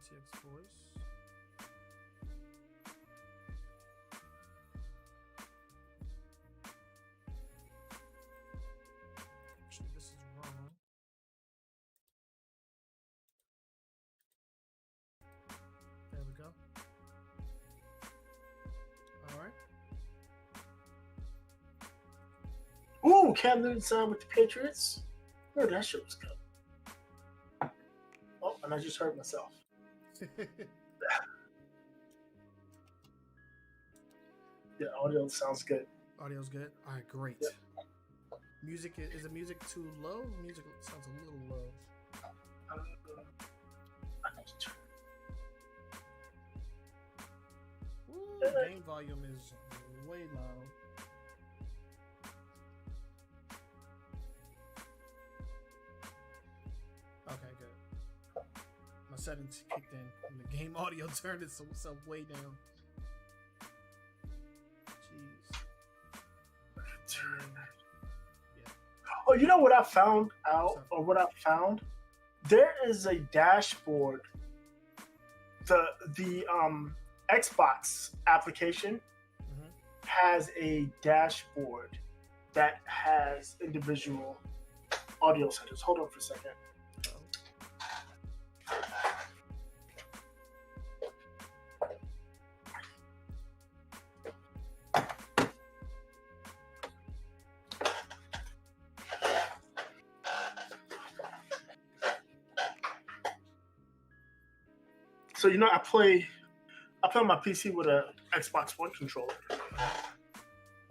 RTX voice. Actually, this is wrong. There we go. All right. Ooh, Cam Newton signed with the Patriots. Oh, that shit was good. Oh, and I just heard myself. Yeah, audio sounds good. Audio's good. All right, great. Yeah. Music is the music too low? Music sounds a little low. I need to turn. Ooh, game volume is way loud. Okay, good. My settings kicked in and the game audio turned itself way down. Jeez. Oh, you know what I found out, or what I found? There is a dashboard. The Xbox application has a dashboard that has individual audio settings. Hold on for a second. So you know, I play on my PC with a Xbox One controller,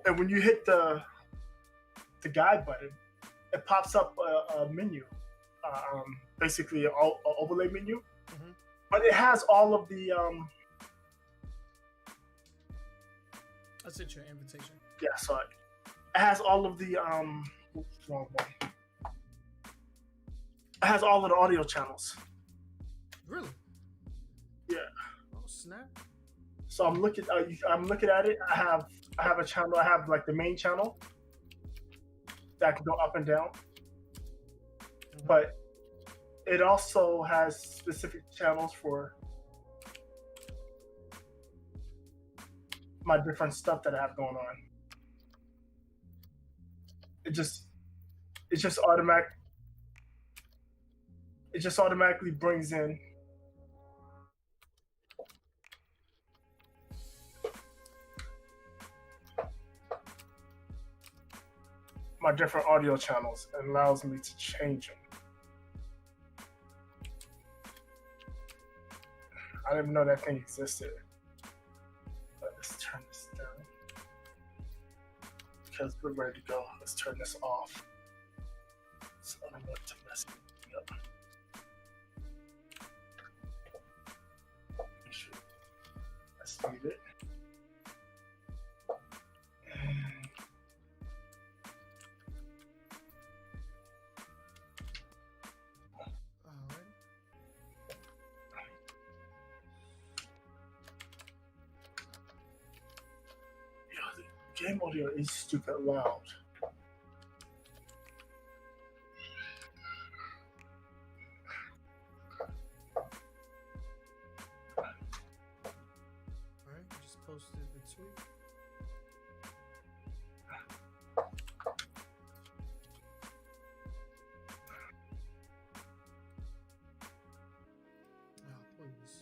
and when you hit the guide button, it pops up a menu, basically an overlay menu, but it has all of the. I sent you an invitation. Yeah, sorry. It has all of the wrong one. It has all of the audio channels. Really? Yeah. Oh snap! So I'm looking at it. I have a channel. I have like the main channel that can go up and down, but it also has specific channels for my different stuff that I have going on. It just automatically brings in my different audio channels and allows me to change them. I didn't even know that thing existed. But let's turn this down. Because we're ready to go. Let's turn this off. So I don't want to mess it up. Let's leave it. Game audio is stupid loud. Alright, just posted the tweet. Oh, please.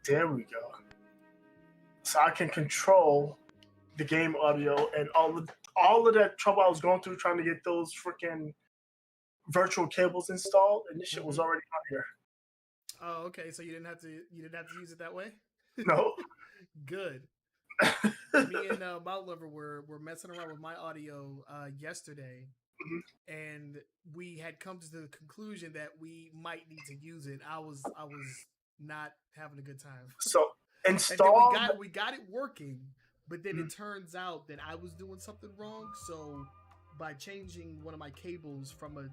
There we go. So I can control the game audio and all of that trouble I was going through trying to get those freaking virtual cables installed, and this shit was already on here. Oh, okay. So you didn't have to use it that way? No. Good. Me and Mount Lover were messing around with my audio yesterday, and we had come to the conclusion that we might need to use it. I was not having a good time. So install. And then we got it working, but then it turns out that I was doing something wrong. So by changing one of my cables from a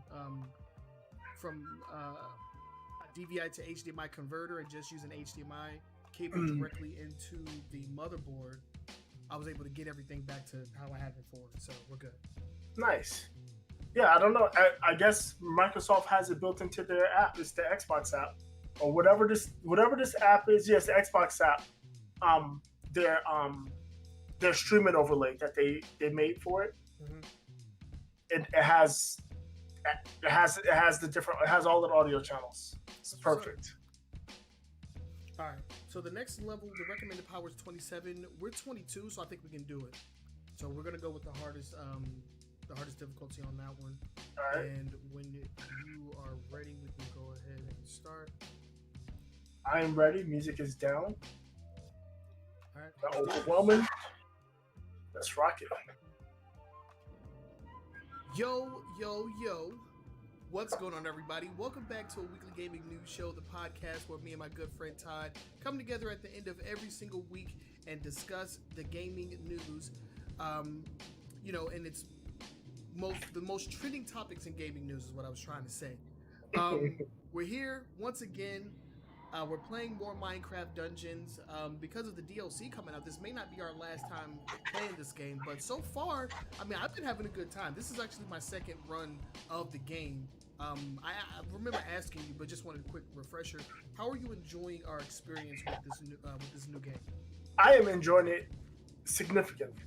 DVI to HDMI converter and just using HDMI cable directly into the motherboard, I was able to get everything back to how I had it before. So we're good. Nice. Yeah, I don't know. I guess Microsoft has it built into their app. It's the Xbox app, or whatever this app is. Yes, the Xbox app. Um, their streaming overlay that they made for it. Mm-hmm. It has all the audio channels. It's perfect. All right. So the next level, the recommended power is 27. We're 22, so I think we can do it. So we're gonna go with the hardest difficulty on that one. All right. And when you are ready, we can go ahead and start. I am ready. Music is down. All right. Not overwhelming. Let's rock it. Yo. What's going on, everybody? Welcome back to a weekly gaming news show, the podcast where me and my good friend Todd come together at the end of every single week and discuss the gaming news. And it's the most trending topics in gaming news is what I was trying to say. We're here once again. We're playing more Minecraft Dungeons. Because of the DLC coming out, this may not be our last time playing this game, but so far, I mean, I've been having a good time. This is actually my second run of the game. I remember asking you, but just wanted a quick refresher. How are you enjoying our experience with this new game? I am enjoying it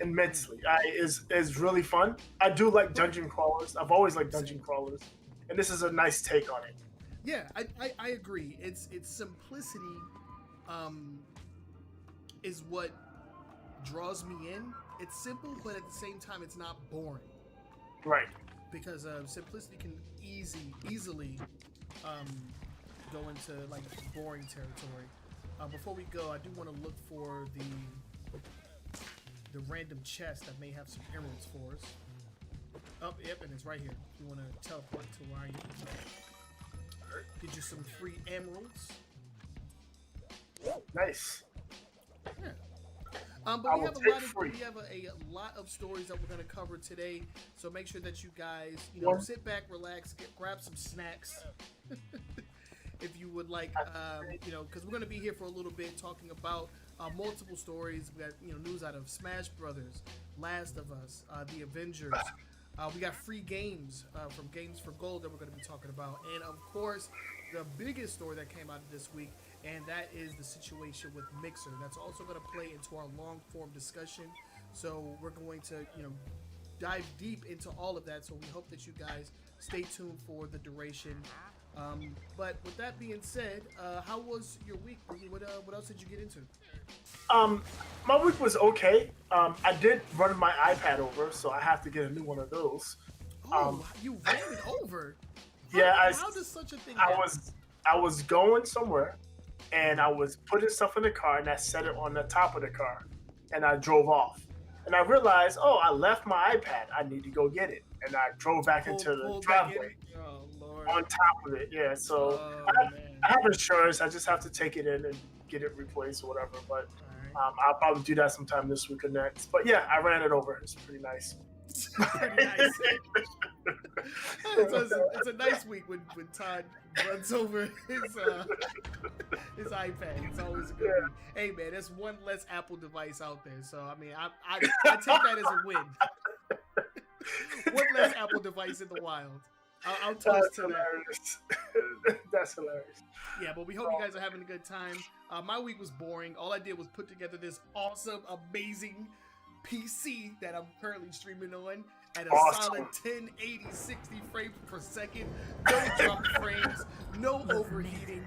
immensely. Is really fun. I do like dungeon crawlers. I've always liked dungeon crawlers, and this is a nice take on it. Yeah, I agree. It's simplicity is what draws me in. It's simple, but at the same time, it's not boring. Right. Because simplicity can easily go into like boring territory. Before we go, I do want to look for the random chest that may have some emeralds for us. Oh, yep, and it's right here. You want to teleport to where I am. Get you some free emeralds. Nice. Yeah. But we have a lot of stories that we're going to cover today. So make sure that you guys, sit back, relax, grab some snacks. If you would like, because we're going to be here for a little bit talking about multiple stories. We got, news out of Smash Brothers, Last of Us, The Avengers. We got free games from Games for Gold that we're going to be talking about. And, of course, the biggest story that came out this week, and that is the situation with Mixer. That's also going to play into our long-form discussion. So we're going to, dive deep into all of that. So we hope that you guys stay tuned for the duration. But with that being said, how was your week? What else did you get into? My week was okay. I did run my iPad over, so I have to get a new one of those. You ran it over? How does such a thing happen? I was going somewhere, and I was putting stuff in the car, and I set it on the top of the car, and I drove off. And I realized, I left my iPad. I need to go get it. And I drove back into the driveway. Oh, Lord. On top of it, yeah. So I have insurance. I just have to take it in and get it replaced or whatever. But I'll probably do that sometime this week or next. But yeah, I ran it over. It's pretty nice. Pretty nice. It's a nice week when Todd runs over his iPad. It's always a good week. Hey man, there's one less Apple device out there. So I mean, I take that as a win. One less Apple device in the wild. I'll toast to that. That's hilarious. Yeah, but we hope you guys are having a good time. My week was boring. All I did was put together this awesome, amazing PC that I'm currently streaming on at a solid 1080 60 frames per second, no drop frames, no overheating.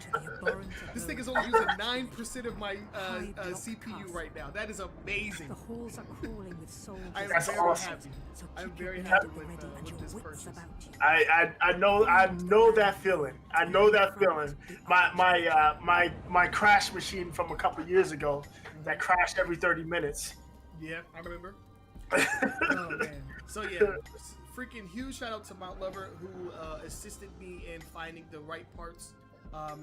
This thing is only using 9% of my CPU right now. That is amazing. The halls are crawling with souls. I'm very happy. I'm very happy with this purchase. I know that feeling. I know that feeling. My crash machine from a couple years ago that crashed every 30 minutes. Yeah, I remember. Oh man. So yeah, freaking huge shout out to Mount Lover who assisted me in finding the right parts.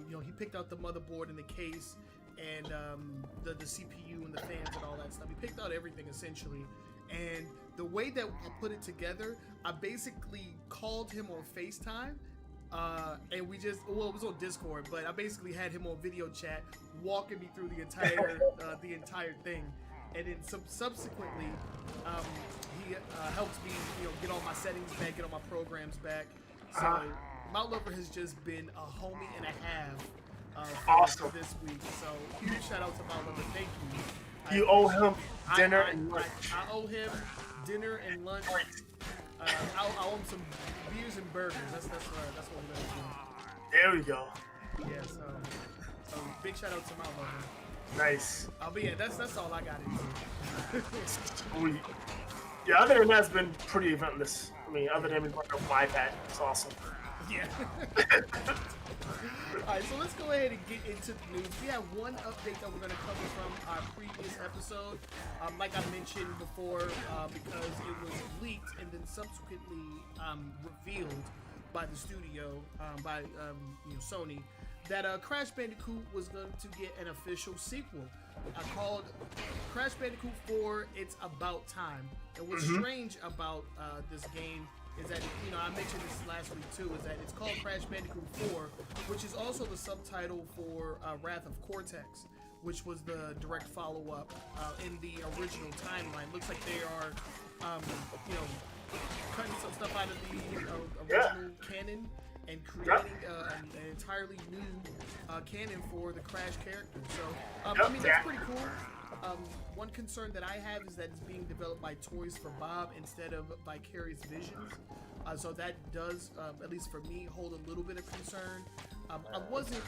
He picked out the motherboard and the case and the CPU and the fans and all that stuff. He picked out everything essentially. And the way that I put it together, I basically called him on FaceTime. And it was on Discord, but I basically had him on video chat walking me through the entire thing. And then subsequently, he helps me, get all my settings back, get all my programs back. So Mount Lover has just been a homie and a half for this week. So huge shout out to Mount Lover. Thank you. You owe him dinner and lunch. I owe him dinner and lunch. I owe him some beers and burgers. That's what we're gonna do. There we go. Yeah. So big shout out to Mount Lover. Nice. But yeah, that's all I got to do. Sweet. Yeah, other than that, it's been pretty eventless. I mean, other than like a iPad, it's awesome. Yeah. Alright, so let's go ahead and get into the news. We have one update that we're going to cover from our previous episode. Like I mentioned before, because it was leaked and then subsequently revealed by the studio, by Sony, that Crash Bandicoot was going to get an official sequel called Crash Bandicoot 4, It's About Time. And what's strange about this game is that, I mentioned this last week too, is that it's called Crash Bandicoot 4, which is also the subtitle for Wrath of Cortex, which was the direct follow-up in the original timeline. Looks like they are, cutting some stuff out of the original canon and creating an entirely new canon for the Crash character. So, I mean, that's pretty cool. One concern that I have is that it's being developed by Toys for Bob instead of Vicarious Visions. So that does, at least for me, hold a little bit of concern. I wasn't,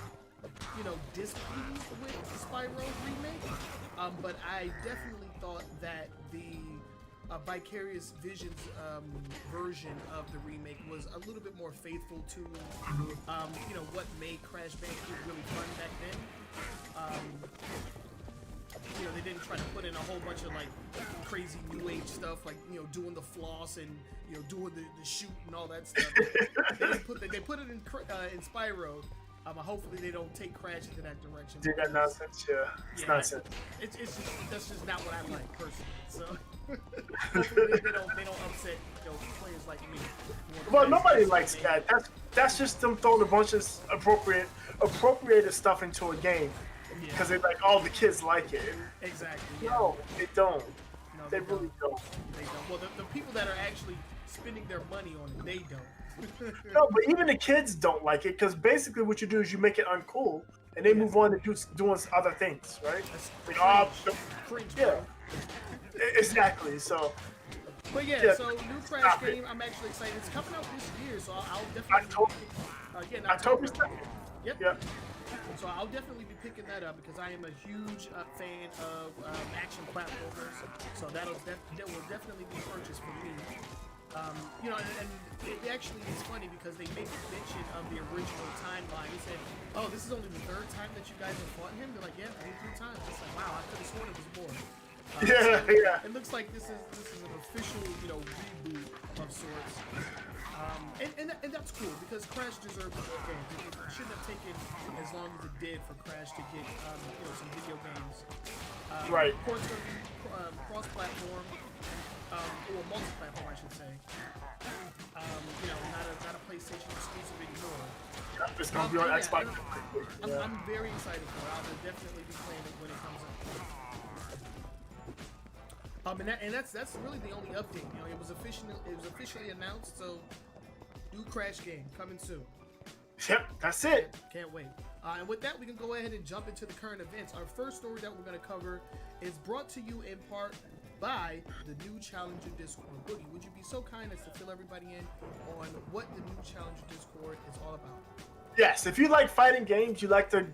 displeased with the Spyro remake, but I definitely thought that the Vicarious Visions version of the remake was a little bit more faithful to, what made Crash Bandicoot really fun back then. They didn't try to put in a whole bunch of like crazy new age stuff, like doing the floss and doing the shoot and all that stuff. they put it in Spyro. Hopefully they don't take Crash into that direction. Did that nonsense? Yeah, it's nonsense. It's just, that's just not what I like personally. So hopefully they don't upset players like me. Well, nobody likes that. That's just them throwing a bunch of appropriated stuff into a game. Because they're like, the kids like it. Exactly. No, they don't. No, they really don't. They don't. Well, the people that are actually spending their money on it, they don't. No, but even the kids don't like it because basically what you do is you make it uncool and they move on to doing other things, right? That's cringe, yeah, exactly. So. But so new Crash game, I'm actually excited. It's coming out this year, so I'll definitely. October 2nd. Yep. So I'll definitely be picking that up because I am a huge fan of action platformers. So that will definitely be purchased for me. And it actually is funny because they make mention of the original timeline. They said, "Oh, this is only the third time that you guys have fought him." They're like, "Yeah, 3 times." It's like, wow, I could have sworn it was more. It looks like this is an official reboot of sorts. And that's cool because Crash deserves a game. It shouldn't have taken as long as it did for Crash to get some video games. Right. Of course, it's going to be cross-platform or multi-platform, I should say. Not a PlayStation exclusive anymore. It's going to be on Xbox. I'm very excited for it. I will definitely be playing it when it comes out. And that's really the only update. It was officially announced. So, new Crash game coming soon. Yep, that's it. Can't wait. And with that, we can go ahead and jump into the current events. Our first story that we're going to cover is brought to you in part by the new Challenger Discord. Boogie, would you be so kind as to fill everybody in on what the new Challenger Discord is all about? Yes, if you like fighting games, you like to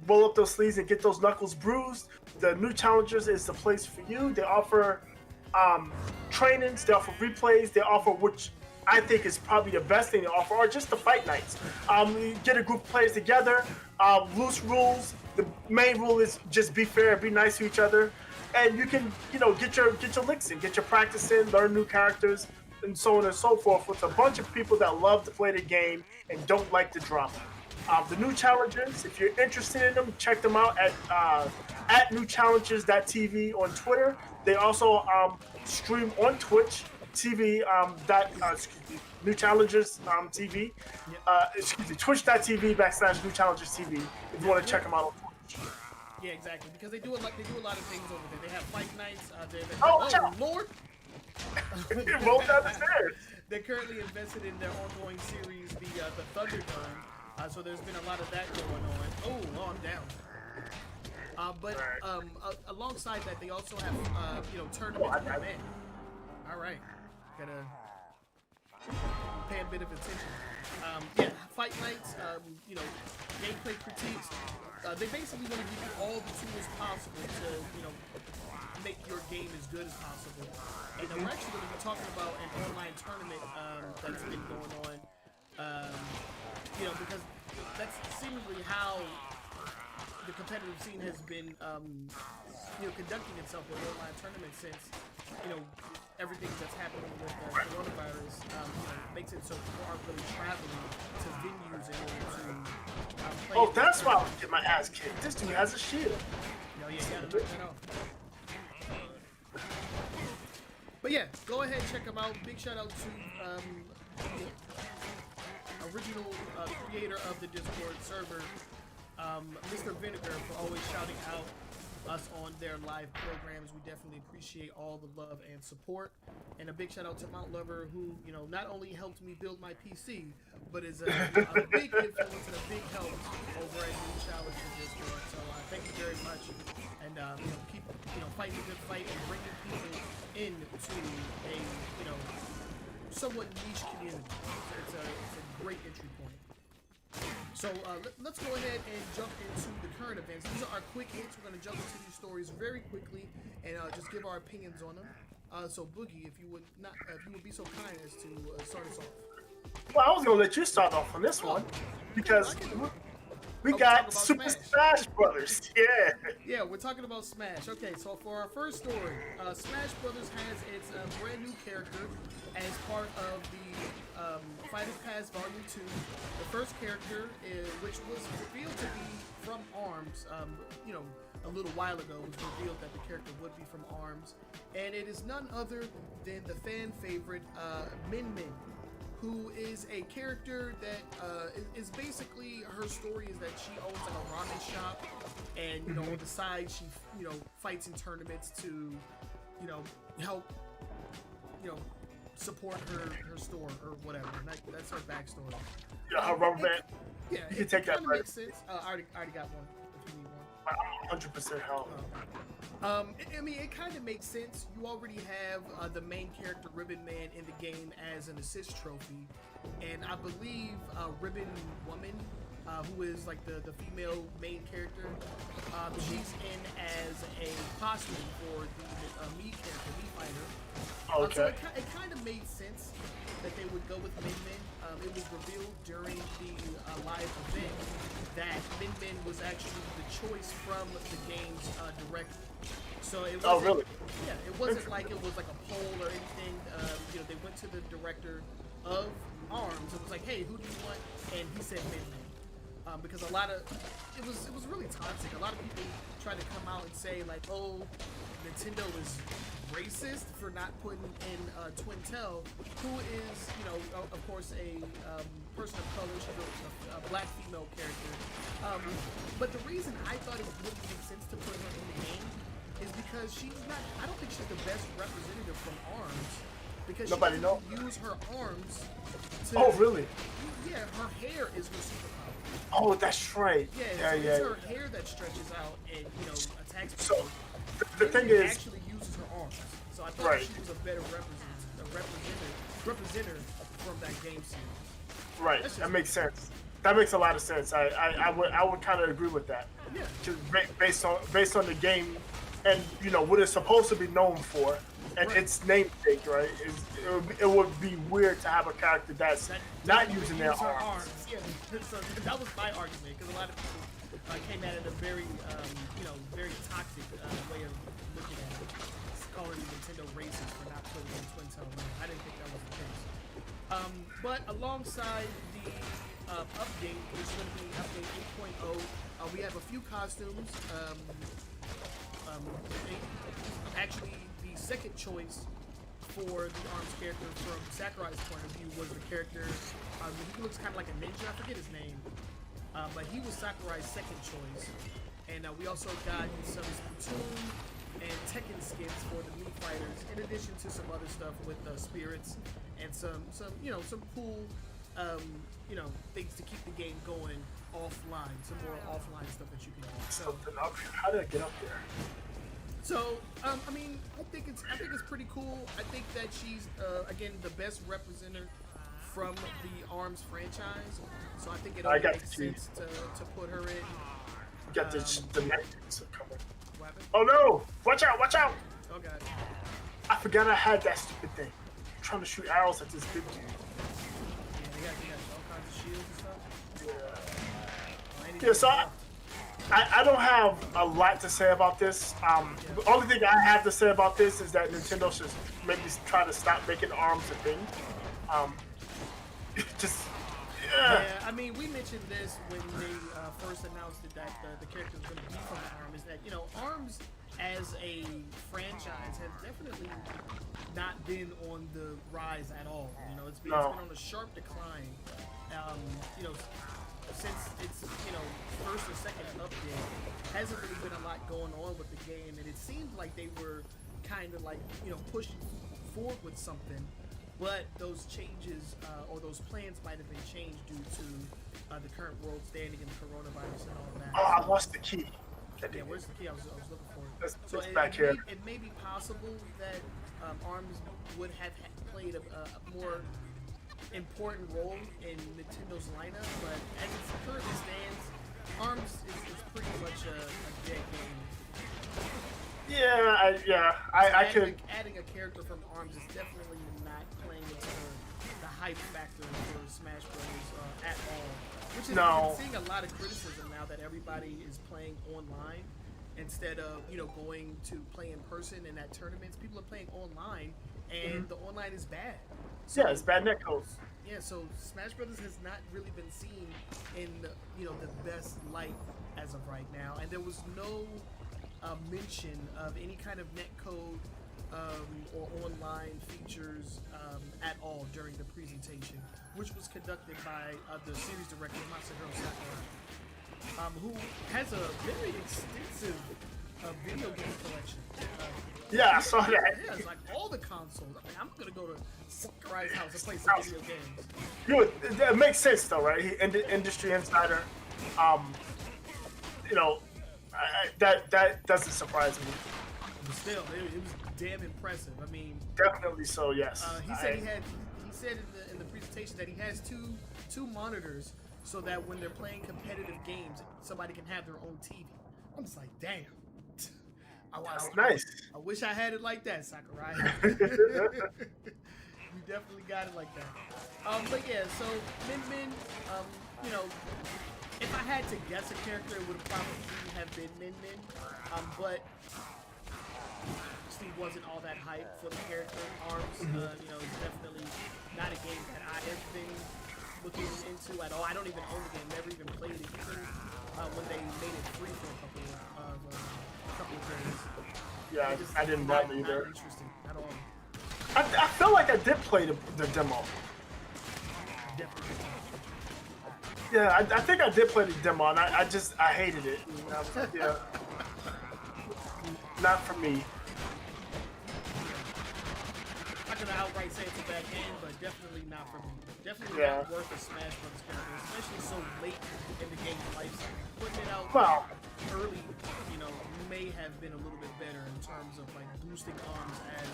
roll up those sleeves and get those knuckles bruised, the new Challengers is the place for you. They offer trainings, they offer replays, they offer which I think is probably the best thing they offer, or just the fight nights. You get a group of players together, loose rules. The main rule is just be fair, be nice to each other, and you can get your licks in, get your practice in, learn new characters, and so on and so forth with a bunch of people that love to play the game and don't like the drama. The new challengers, if you're interested in them, check them out at newchallengers.tv on Twitter. They also stream on Twitch TV, New Challengers TV. Twitch.tv/New Challengers TV if you want to check them out on Twitch. Yeah, exactly. Because they do a lot of things over there. They have fight nights. Oh Lord! It rolled down the stairs. They're currently invested in their ongoing series, the Thunderdome. So there's been a lot of that going on. Oh, I'm down. Alongside that, they also have tournaments. Oh, man. All right, gotta pay a bit of attention. Fight nights. Gameplay critiques. They basically want to give you all the tools possible to make your game as good as possible. And we're actually going to be talking about an online tournament that's been going on. Because that's seemingly how the competitive scene has been, conducting itself with online tournaments since, everything that's happening with coronavirus makes it so people aren't really traveling to venues in order to play. Oh, that's why I would get my ass kicked. This dude has a shield. No, yeah, you gotta turn that off. But yeah, go ahead, check them out. Big shout out to the original creator of the Discord server, Mr. Vinegar, for always shouting out us on their live programs. We definitely appreciate all the love and support. And a big shout out to Mount Lover, who not only helped me build my PC, but is a big influence and a big help over at New Challenge in Discord. So thank you very much, and keep fighting a good fight and bringing people into a somewhat niche community. It's a great entry point. So let's go ahead and jump into the current events. These are our quick hits. We're going to jump into these stories very quickly and just give our opinions on them. So Boogie, if you would be so kind as to start us off. Well, I was going to let you start off on this one because we got Super Smash Brothers. Yeah, we're talking about Smash. Okay, so for our first story, Smash Brothers has its brand new character as part of the Fighters Pass Volume 2. The first character, which was revealed to be from ARMS, a little while ago, it was revealed that the character would be from ARMS, and it is none other than the fan favorite Min Min, who is a character that is basically, her story is that she owns like a ramen shop, and on the side she fights in tournaments to help support her store or whatever. And that's her backstory. Yeah, her rubber band. Yeah, you can take that. Makes sense. I already got one. If you need one. I'm 100% help. It kind of makes sense. You already have the main character Ribbon Man in the game as an assist trophy, and I believe Ribbon Woman, who is like the female main character, she's in as a costume for the Mii character, Mii Fighter. Okay. So it kind of made sense that they would go with Min Min. It was revealed during the live event that Min Min was actually the choice from the game's director. So it wasn't, really? Yeah, it wasn't like it was like a poll or anything. They went to the director of ARMS and was like, "Hey, who do you want?" And he said Min Min. Because it was really toxic. A lot of people tried to come out and say like, "Oh, Nintendo is racist for not putting in Twintel, who is, of course, a person of color. She's a black female character. But the reason I thought it would make sense to put her in the game is because she's not. I don't think she's the best representative from ARMS, because nobody she doesn't use her arms. Oh, really? Yeah, her hair is her superpower. Oh, that's right. Yeah, it's her hair that stretches out and attacks people. So the thing is, actually uses her arms. So I thought she was a better representative from that game series. Right, that makes sense. That makes a lot of sense. I would kind of agree with that. Yeah. Just based on the game and what it's supposed to be known for and its namesake, right? It would be weird to have a character that's not using their arms. Yeah, so that was my argument, because a lot of people came at it a very, very toxic way of looking at it, calling Nintendo racist for not putting in Twintel. I didn't think that was the case. But alongside the update, which is going to be update 8.0, we have a few costumes. Actually, the second choice for the ARMS character from Sakurai's point of view was the character, he looks kind of like a ninja, I forget his name, but he was Sakurai's second choice. And we also got some Splatoon and Tekken skins for the Mii fighters, in addition to some other stuff with spirits and some cool things to keep the game going offline. Some more offline stuff that you can do. So, something up here. How did I get up there? So, I think it's pretty cool. I think that she's again the best representative from the ARMS franchise. So I think it only makes sense to put her in. Got the negatives coming. What happened? Oh no! Watch out! Watch out! Oh god. I forgot I had that stupid thing. I'm trying to shoot arrows at this big dude. Yeah, they got all kinds of shields and stuff. Yeah, so I don't have a lot to say about this. The only thing I have to say about this is that Nintendo should maybe try to stop making ARMS a thing. Yeah, I mean, we mentioned this when they first announced that the character was going to be from ARMS. Is that ARMS as a franchise has definitely not been on the rise at all. It's been on a sharp decline. Since its first or second update, hasn't really been a lot going on with the game, and it seemed like they were kind of like pushing forward with something, but those changes or those plans might have been changed due to the current world standing and the coronavirus and all that. Oh, I lost the key. Yeah, where's the key? I was looking for it. So back here. It may be possible that ARMS would have played a more important role in Nintendo's lineup, but as it currently stands, ARMS is pretty much a dead game. I could. Adding a character from ARMS is definitely not playing into the hype factor for Smash Bros. At all. Which is I'm seeing a lot of criticism now that everybody is playing online instead of going to play in person and at tournaments. People are playing online, and the online is bad. So, it's bad netcode. Yeah, so Smash Brothers has not really been seen in the best light as of right now, and there was no mention of any kind of netcode or online features at all during the presentation, which was conducted by the series director Masahiro Sakurai, who has a very extensive video game collection. I saw that. Yeah, it's like all the consoles. I mean, I'm gonna go to Sakurai's house and play some video games. It makes sense though, right? He industry insider. That doesn't surprise me. But still, it was damn impressive. I mean, definitely so. Yes. He said He said in the presentation that he has two monitors so that when they're playing competitive games, somebody can have their own TV. I'm just like, damn. That's nice. I wish I had it like that, Sakurai. You definitely got it like that. But yeah, so Min, if I had to guess a character, it would probably have been Min. But Steve wasn't all that hype for the character. ARMS, is definitely not a game that I have been looking into at all. I don't even own the game, never even played it, even when they made it free for a couple of days. Yeah, I didn't know either. Not interesting at all. I feel like I did play the demo. Definitely. Yeah, I think I did play the demo, and I hated it. I was like, yeah, not for me. I'm not gonna outright say it's a bad game, but definitely not for me. Definitely not worth a Smash Bros. Character, especially so late in the game's life cycle. Putting it out early, may have been a little bit better in terms of like boosting ARMS as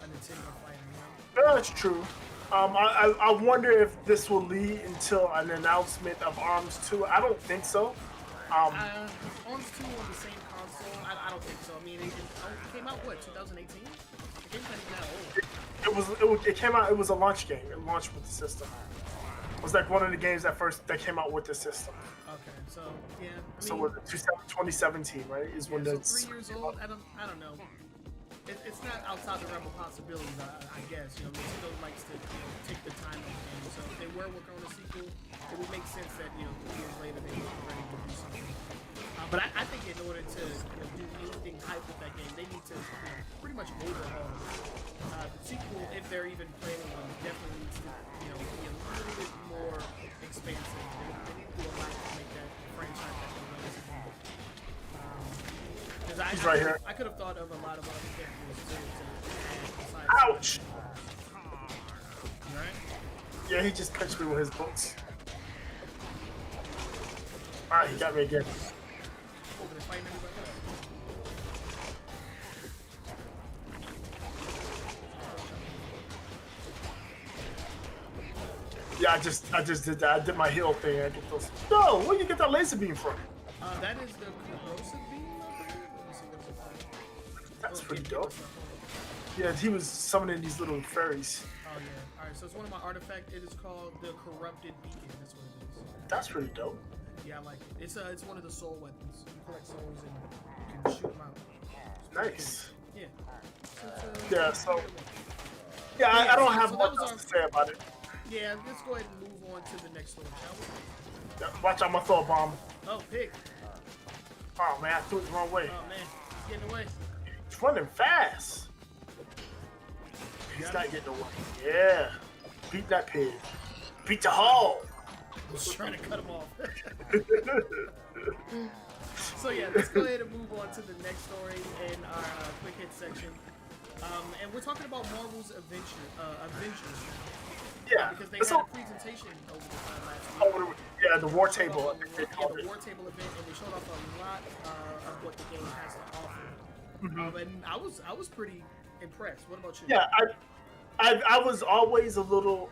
a Nintendo fighter. That's true. I wonder if this will lead until an announcement of ARMS 2. I don't think so. ARMS 2 on the same console? I don't think so. I mean, it came out, 2018? The game's not even that old. It came out, it was a launch game. It launched with the system. It was like one of the games that came out with the system. Okay, so, yeah. So was it 2017, right? Is when so 3 years old? I don't know. It's not outside the realm of possibilities, I guess. Nintendo likes to take the time on games. So if they were working on a sequel, it would make sense that 3 years later they were ready to do something. But I think in order to do anything hype with that game, they need to pretty much overhaul the sequel. If they're even planning on, definitely needs to be a little bit more expansive. They need to do a lot to make that franchise that they want to do. Because I He's right here. I could have thought of a lot of other characters too. Ouch! You alright? Yeah, he just punched me with his books. Alright, he got me again. Oh, they're fighting everybody else. Yeah, I just did that. I did my heal thing. I get those. No, where you get that laser beam from? That is the corrosive beam, I believe. Let me see what it's called. That's pretty dope. Yeah, he was summoning these little fairies. Oh yeah. All right. So it's one of my artifacts. It is called the corrupted beacon. That's what it is. That's pretty dope. Yeah, I like it. It's one of the soul weapons. You collect souls and you can shoot them out. Nice. Yeah. Yeah. So. Yeah, I don't have much else to say about it. Yeah, let's go ahead and move on to the next story, shall we? Yeah, watch out, my throw a bomb. Oh, pig. Oh man, I threw it the wrong way. Oh man, he's getting away. He's running fast. He's not getting away. Yeah. Beat that pig. Beat the hole. I was trying to cut him off. So yeah, let's go ahead and move on to the next story in our quick hit section. And we're talking about Marvel's Avengers. Yeah. Because they had a presentation over the time last week. Yeah, the war table. The war table event, and they showed off a lot of what the game has to offer. And I was pretty impressed. What about you? Yeah, I was always a little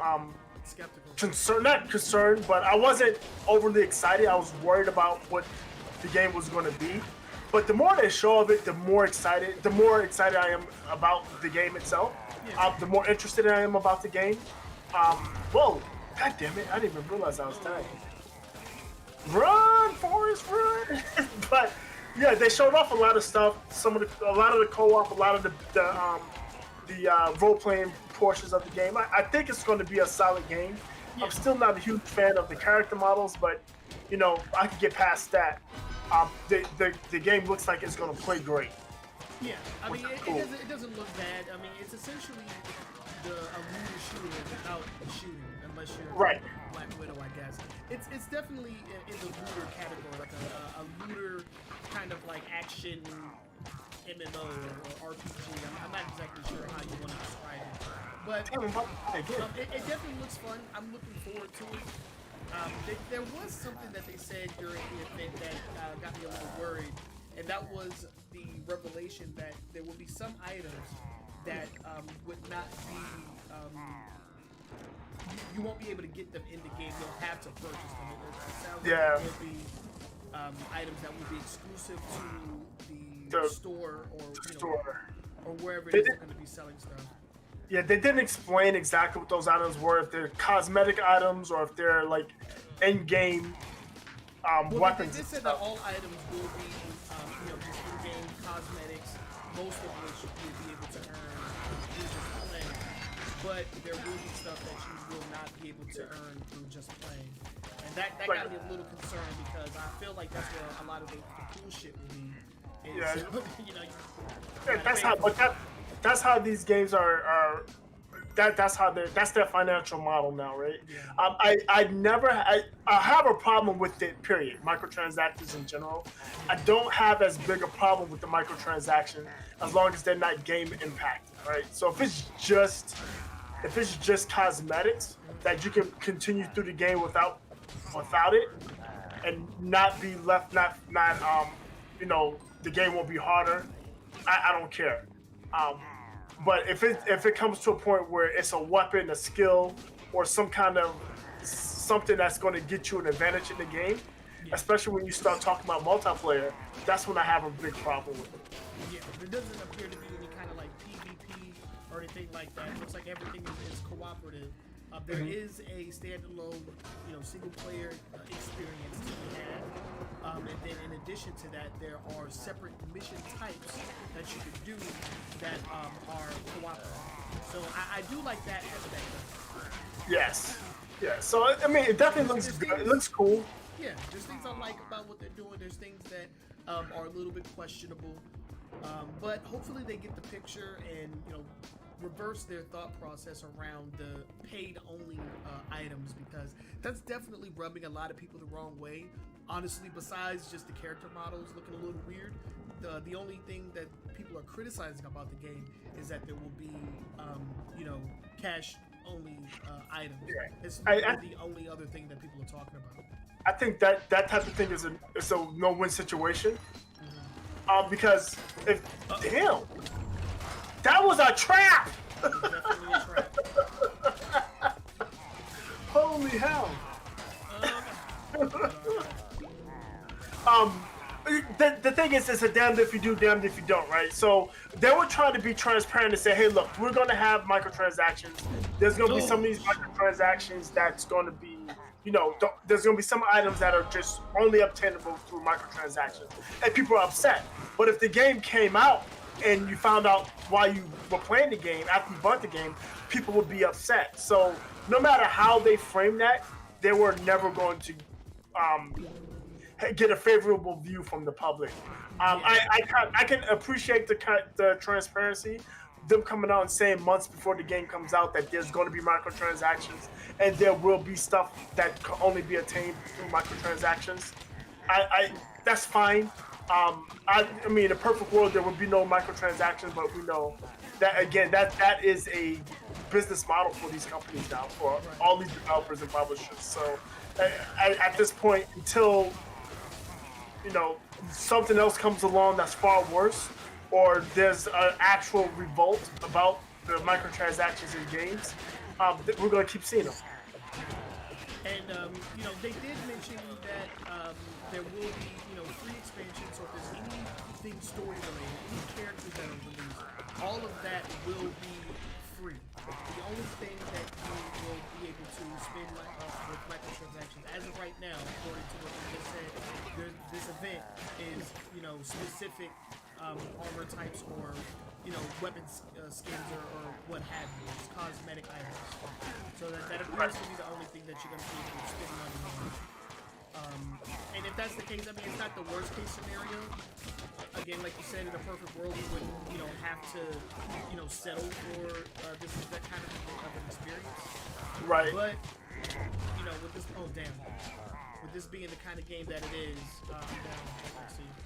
skeptical. Not concerned, but I wasn't overly excited. I was worried about what the game was going to be. But the more they show of it, the more excited I am about the game itself. Yeah. The more interested I am about the game. Whoa, god damn it, I didn't even realize I was dying. Run, Forrest, run! But yeah, they showed off a lot of stuff. A lot of the co-op, a lot of the role-playing portions of the game. I think it's going to be a solid game. Yeah. I'm still not a huge fan of the character models, but you know, I can get past that. The game looks like it's going to play great. Yeah, I mean, it doesn't look bad. I mean, it's essentially a looter shooter without shooting, unless you're right. Black Widow, I guess. It's definitely in the looter category, like a looter kind of like action MMO or RPG. I'm not exactly sure how you want to describe it, but it definitely looks fun. I'm looking forward to it. There was something that they said during the event that got me a little worried, and that was the revelation that there will be some items that would not be, you won't be able to get them in the game. You'll have to purchase them. It sounds like there will be items that will be exclusive to the store or wherever it is they're going to be selling stuff. Yeah, they didn't explain exactly what those items were, if they're cosmetic items or if they're like in-game weapons. They said that all items will be, just in-game cosmetics, most of which you'll be able to earn through just playing. But there will be stuff that you will not be able to earn through just playing. And that got me a little concerned because I feel like that's where a lot of the cool shit will be. That's how these games are. That's their financial model now, right? Yeah. I have a problem with it. Period. Microtransactions in general. I don't have as big a problem with the microtransaction as long as they're not game impacted, right? So if it's just cosmetics that you can continue through the game without it, and not be left the game won't be harder. I don't care. But if it comes to a point where it's a weapon, a skill, or something that's going to get you an advantage in the game, especially when you start talking about multiplayer, that's when I have a big problem with it. Yeah, there doesn't appear to be any kind of like PvP or anything like that. It looks like everything is cooperative. There is a standalone, single player experience to be had. And then in addition to that, there are separate mission types that you can do that are cooperative. So I do like that aspect of it. Yes. Yeah. So I mean, it definitely looks good. It looks cool. Yeah. There's things I like about what they're doing. There's things that are a little bit questionable. But hopefully they get the picture and reverse their thought process around the paid-only items, because that's definitely rubbing a lot of people the wrong way. Honestly, besides just the character models looking a little weird, the only thing that people are criticizing about the game is that there will be, cash only items. Yeah. It's the only other thing that people are talking about. I think that type of thing is a no-win situation. Because if damn, that was a trap. Definitely a trap. Holy hell. The thing is, it's a damned if you do, damned if you don't, right? So they were trying to be transparent and say, hey, look, we're going to have microtransactions. There's going to be some of these microtransactions that's going to be, there's going to be some items that are just only obtainable through microtransactions. And people are upset. But if the game came out and you found out while you were playing the game, after you bought the game, people would be upset. So no matter how they frame that, they were never going to get a favorable view from the public. I can appreciate the transparency, them coming out and saying months before the game comes out that there's going to be microtransactions and there will be stuff that can only be attained through microtransactions. That's fine. I mean, in a perfect world, there would be no microtransactions, but we know that, again, that is a business model for these companies now, for all these developers and publishers. So at this point, until something else comes along that's far worse, or there's an actual revolt about the microtransactions in games, we're going to keep seeing them. And they did mention that there will be free expansions. So if there's anything story related, any characters that are released, all of that will be free. The only thing that you will be able to spend with microtransactions as of right now, according to what they just said, this event is specific armor types or weapon skins or what have you. It's cosmetic items. So that appears to be the only thing that you're going to be able to spend money on. And if that's the case, I mean, it's not the worst case scenario. Again, like you said, in a perfect world, we wouldn't, have to, settle for that kind of an experience. Right. But, with this, with this being the kind of game that it is,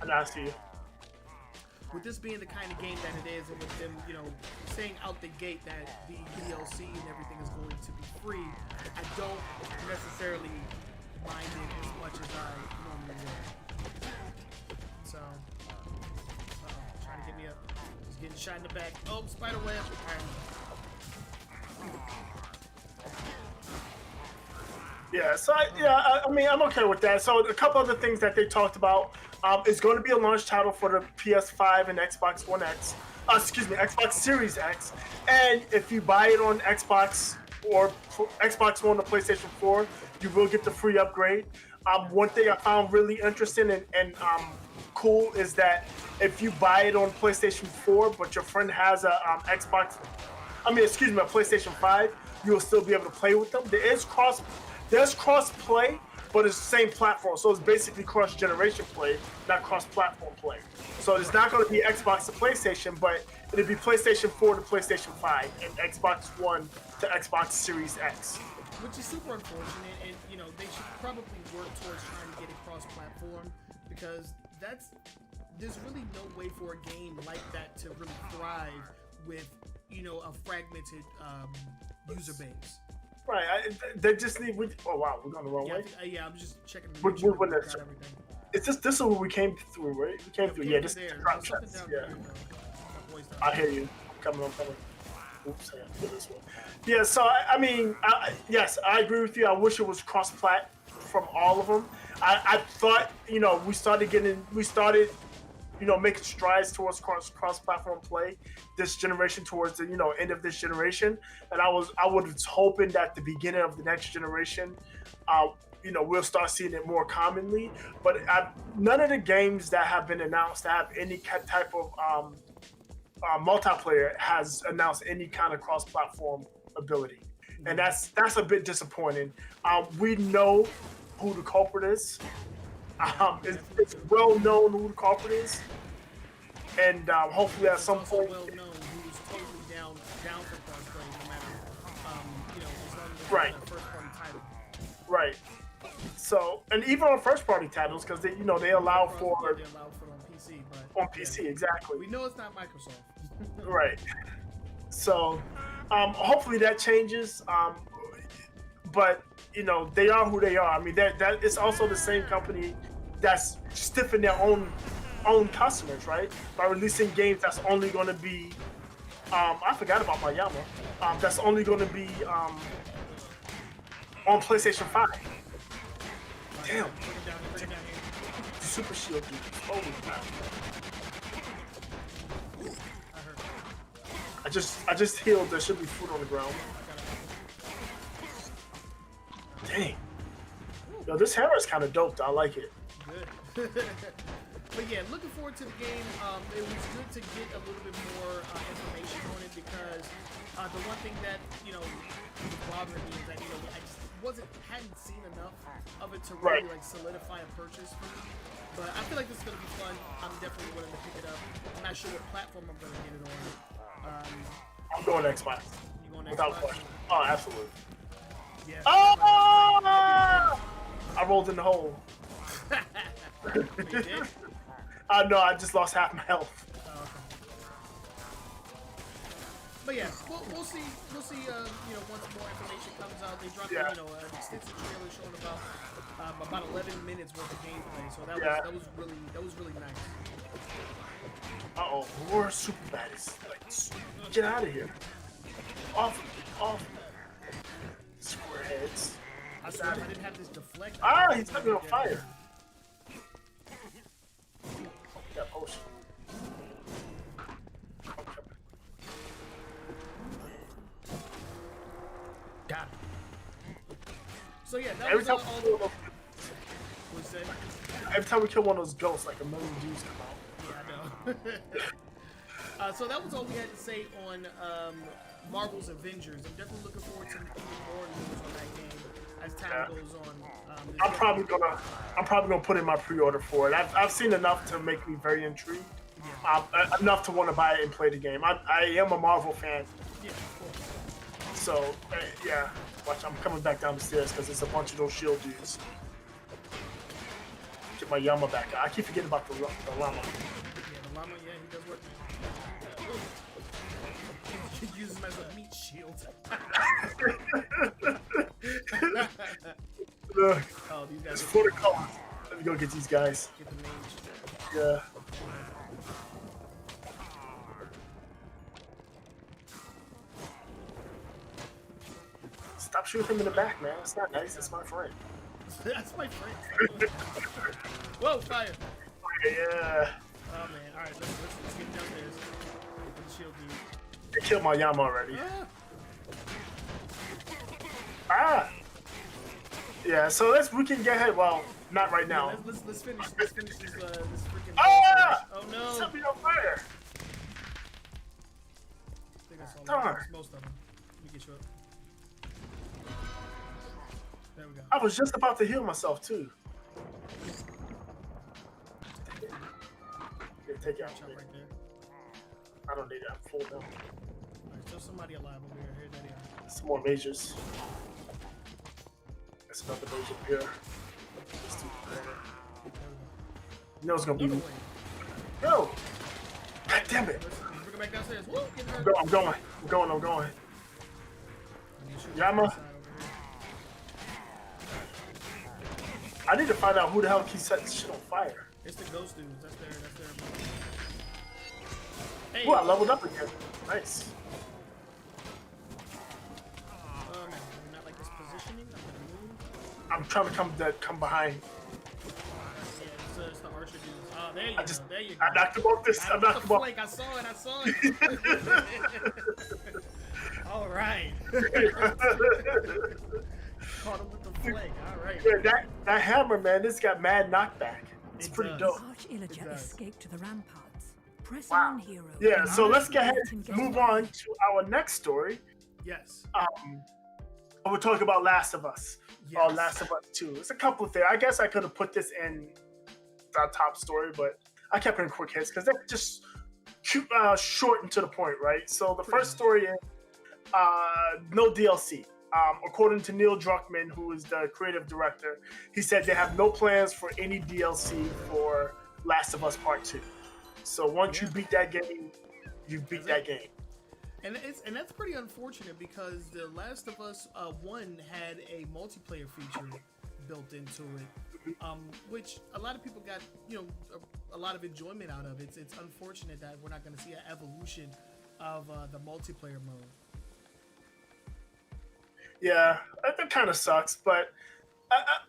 I see you. With this being the kind of game that it is, and with them, saying out the gate that the DLC and everything is going to be free, I don't necessarily mind it as much as I normally would. So, trying to get me up. Just getting shot in the back. Oh, spider web. Yeah, so I mean, I'm okay with that. So a couple other things that they talked about is going to be a launch title for the PS5 and Xbox One X. Xbox Series X. And if you buy it on Xbox or Xbox One or PlayStation 4, you will get the free upgrade. One thing I found really interesting and cool is that if you buy it on PlayStation 4, but your friend has a PlayStation 5, you'll still be able to play with them. There's cross play, but it's the same platform. So it's basically cross-generation play, not cross-platform play. So it's not going to be Xbox to PlayStation, but it'll be PlayStation 4 to PlayStation 5 and Xbox One to Xbox Series X. Which is super unfortunate, and they should probably work towards trying to get it cross-platform, because there's really no way for a game like that to really thrive with a fragmented user base. Right, they just need. Oh wow, we're going the wrong way. I'm just checking. Everything. It's just this is what we came through, right? We came through. Yeah, this is drop shots. Yeah. I hear you. I'm coming. Oops, I got to go this way. Yeah, so I mean, yes, I agree with you. I wish it was cross-plat from all of them. I thought, we started making strides towards cross-platform play this generation, towards the end of this generation, and I was hoping that the beginning of the next generation, we'll start seeing it more commonly. But none of the games that have been announced that have any type of multiplayer has announced any kind of cross-platform ability, and that's a bit disappointing. We know who the culprit is. It's well known who the culprit is, and hopefully at some point. Well known who's totally down for crossplay, no matter as long as right. It's a first party title. Right. So, and even on first party titles, because they allow for. They allow for it on PC, but on PC, exactly. we know it's not Microsoft. Right. So, hopefully that changes. But you know, they are who they are. I mean, that it's also the same company that's stiffing their own customers, right? By releasing games that's only going to be. I forgot about Mayama. That's only going to be on PlayStation 5. Damn. Super shield, dude. Holy crap. I just healed. There should be food on the ground. Dang. Yo, this hammer is kind of dope. I like it. Good. But yeah, looking forward to the game. It was good to get a little bit more information on it because the one thing that was bothering me is that I just hadn't seen enough of it to really like solidify a purchase for me. But I feel like this is gonna be fun. I'm definitely willing to pick it up. I'm not sure what platform I'm gonna get it on. I'm going Xbox. You going without Xbox? question. Oh, absolutely. Yeah. Oh! I rolled in the hole. You did? No, I just lost half my health. Oh, okay. But yeah, we'll see. We'll see. Once more information comes out, they dropped an extensive trailer showing about 11 minutes worth of gameplay. So that was really nice. Uh-oh, more super baddies. Like, get out of here. Off. Squareheads. I swear if I didn't have this deflect. He set me on fire. That potion. Got it. So yeah, that Every was time every time we kill one of those ghosts, like a million G's come out. Yeah, I know. So that was all we had to say on Marvel's Avengers. I'm definitely looking forward to even more news on that game as time goes on. I'm probably gonna put in my pre-order for it. I've seen enough to make me very intrigued. Yeah. Enough to want to buy it and play the game. I am a Marvel fan. Yeah, of course. So yeah, watch. I'm coming back down the stairs because there's a bunch of those shield dudes. Get my Yama back. I keep forgetting about the llama. Yeah, the llama. Yeah, he does work. You can use him as a meat shield. Oh, these guys. It's for the color. Let me go get these guys. Get the mage. Yeah. Stop shooting him in the back, man. That's not nice. That's my friend. That's my friend. Whoa, fire! Yeah. Oh man. All right, let's get downstairs. Get the shield dude. They killed my Yama already. Yeah, so we can get ahead. Well, not right now. Yeah, let's finish this freaking. Oh no! Set me on fire! I think I saw Darn. most of them. Let me get you up. There we go. I was just about to heal myself too. Here, take it out. Chop right there. I don't need it. I'm full now. Alright, so somebody alive over here. Here they are. Some more mages. That's another mage up here. Let's do that. You know it's gonna be. Another way. No! God damn it! Let's bring it back downstairs. Woo! Get her. I'm going. Yama. I need to find out who the hell keeps setting shit on fire. It's the ghost dudes. That's their. Hey. Ooh, I leveled up again. Nice. Not like this positioning. Not the move. I'm trying to come behind. Yeah, it's the archer dudes. Oh, there you go. There you go. I knocked him off this. I knocked him off. I saw it. All right. Caught him with the flank. All right. Yeah, that hammer, man, this got mad knockback. It's pretty dope. Arch-Illager escaped to the ramparts. Press Wow. on, hero. Yeah, so let's go ahead and move on to our next story. Yes. We're talking about Last of Us. Yes. Last of Us 2. It's a couple of things. I guess I could have put this in the top story, but I kept it in quick hits because they're just short and to the point, right? So the first story is no DLC. According to Neil Druckmann, who is the creative director, he said they have no plans for any DLC for Last of Us Part 2. So once you beat that game, you beat that game. And that's pretty unfortunate because The Last of Us 1 had a multiplayer feature built into it, which a lot of people got a lot of enjoyment out of. It's unfortunate that we're not going to see an evolution of the multiplayer mode. Yeah, that kind of sucks, but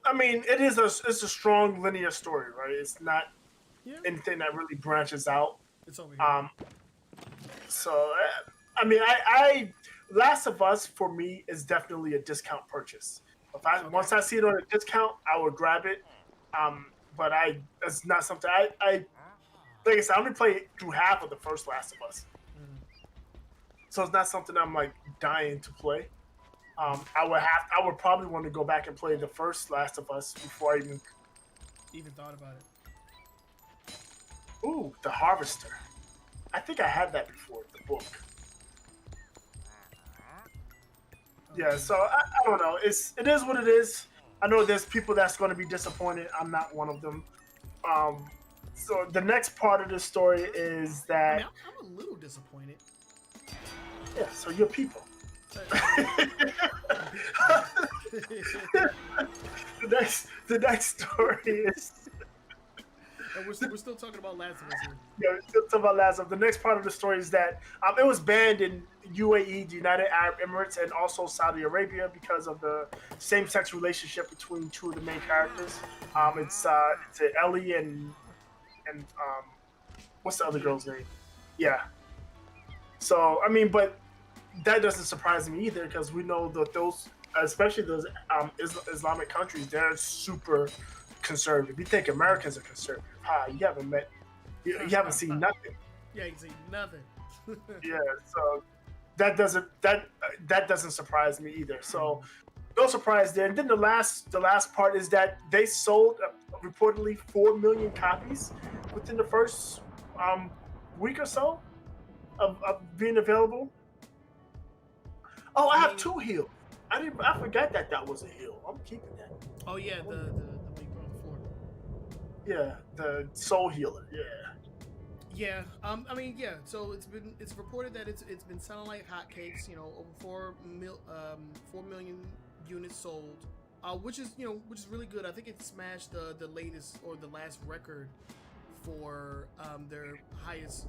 I mean, it's a strong linear story, right? It's not anything that really branches out. It's over here. So I mean, I Last of Us for me is definitely a discount purchase. Once I see it on a discount, I would grab it. But it's not something I like I said, I only played through half of the first Last of Us. So it's not something I'm like dying to play. I would probably want to go back and play the first Last of Us before I even thought about it. Ooh, the Harvester. I think I had that before, the book. Yeah, so I don't know. It is what it is. I know there's people that's going to be disappointed. I'm not one of them. So the next part of the story is that... I mean, I'm a little disappointed. Yeah, so you're people. The next story is... And we're still talking about Last of Us here. Yeah, we're still talking about Last of Us. The next part of the story is that it was banned in UAE, the United Arab Emirates, and also Saudi Arabia because of the same-sex relationship between two of the main characters. It's Ellie and what's the other girl's name? Yeah. So I mean, but that doesn't surprise me either because we know that those, especially those Islamic countries, they're super conservative. You think Americans are conservative? You haven't seen nothing. Yeah, you see nothing. Yeah, so that doesn't surprise me either. So no surprise there. And then the last part is that they sold reportedly 4 million copies within the first week or so of being available. Oh, I have 2 heals. I forgot that was a heal. I'm keeping that. Oh yeah, the big on the floor. Yeah, the soul healer. Yeah. Yeah. I mean, yeah. So it's reported that it's been selling like hotcakes. Over 4 million units sold, which is really good. I think it smashed the latest or the last record for their highest.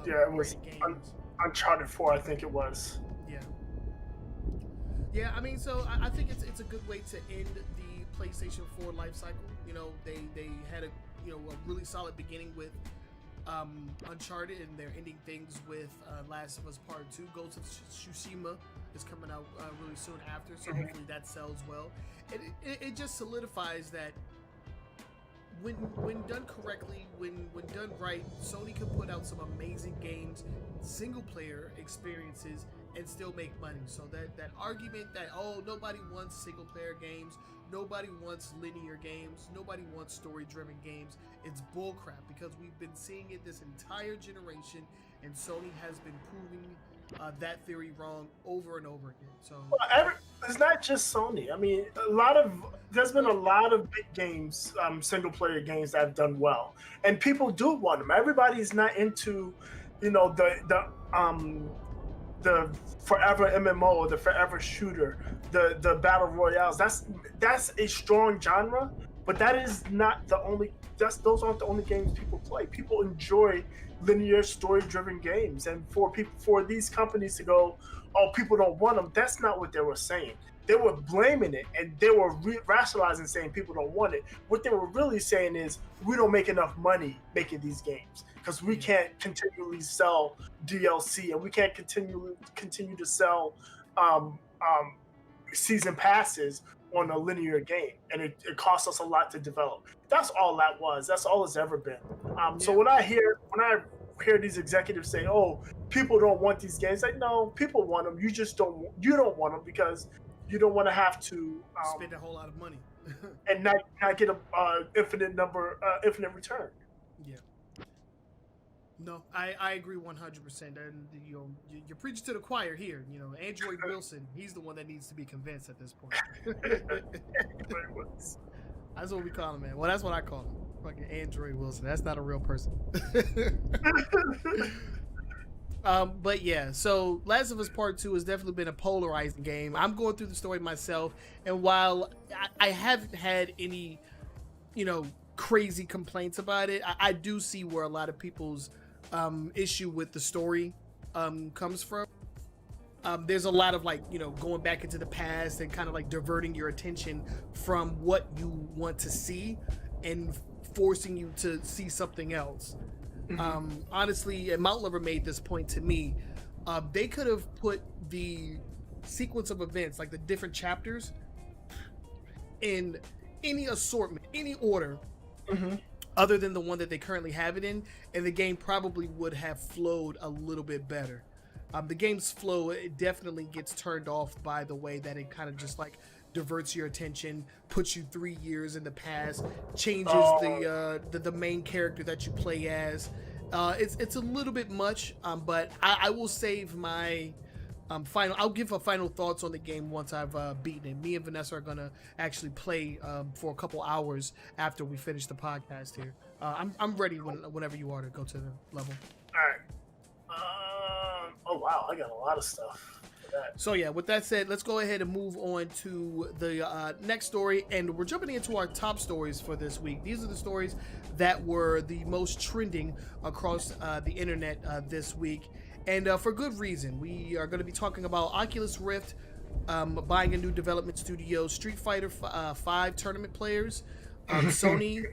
It was Uncharted 4, I think it was. Yeah. Yeah, I mean, so I think it's a good way to end the PlayStation 4 life cycle. They had a really solid beginning with Uncharted, and they're ending things with Last of Us Part 2. Ghost of Tsushima is coming out really soon after, so hopefully that sells well. It just solidifies that when done correctly, when done right, Sony can put out some amazing games, single player experiences, and still make money. So that argument that nobody wants single player games, nobody wants linear games, nobody wants story driven games, it's bullcrap because we've been seeing it this entire generation, and Sony has been proving that theory wrong over and over again. So it's not just Sony. I mean, there's been a lot of big games, single player games that have done well, and people do want them. Everybody's not into, the forever MMO or the forever shooter, the battle royales. That's a strong genre, but that is not the only. Those aren't the only games people play. People enjoy linear story-driven games, and for these companies to go, people don't want them. That's not what they were saying. They were blaming it, and they were rationalizing, saying people don't want it. What they were really saying is, we don't make enough money making these games because we can't continually sell DLC, and we can't continue to sell season passes on a linear game, and it costs us a lot to develop. That's all that was. That's all it's ever been. So when I hear these executives say, people don't want these games, like, no, people want them. You don't want them because you don't want to have to spend a whole lot of money and not get a infinite return. Yeah. No, I agree 100%. And you're preaching to the choir here. Android Wilson, he's the one that needs to be convinced at this point. That's what we call him, man. Well, that's what I call him. Fucking Android Wilson. That's not a real person. But yeah, so Last of Us Part 2 has definitely been a polarizing game. I'm going through the story myself, and while I haven't had any, crazy complaints about it, I do see where a lot of people's issue with the story comes from. There's a lot of going back into the past and kind of like diverting your attention from what you want to see and forcing you to see something else. Honestly, and Mount Lover made this point to me. They could have put the sequence of events, like the different chapters, in any assortment, any order, other than the one that they currently have it in, and the game probably would have flowed a little bit better. The game's flow, it definitely gets turned off by the way that it kind of just like diverts your attention, puts you 3 years in the past, changes the main character that you play as. It's a little bit much, but I will save my I'll give a final thoughts on the game once I've beaten it. Me and Vanessa are gonna actually play for a couple hours after we finish the podcast here. I'm ready whenever you are to go to the level. All right. Oh wow, I got a lot of stuff for that. So yeah, with that said, let's go ahead and move on to the next story, and we're jumping into our top stories for this week. These are the stories that were the most trending across the internet this week, and for good reason. We are going to be talking about Oculus Rift buying a new development studio, Street Fighter 5 tournament players, Sony.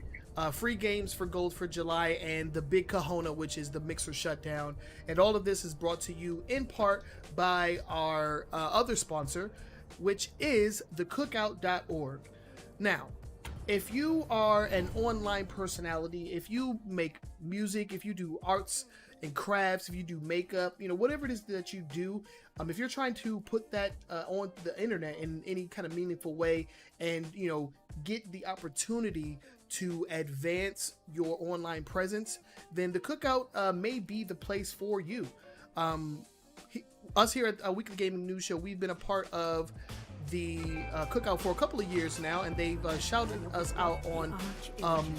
Free games for gold for July, and the big kahuna, which is the Mixer shutdown. And all of this is brought to you in part by our other sponsor, which is the Cookout.org. Now, if you are an online personality, if you make music, if you do arts and crafts, if you do makeup, whatever it is that you do, if you're trying to put that on the internet in any kind of meaningful way and, get the opportunity to advance your online presence, then the Cookout may be the place for you. Us here at Weekly Gaming News Show, we've been a part of the Cookout for a couple of years now, and they've shouted us out on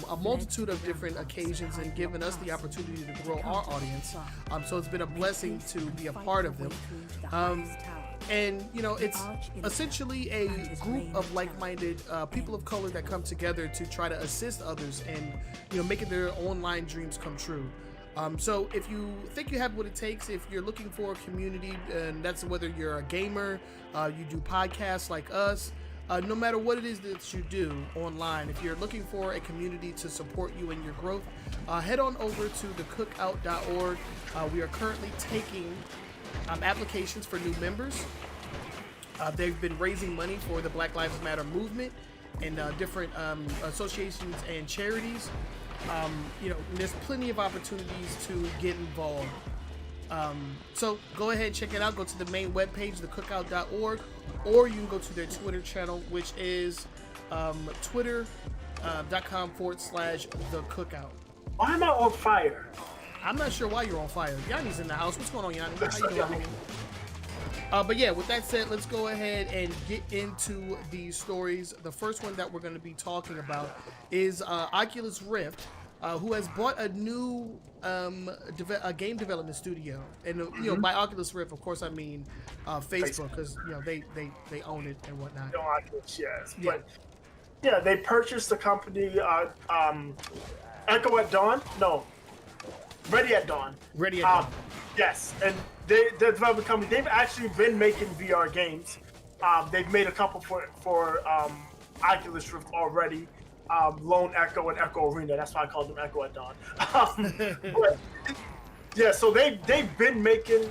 a multitude of different occasions and given us the opportunity to grow our audience. So it's been a blessing to be a part of them. And it's essentially a group of like-minded people of color that come together to try to assist others in making their online dreams come true. So if you think you have what it takes, if you're looking for a community, and that's whether you're a gamer, you do podcasts like us, no matter what it is that you do online, if you're looking for a community to support you in your growth, head on over to thecookout.org. We are currently taking applications for new members. They've been raising money for the Black Lives Matter movement and different associations and charities. There's plenty of opportunities to get involved. So go ahead and check it out. Go to the main webpage, thecookout.org, or you can go to their Twitter channel, which is twitter.com/thecookout. Why am I on fire? I'm not sure why you're on fire. Yanni's in the house. What's going on, Yanni? How you doing, homie? But yeah, with that said, let's go ahead and get into these stories. The first one that we're going to be talking about is Oculus Rift, who has bought a new a game development studio. And by Oculus Rift, of course, I mean Facebook, because they own it and whatnot. Oculus, yes, yeah. But yeah, they purchased the company Echo at Dawn. No. Ready at Dawn. Ready at Dawn. Yes, and the development company, they've actually been making VR games. They've made a couple for Oculus Rift already. Lone Echo and Echo Arena. That's why I called them Echo at Dawn. But, yeah, so they've been making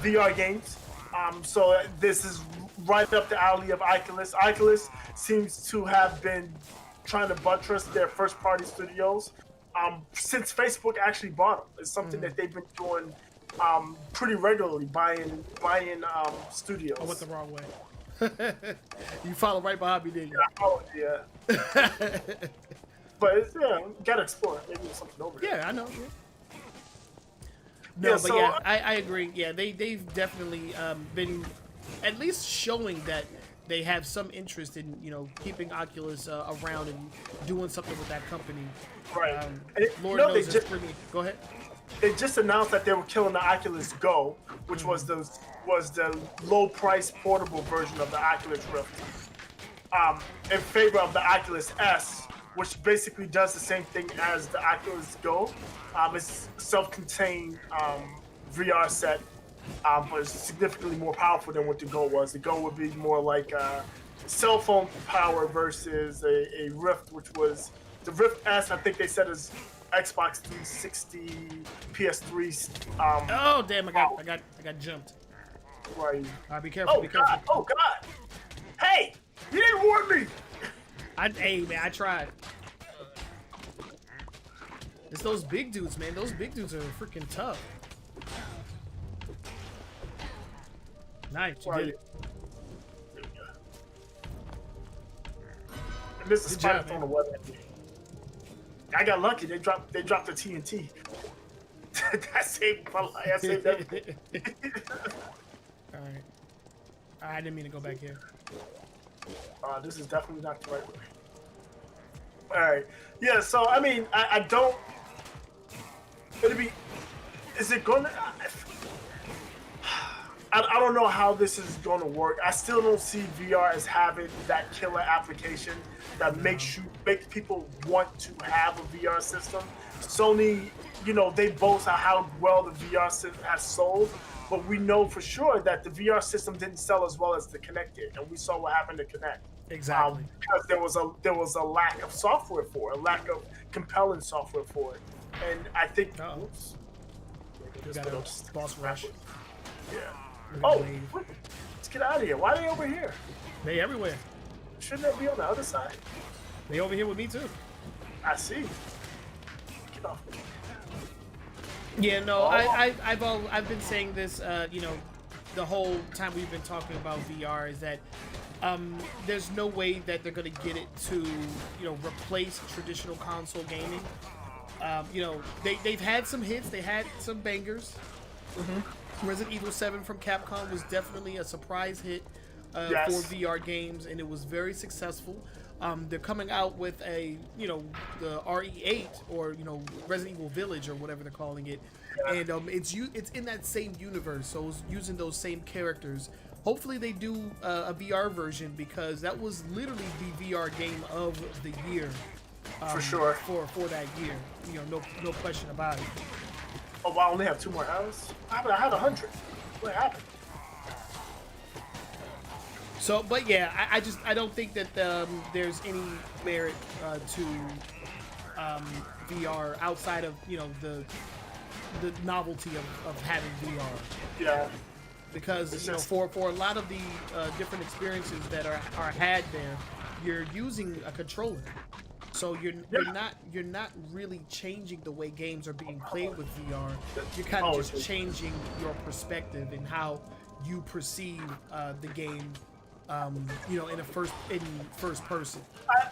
VR games. So this is right up the alley of Oculus. Oculus seems to have been trying to buttress their first-party studios since Facebook actually bought them. It's something that they've been doing pretty regularly, buying studios. I went the wrong way. You followed right behind me, didn't you? Yeah. But it's, gotta explore. Maybe there's something over there. Yeah, I know. Yeah. No, but yeah, I agree. Yeah, they've definitely been at least showing that they have some interest in keeping Oculus around and doing something with that company. Right. Lord knows it's pretty. Go ahead. They just announced that they were killing the Oculus Go, which was the low price portable version of the Oculus Rift, in favor of the Oculus S, which basically does the same thing as the Oculus Go. It's self-contained VR set, but it's significantly more powerful than what the Go was. The Go would be more like cell phone power versus a Rift, which was the Rift S. I think they said is Xbox 360, PS3. Oh damn! I got jumped. Right. Be careful. Be careful. Oh God! Hey, you didn't warn me. Hey man, I tried. It's those big dudes, man. Those big dudes are freaking tough. Nice, you did it. And this is Spider on the web. I got lucky. They dropped the TNT. That saved my life. I saved everything. All right. I didn't mean to go back here. This is definitely not the right way. All right. Yeah. So I mean, I don't. It'll be. Is it gonna? I don't know how this is going to work. I still don't see VR as having that killer application that makes people want to have a VR system. Sony, they boast on how well the VR system has sold, but we know for sure that the VR system didn't sell as well as the Kinect did, and we saw what happened to Kinect. Exactly. Because there was a lack of software for it, a lack of compelling software for it, and I think. Oops. We got a boss rush. Yeah. Oh, let's get out of here. Why are they over here? They everywhere. Shouldn't they be on the other side? They over here with me too. I see. Get off. Yeah, no, I've been saying this, the whole time we've been talking about VR is that there's no way that they're gonna get it to replace traditional console gaming. They've had some hits, they had some bangers. Mm-hmm. Resident Evil 7 from Capcom was definitely a surprise hit for VR games, and it was very successful. They're coming out with the RE8 or Resident Evil Village or whatever they're calling it, and it's in that same universe, so it's using those same characters. Hopefully they do a VR version, because that was literally the VR game of the year. For sure. For that year, no question about it. Oh, well, I only have 2 more hours? I had 100. What happened? So, but yeah, I don't think that there's any merit to VR outside of the novelty of having VR. Yeah. Because for a lot of the different experiences that are had there, you're using a controller. So you're not really changing the way games are being played with VR. You're kind of just changing your perspective and how you perceive the game, in first person.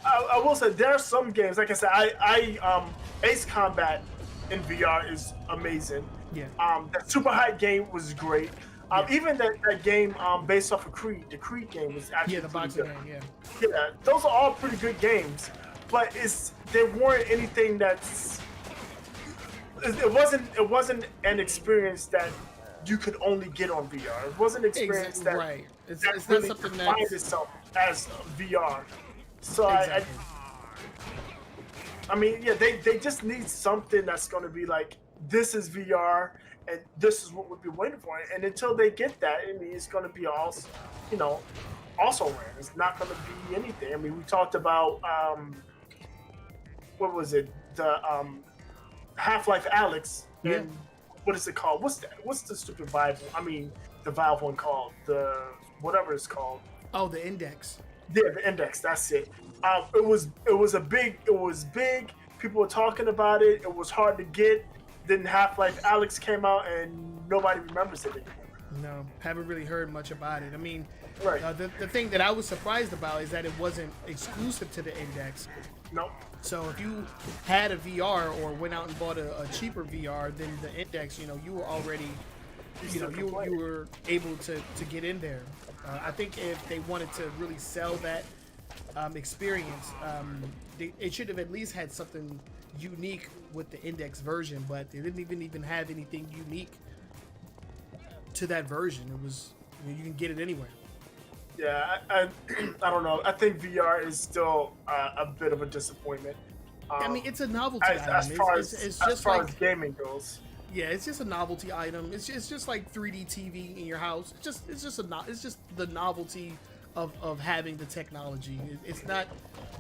I will say there are some games, like I said, I Ace Combat in VR is amazing. Yeah. That Super High game was great. Even that game based off of Creed, the Creed game was actually the boxing game. Yeah. Yeah, those are all pretty good games. But there weren't anything it wasn't an experience that you could only get on VR. It wasn't an experience that right. It's really not something defines itself as VR. So exactly. I mean, yeah, they just need something that's going to be like, this is VR and this is what we'll be waiting for. And until they get that, I mean, it's going to be also ran. It's not going to be anything. I mean, we talked about what was it? The Half-Life Alyx. Yeah. And what is it called? What's that? What's the stupid Valve? I mean, the Valve one called the whatever it's called. Oh, the Index. Yeah, the Index. That's it. It was big. People were talking about it. It was hard to get. Then Half-Life Alyx came out, and nobody remembers it anymore. No, haven't really heard much about it. I mean, right. The thing that I was surprised about is that it wasn't exclusive to the Index. Nope. So if you had a VR or went out and bought a cheaper VR than the Index, you were already, you were able to get in there. I think if they wanted to really sell that experience, it should have at least had something unique with the index version, but they didn't even have anything unique to that version. It was, you can get it anywhere. Yeah, I don't know. I think VR is still a bit of a disappointment. I mean, it's a novelty item. As far as gaming goes. Yeah, it's just a novelty item. It's just like 3D TV in your house. It's just the novelty of having the technology. It's not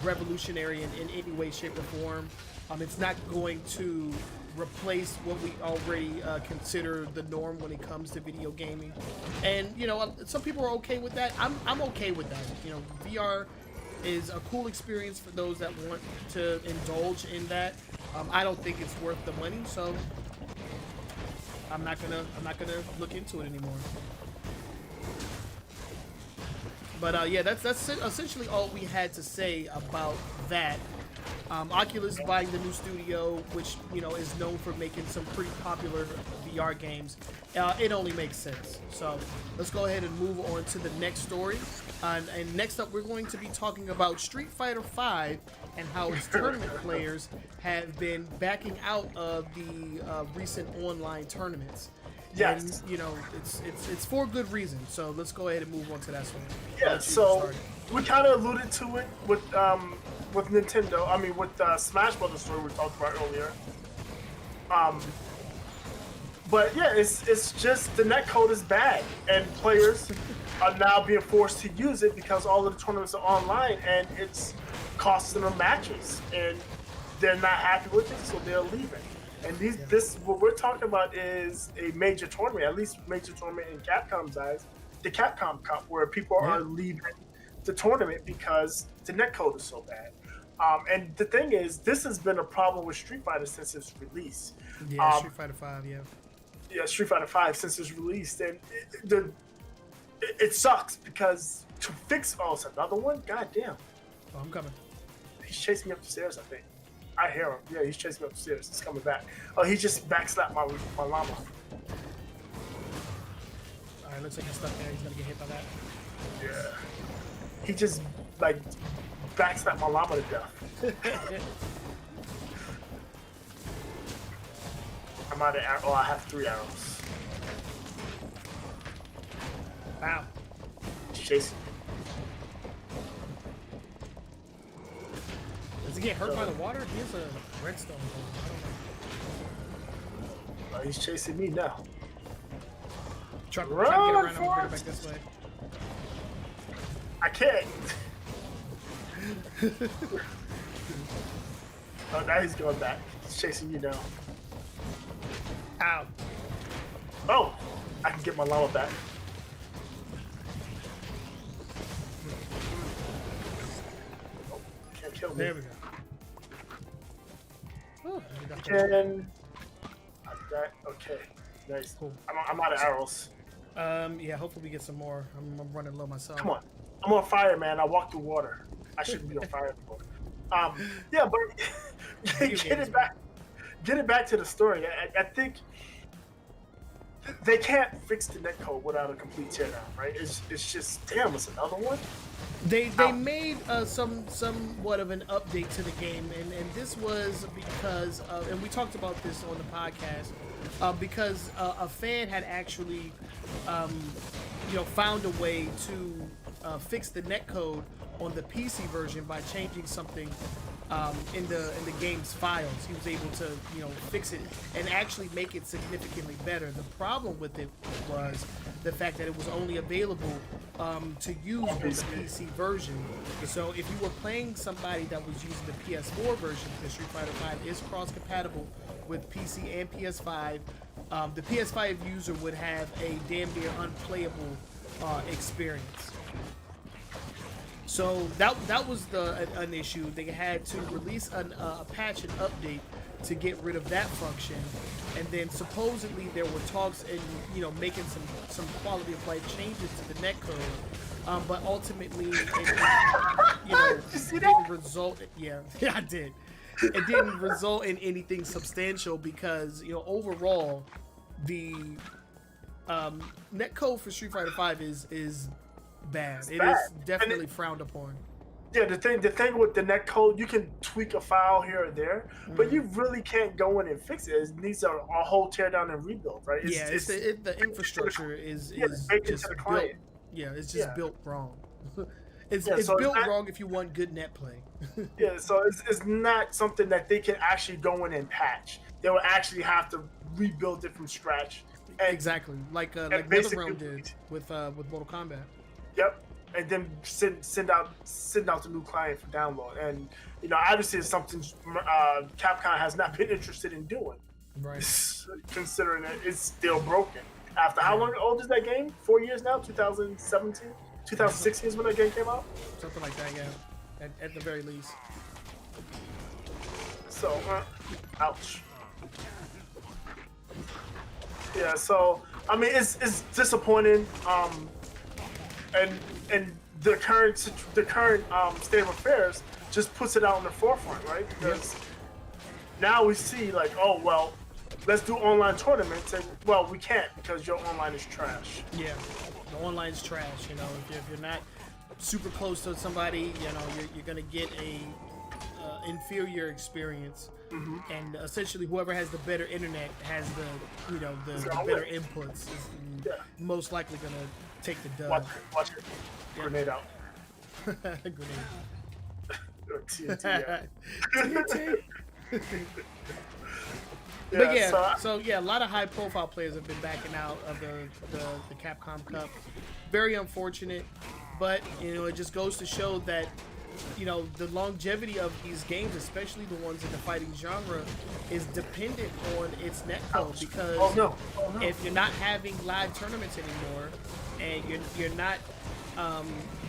revolutionary in any way, shape, or form. It's not going to replace what we already consider the norm when it comes to video gaming. And some people are okay with that. I'm okay with that. VR is a cool experience for those that want to indulge in that. I don't think it's worth the money, so I'm not gonna look into it anymore. But yeah, that's essentially all we had to say about that. Oculus buying the new studio, which is known for making some pretty popular VR games. It only makes sense. So let's go ahead and move on to the next story. And next up, we're going to be talking about Street Fighter V and how its tournament players have been backing out of the recent online tournaments. Yes. And, it's for good reason. So let's go ahead and move on to that story. Yeah. So we kind of alluded to it with Nintendo. I mean, with Smash Brothers story we talked about earlier. But yeah, it's just the netcode is bad, and players are now being forced to use it because all of the tournaments are online, and it's costing them matches, and they're not happy with it, so they're leaving. And this what we're talking about is a major tournament, at least major tournament in Capcom's eyes, the Capcom Cup, where people are leaving the tournament because the netcode is so bad. And the thing is, this has been a problem with Street Fighter since its release. Yeah, Street Fighter V, yeah. Yeah, Street Fighter V since it's released, and it sucks because to fix it's another one. God damn! Oh, I'm coming. He's chasing me up the stairs. I think I hear him. Yeah, he's chasing me up the stairs. He's coming back. Oh, he just backslapped my llama. All right, looks like he's stuck there. He's gonna get hit by that. Yeah. He just backslapped my llama to death. I'm out of arrows. Oh, I have 3 arrows. Wow. He's chasing me. Does he get hurt by the water? He has a redstone. He's chasing me now. Try to get around and bring it back this way. I can't. Oh, now he's going back. He's chasing you now. Ow. Oh, I can get my llama back. Oh, can't kill me. There we go. Oh, okay, nice. Cool. I'm out of arrows. Yeah, hopefully we get some more. I'm running low myself. Come on. I'm on fire, man. I walk through water. I shouldn't be on fire anymore. Yeah, but get it back to the story. I think they can't fix the netcode without a complete teardown, right? It's just, damn, it's another one. They made somewhat of an update to the game, and this was because and we talked about this on the podcast because a fan had actually found a way to fix the netcode on the PC version by changing something in the game's files. He was able to fix it and actually make it significantly better. The problem with it was the fact that it was only available to use on the PC version. So if you were playing somebody that was using the PS4 version, because Street Fighter V is cross-compatible with PC and PS5, the PS5 user would have a damn near unplayable experience. So that was an issue. They had to release a patch and update to get rid of that function, and then supposedly there were talks in making some quality of life changes to the netcode, but ultimately it didn't result. Yeah, I did. It didn't result in anything substantial because overall the netcode for Street Fighter V is bad. It's It bad. is definitely frowned upon. Yeah, the thing with the netcode, you can tweak a file here or there, but you really can't go in and fix it. It needs a whole tear down and rebuild, right? The infrastructure is baked just into the built. client. Yeah, it's just built wrong. It's so built not, wrong if you want good net play. Yeah, so it's not something that they can actually go in and patch. They will actually have to rebuild it from scratch. Exactly, like NetherRealm did with Mortal Kombat. Yep, and then send out the new client for download. And obviously, it's something Capcom has not been interested in doing. Right. Considering that it's still broken. After how long old is that game? 4 years now? 2017? 2016 is when that game came out? Something like that, yeah. At the very least. So, ouch. Yeah, so I mean, it's disappointing. And the current state of affairs just puts it out in the forefront, right? Because now we see like, oh well, let's do online tournaments, and well, we can't because your online is trash. Yeah, the online is trash. If you're not super close to somebody, you're gonna get a inferior experience. And essentially, whoever has the better internet has the better inputs. Is most likely gonna take the dub. Watch it. Grenade out. Grenade. TNT. TNT. But a lot of high-profile players have been backing out of the Capcom Cup. Very unfortunate, but it just goes to show that the longevity of these games, especially the ones in the fighting genre, is dependent on its netcode. Because if you're not having live tournaments anymore, and you're not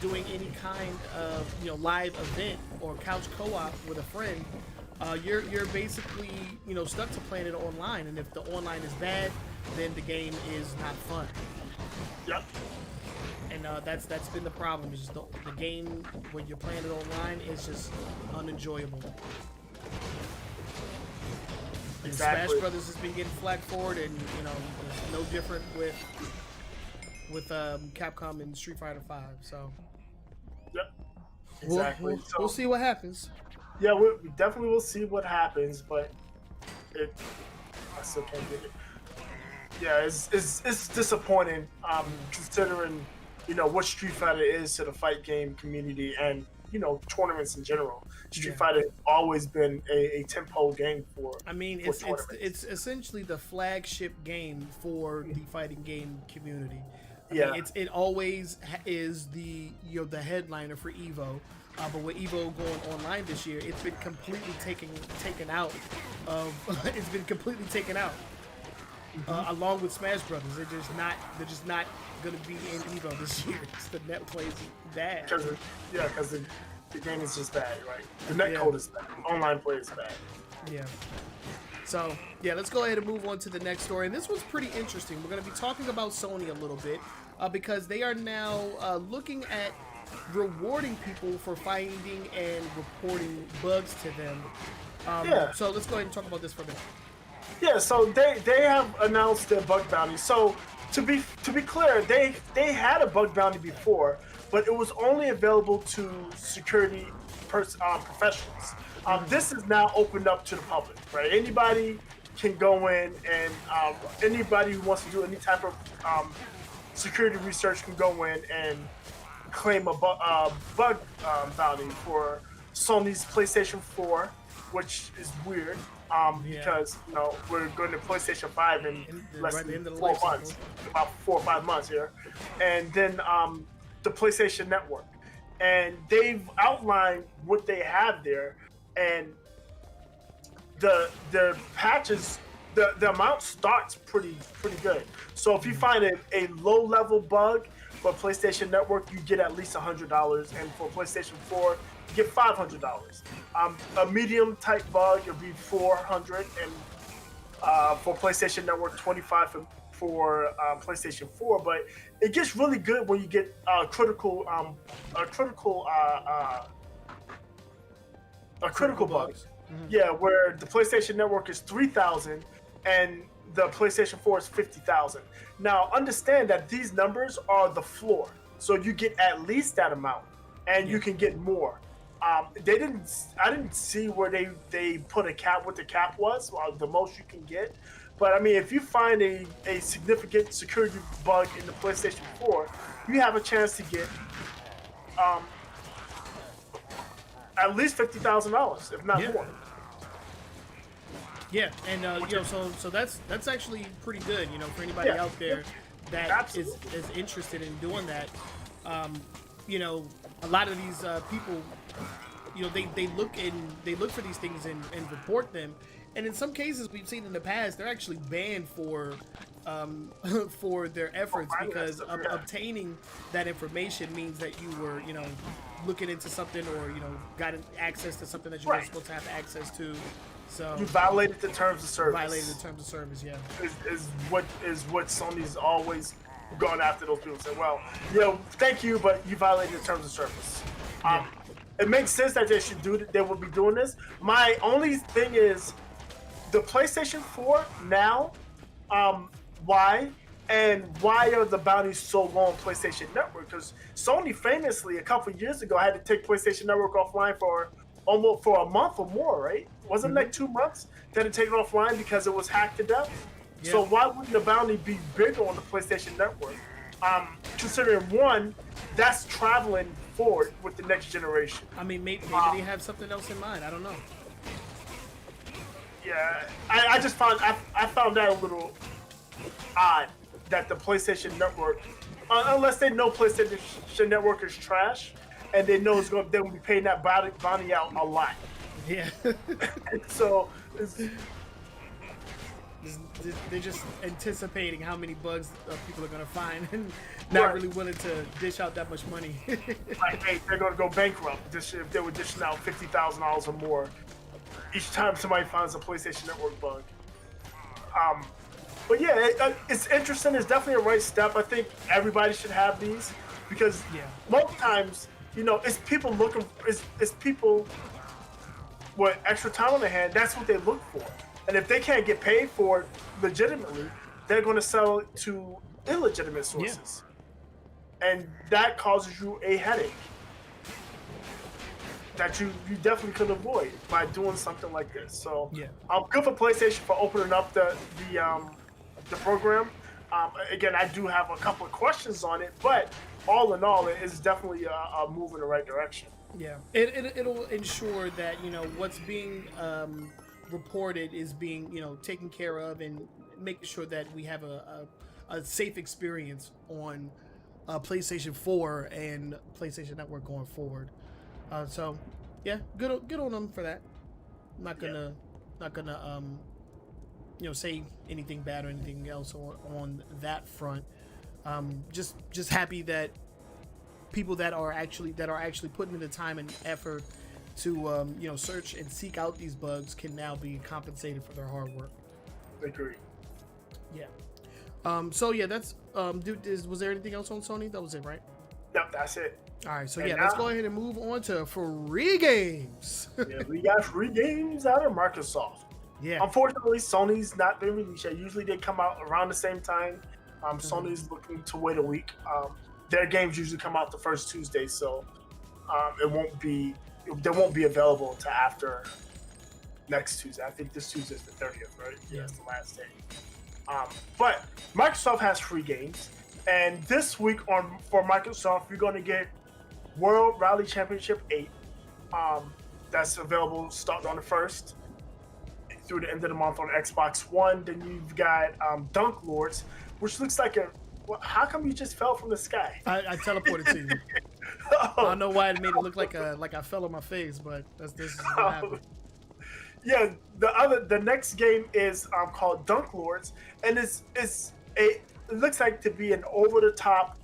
doing any kind of live event or couch co-op with a friend, you're basically stuck to playing it online. And if the online is bad, then the game is not fun. Yep. And that's been the problem. Is just the game when you're playing it online is just unenjoyable. And Exactly. Smash Brothers has been getting flack for it, and it's no different with Capcom and Street Fighter V. So yep, exactly. We'll see what happens. Yeah, we definitely will see what happens, but I still can't get it. Yeah, it's disappointing considering what Street Fighter is to the fight game community and tournaments in general. Street Fighter has always been a tentpole game for. I mean, it's essentially the flagship game for the fighting game community. I mean, it always is the headliner for Evo. But with Evo going online this year, it's been completely taken out of. It's been completely taken out. Along with Smash Brothers, they're just not going to be in Evo this year. The net plays bad. Because the game is just bad, right? The net code is bad. Online play is bad. Yeah. So let's go ahead and move on to the next story. And this one's pretty interesting. We're going to be talking about Sony a little bit because they are now looking at rewarding people for finding and reporting bugs to them. So let's go ahead and talk about this for a minute. Yeah, so they have announced their bug bounty. So to be clear, they had a bug bounty before, but it was only available to security professionals. This is now opened up to the public, right? Anybody can go in, and anybody who wants to do any type of security research can go in and claim a bug bounty for Sony's PlayStation 4, which is weird. Because we're going to PlayStation 5 in less than 4 months, about 4 or 5 months here, and then the PlayStation Network, and they've outlined what they have there, and the patches, the amount starts pretty good. So if you find a low level bug for PlayStation Network, you get at least $100, and for PlayStation 4. Get $500. A medium type bug would be $400, and for PlayStation Network, $25 for PlayStation 4. But it gets really good when you get critical bugs. Mm-hmm. Yeah, where the PlayStation Network is 3,000 and the PlayStation 4 is 50,000. Now, understand that these numbers are the floor. so you get at least that amount, and you can get more. I didn't see where they put a cap, what the cap was, or the most you can get. But I mean, if you find a significant security bug in the PlayStation 4, you have a chance to get at least $50,000, if not more. Yeah, and you know, so that's actually pretty good, you know, for anybody out there that is interested in doing that. You know, a lot of these people, you know, they look for these things and report them, and in some cases we've seen in the past they're actually banned for their efforts because obtaining that information means that you were, you know, looking into something or, you know, got access to something that you're not supposed to have access to. So you violated the terms of service. Violated the terms of service, yeah. Is what Sony's always gone after those people. Say, well, you know, thank you, but you violated the terms of service. It makes sense that they would be doing this. My only thing is the PlayStation 4 now. Why are the bounties so low on PlayStation Network? Because Sony famously a couple of years ago had to take PlayStation Network offline for almost a month or more, right? Wasn't it like 2 months? They had to take it offline because it was hacked to death. Yeah. So why wouldn't the bounty be bigger on the PlayStation Network? Considering one, that's traveling forward with the next generation. I mean, maybe they have something else in mind. I don't know. Yeah, I just found that a little odd that the PlayStation Network, unless they know PlayStation Network is trash, and they know they will be paying that bounty out a lot. Yeah. So they're just anticipating how many bugs people are going to find and not really willing to dish out that much money. Like, hey, they're going to go bankrupt if they were dishing out $50,000 or more each time somebody finds a PlayStation Network bug. But yeah, it's interesting. It's definitely a right step. I think everybody should have these because most times, you know, it's people with extra time on their hand. That's what they look for. And if they can't get paid for it legitimately, they're going to sell it to illegitimate sources. Yeah. And that causes you a headache that you definitely could avoid by doing something like this. So I'm good for PlayStation for opening up the program. Again, I do have a couple of questions on it, but all in all, it is definitely a move in the right direction. Yeah, it'll ensure that, you know, what's being reported is being, you know, taken care of, and making sure that we have a safe experience on PlayStation 4 and PlayStation Network going forward. So yeah, good on them for that. I'm not gonna you know, say anything bad or anything else on that front. Just happy that people that are actually putting in the time and effort to you know, search and seek out these bugs can now be compensated for their hard work. Agree. Yeah. So yeah, that's was there anything else on Sony? That was it, right? Yep, that's it. All right, so let's go ahead and move on to free games. Yeah, we got free games out of Microsoft. Yeah. Unfortunately, Sony's not been released yet. Usually they come out around the same time. Sony's looking to wait a week. Their games usually come out the first Tuesday, so they won't be available until after next Tuesday. I think this Tuesday is the 30th, right? Yeah, it's the last day. But Microsoft has free games, and this week for Microsoft, you're going to get World Rally Championship 8. That's available starting on the 1st through the end of the month on Xbox One. Then you've got Dunk Lords, which looks like how come you just fell from the sky? I teleported to you. I don't know why it made it look like I fell on my face, but this is what happened. Yeah, the next game is called Dunk Lords, and it looks like to be an over the top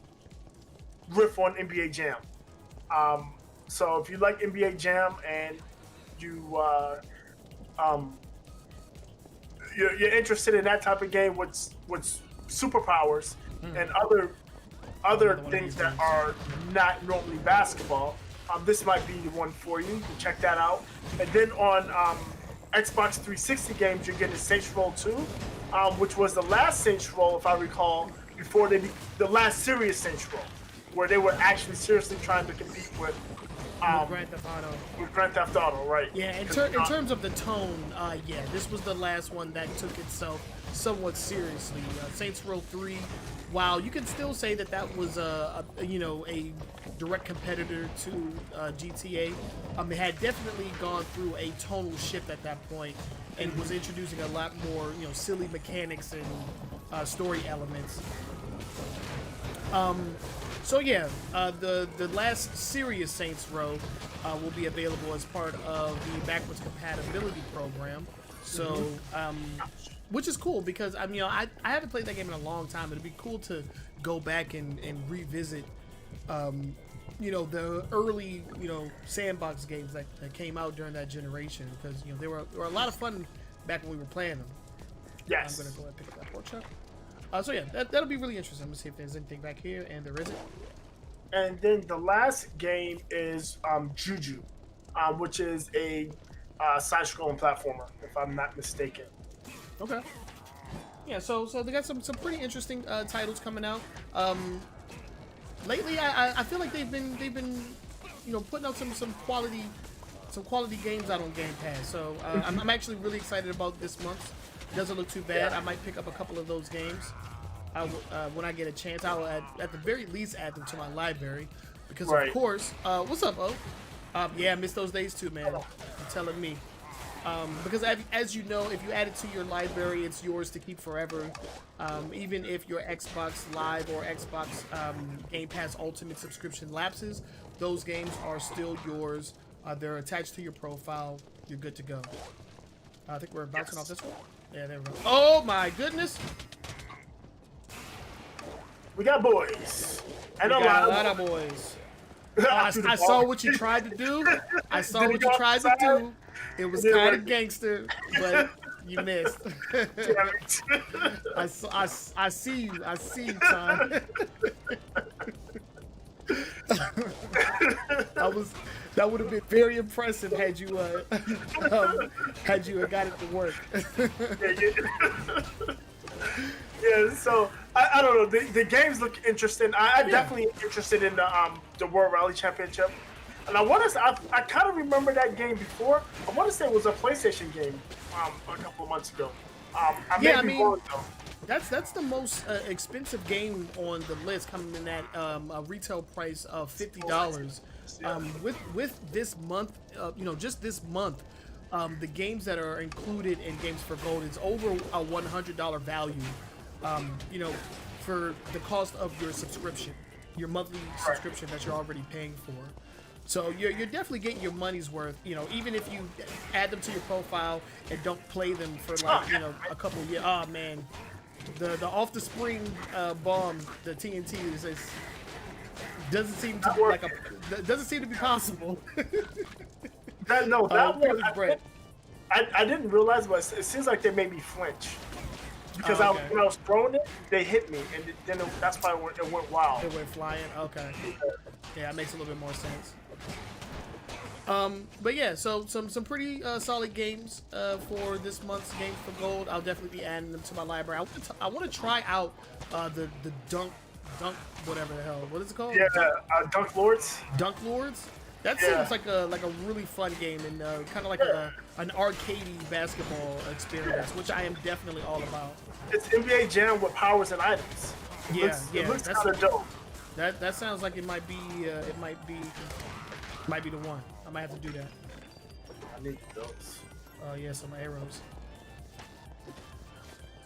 riff on NBA Jam. So if you like NBA Jam and you're interested in that type of game with superpowers and other things that are not normally basketball, this might be the one for you. You can check that out. And then on Xbox 360 games, you're getting Saints Row 2, which was the last Saints Row, if I recall, before the last serious Saints Row. where they were actually seriously trying to compete with Grand Theft Auto. With Grand Theft Auto, right? Yeah, in terms of the tone, yeah, this was the last one that took itself somewhat seriously. Saints Row 3, while you can still say that that was a direct competitor to GTA, it had definitely gone through a tonal shift at that point and was introducing a lot more silly mechanics and story elements. So yeah, the last serious Saints Row will be available as part of the backwards compatibility program. So, which is cool because I haven't played that game in a long time. It'd be cool to go back and revisit, the early sandbox games that came out during that generation because they were a lot of fun back when we were playing them. Yes. I'm gonna go ahead and pick up that pork chop. So yeah, that'll be really interesting. I'm gonna see if there's anything back here, and there isn't. And then the last game is Juju, which is a side-scrolling platformer, if I'm not mistaken. Okay. Yeah, so they got some pretty interesting titles coming out. Lately, I feel like they've been putting out some quality games out on Game Pass. So I'm actually really excited about this month. Doesn't look too bad. I might pick up a couple of those games. When I get a chance, I will at the very least add them to my library because of course, what's up, O? Yeah, I miss those days too, man. You're telling me. Because as you know, if you add it to your library, it's yours to keep forever. Even if your Xbox Live or Xbox Game Pass Ultimate subscription lapses, those games are still yours. They're attached to your profile. You're good to go. I think we're bouncing off this one. Yeah, there we go. Oh my goodness! We got boys. And we got a lot of boys. I saw what you tried to do. I saw what you tried to do. It was kind of gangster, but you missed. I see you. I see you, Todd. That would have been very impressive had you got it to work. Yeah, so I don't know. The games look interesting. I'm definitely interested in the World Rally Championship, and I kind of remember that game before. I want to say it was a PlayStation game a couple of months ago. That's the most expensive game on the list, coming in at a retail price of $50. With this month, just this month, the games that are included in Games for Gold is over a $100 value. For the cost of your subscription, your monthly subscription that you're already paying for. So you're definitely getting your money's worth. Even if you add them to your profile and don't play them for a couple of years. Oh man, the off the spring bomb, the TNT doesn't seem to be possible. I didn't realize, but it seems like they made me flinch. Because when I was throwing it, they hit me, and then that's why it went wild. It went flying? Okay. Yeah, that makes a little bit more sense. But yeah, so some pretty solid games for this month's Games for Gold. I'll definitely be adding them to my library. I want to try out the dunk, whatever the hell. What is it called? Yeah, Dunk Lords. Dunk Lords? That seems like a really fun game and kind of like an arcadey basketball experience, which I am definitely all about. It's NBA Jam with powers and items. It looks kind of dope. That sounds like it might be the one. I might have to do that. I need those. Oh yeah, some arrows.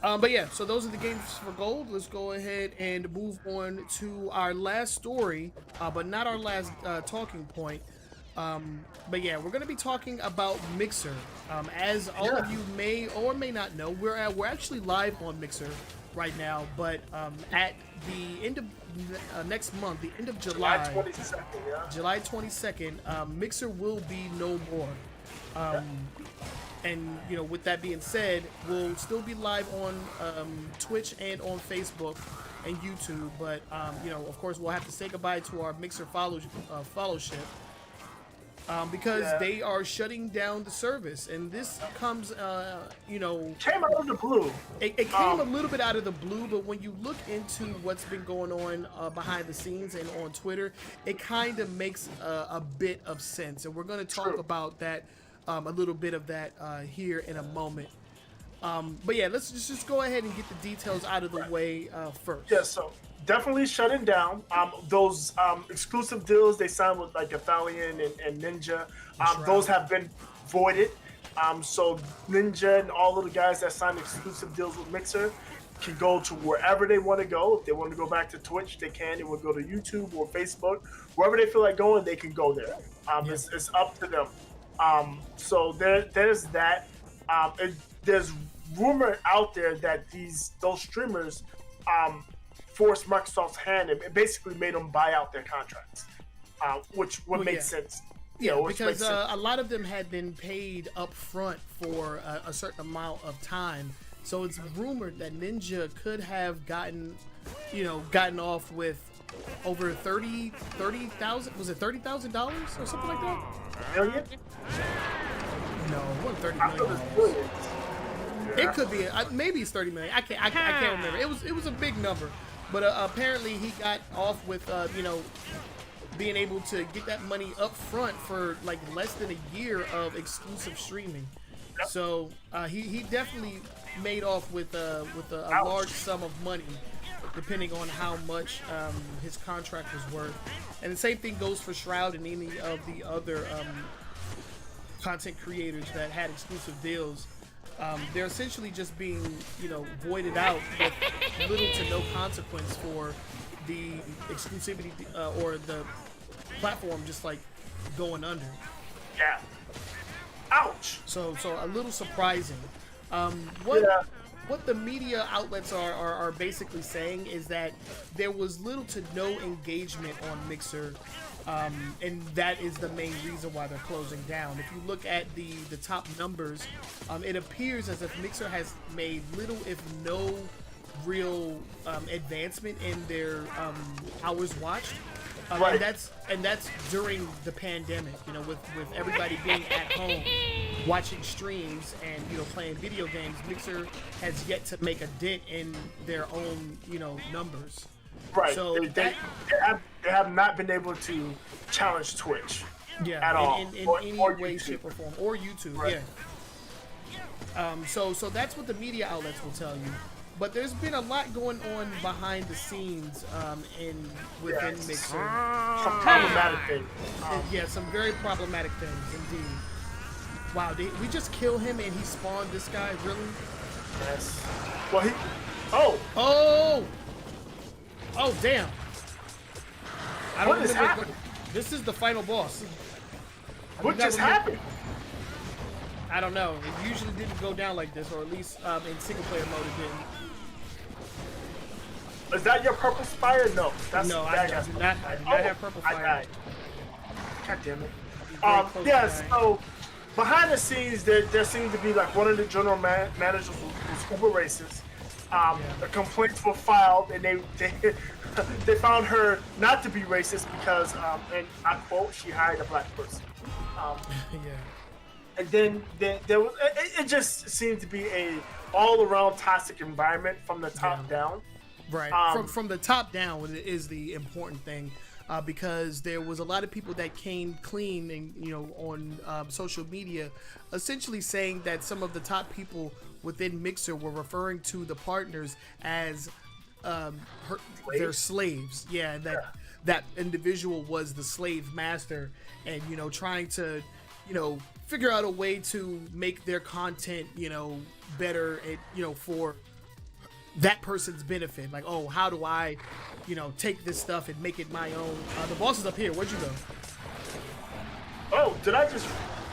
But yeah, so those are the Games for Gold. Let's go ahead and move on to our last story, but not our last talking point. But yeah, we're going to be talking about Mixer. As all of you may or may not know, we're actually live on Mixer right now, but at the end of next month, the end of July 22nd, Mixer will be no more. And with that being said, we'll still be live on Twitch and on Facebook and YouTube. But of course, we'll have to say goodbye to our Mixer fellowship. because they are shutting down the service, and this comes, came out of the blue. It came a little bit out of the blue, but when you look into what's been going on behind the scenes and on Twitter, it kind of makes a bit of sense, and we're going to talk about that, a little bit of that here in a moment. But yeah, let's just go ahead and get the details out of the way first. Yeah, so definitely shutting down those exclusive deals they signed with like Athalion and Ninja. Those have been voided. So Ninja and all of the guys that signed exclusive deals with Mixer can go to wherever they want to go. If they want to go back to Twitch, they can. They will go to YouTube or Facebook. Wherever they feel like going, they can go there. It's up to them. So there's that. There's rumor out there that those streamers forced Microsoft's hand and basically made them buy out their contracts, which would make sense. Yeah, because a lot of them had been paid up front for a certain amount of time. So it's rumored that Ninja could have gotten off with over $30,000. Was it $30,000 or something like that? Million? No, it wasn't $30 million. It could be maybe it's 30 million. I can't remember. It was a big number, but apparently he got off with being able to get that money up front for like less than a year of exclusive streaming. Yep. So he definitely made off with a large sum of money, depending on how much his contract was worth. And the same thing goes for Shroud and any of the other content creators that had exclusive deals. They're essentially just being, voided out with little to no consequence for the exclusivity or the platform just like going under. Yeah. Ouch. So a little surprising. What the media outlets are basically saying is that there was little to no engagement on Mixer. And that is the main reason why they're closing down. If you look at the top numbers, it appears as if Mixer has made little, if no, real advancement in their hours watched. Right. And that's during the pandemic. With everybody being at home, watching streams and playing video games, Mixer has yet to make a dent in their own numbers. Right. So they have not been able to challenge Twitch. At all. In or any way, YouTube. shape, or form, or YouTube. Right. Yeah. So that's what the media outlets will tell you. But there's been a lot going on behind the scenes within Mixer. Some problematic things. Some very problematic things indeed. Wow, did we just kill him and he spawned this guy? Really? Yes. Well, Oh, damn. What is happening? This is the final boss. What just happened? I don't know. It usually didn't go down like this, or at least in single player mode it didn't. Is that your purple spire? No. I do not have purple fire. I died. God damn it. So behind the scenes, there seems to be like one of the general managers was uber racist. The complaints were filed, and they found her not to be racist because, and I quote, she hired a black person. And then there was it just seemed to be a all around toxic environment from the top down. Right. From the top down is the important thing. Because there was a lot of people that came clean and on social media, essentially saying that some of the top people within Mixer were referring to the partners as their slaves. Yeah, that individual was the slave master, and trying to figure out a way to make their content better for that person's benefit. Like, oh, how do I take this stuff and make it my own? The boss is up here. Where'd you go? Oh, did I just...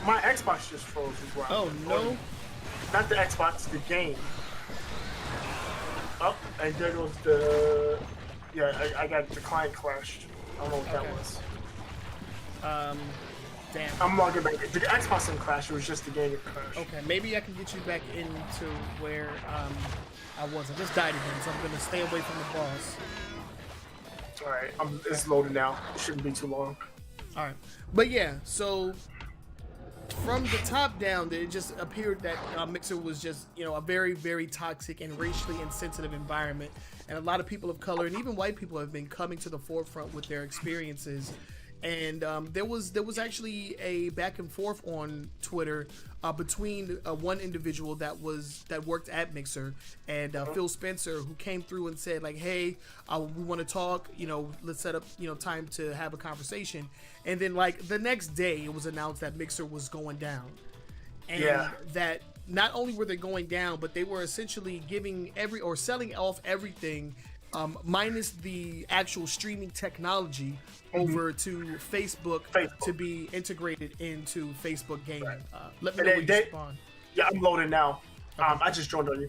My Xbox just froze as well. Oh, no. Not the Xbox, the game. Oh, and there goes the... Yeah, I got the client crashed. I don't know what that was. Damn. I'm logging back. The Xbox didn't crash, it was just the game that crashed. Okay, maybe I can get you back into where I was. I just died again, so I'm going to stay away from the boss. Alright, it's loading now. It shouldn't be too long. All right, but yeah, so from the top down, it just appeared that Mixer was just, a very, very toxic and racially insensitive environment, and a lot of people of color and even white people have been coming to the forefront with their experiences. And there was actually a back and forth on Twitter between one individual that worked at Mixer and Phil Spencer, who came through and said like, "Hey, we want to talk. Let's set up time to have a conversation." And then like the next day, it was announced that Mixer was going down, and that not only were they going down, but they were essentially selling off everything. Minus the actual streaming technology over to Facebook to be integrated into Facebook gaming. Let me know when you spawn. Yeah, I'm loading now. Okay. I just joined on you.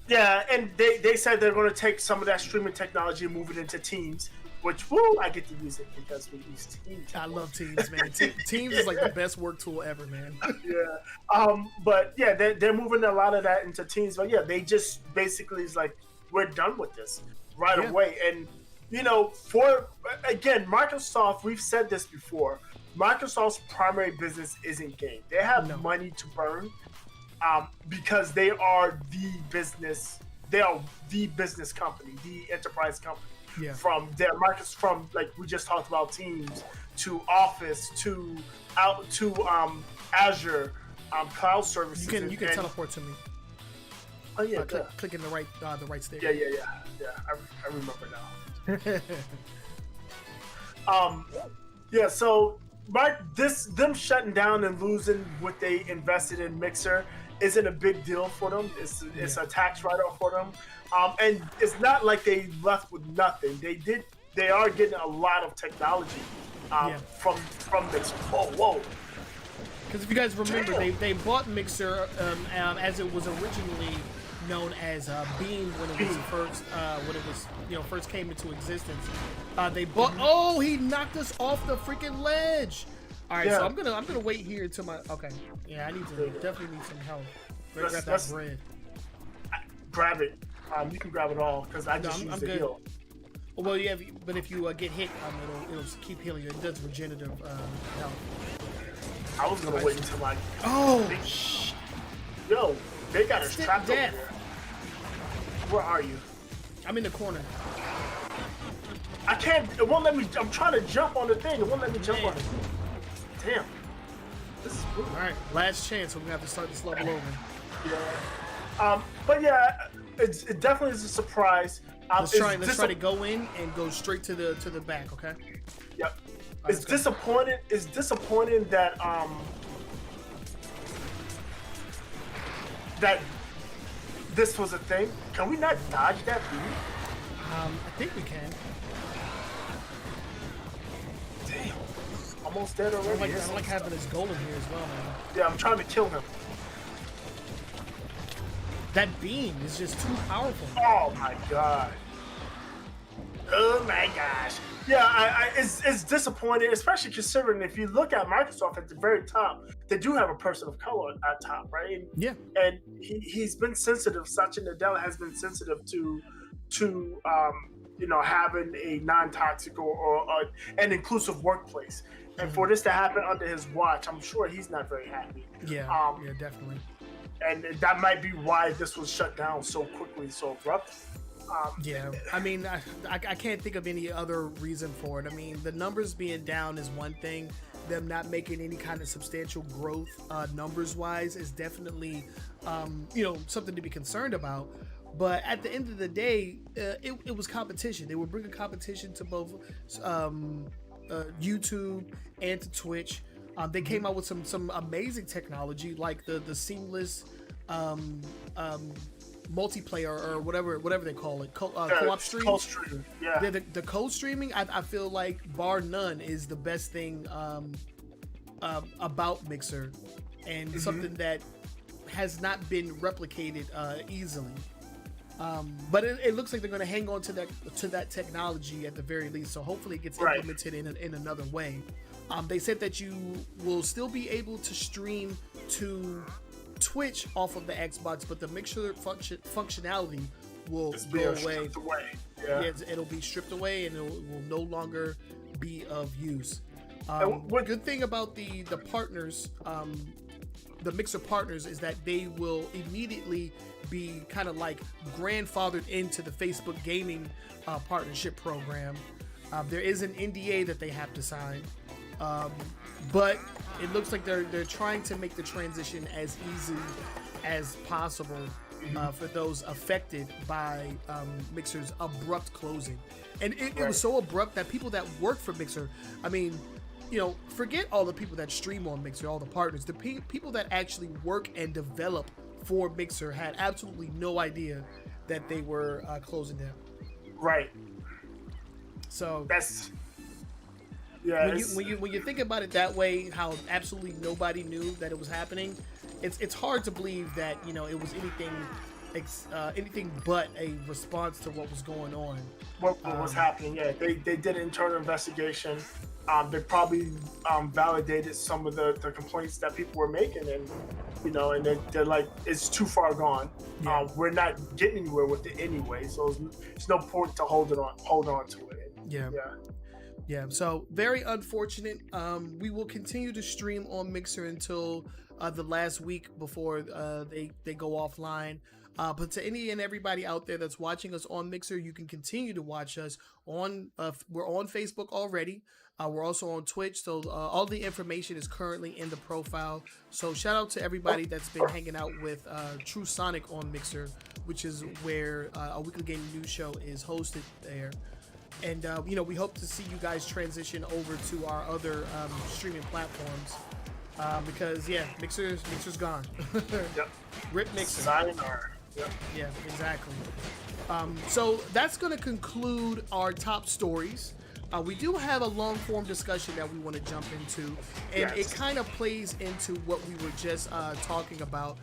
Yeah, and they said they're going to take some of that streaming technology and move it into Teams, which, I get to use it because we use Teams. I love Teams, man. Teams is like the best work tool ever, man. Yeah. But yeah, they're moving a lot of that into Teams. But yeah, they just basically is like, we're done with this right away. And, Microsoft, we've said this before, Microsoft's primary business isn't game. They have money to burn because they are the business company, the enterprise company. Yeah. From like we just talked about, Teams to Office to Azure, cloud services. You can teleport to me. Oh yeah, clicking the right stick. Yeah. I remember now. So them shutting down and losing what they invested in Mixer isn't a big deal for them. It's a tax write-off for them. And it's not like they left with nothing. They are getting a lot of technology from Mixer. Whoa. Because if you guys remember, they bought Mixer as it was originally known as Beam when it was first came into existence. They bought. Oh, he knocked us off the freaking ledge. All right, so I'm gonna wait here until my. Okay, yeah, I definitely need some help. Grab that bread. Grab it. You can grab it all because I just use the heal. Well, yeah, but if you get hit, it'll keep healing you. It does regenerative health. I was gonna wait until I. Oh. Yo, they got us trapped over there. Where are you? I'm in the corner. I can't. It won't let me. I'm trying to jump on the thing. It won't let me jump on it. Damn. This is weird. All right, last chance. We're gonna have to start this level over. Yeah. But yeah, it definitely is a surprise. Let's try to go in and go straight to the back. Okay. Yep. It's disappointing. It's disappointing that that this was a thing. Can we not dodge that beam? I think we can. Damn. Almost dead already. I like having this golem here as well, man. Yeah, I'm trying to kill him. That beam is just too powerful. Oh my god. Oh my gosh. Yeah, it's disappointing, especially considering if you look at Microsoft at the very top, they do have a person of color at top, right? Yeah. And he's been sensitive. Satya Nadella has been sensitive to having a non-toxic or an inclusive workplace. And for this to happen under his watch, I'm sure he's not very happy. Yeah. Yeah, definitely. And that might be why this was shut down so quickly, so abruptly. Yeah, I mean, I can't think of any other reason for it. I mean, the numbers being down is one thing. Them not making any kind of substantial growth numbers-wise is definitely, something to be concerned about. But at the end of the day, it was competition. They were bringing competition to both YouTube and to Twitch. They came out with some amazing technology like the seamless multiplayer or whatever they call it, co-op stream. Co-stream, yeah. The co-streaming, I feel like bar none is the best thing about Mixer, and something that has not been replicated easily. But it looks like they're going to hang on to that technology at the very least. So hopefully it gets implemented in another way. They said that you will still be able to stream to Twitch off of the Xbox, but the Mixer functionality will go away. Yeah. It'll be stripped away, and it will no longer be of use. Good thing about the partners, the Mixer partners, is that they will immediately be kind of like grandfathered into the Facebook gaming partnership program. There is an NDA that they have to sign, but it looks like they're trying to make the transition as easy as possible for those affected by Mixer's abrupt closing. And it was so abrupt that people that work for Mixer, I mean, forget all the people that stream on Mixer, all the partners, the people that actually work and develop for Mixer had absolutely no idea that they were closing down. Right. So that's when you think about it that way, how absolutely nobody knew that it was happening, it's hard to believe that it was anything but a response to what was going on. What was happening? Yeah, they did an internal investigation. They probably validated some of the complaints that people were making, and and they're like, it's too far gone. Yeah. We're not getting anywhere with it anyway, so there's no point to hold on to it. Yeah. So very unfortunate. We will continue to stream on Mixer until the last week before they go offline. But to any and everybody out there that's watching us on Mixer, you can continue to watch us on. We're on Facebook already. We're also on Twitch, so all the information is currently in the profile. So shout out to everybody that's been hanging out with True Sonic on Mixer, which is where a weekly gaming news show is hosted there. And we hope to see you guys transition over to our other streaming platforms because Mixer's gone. Yep. Rip Mixer. Sayonara. Yep. Yeah, exactly. So that's going to conclude our top stories. We do have a long-form discussion that we want to jump into, and it kind of plays into what we were just talking about.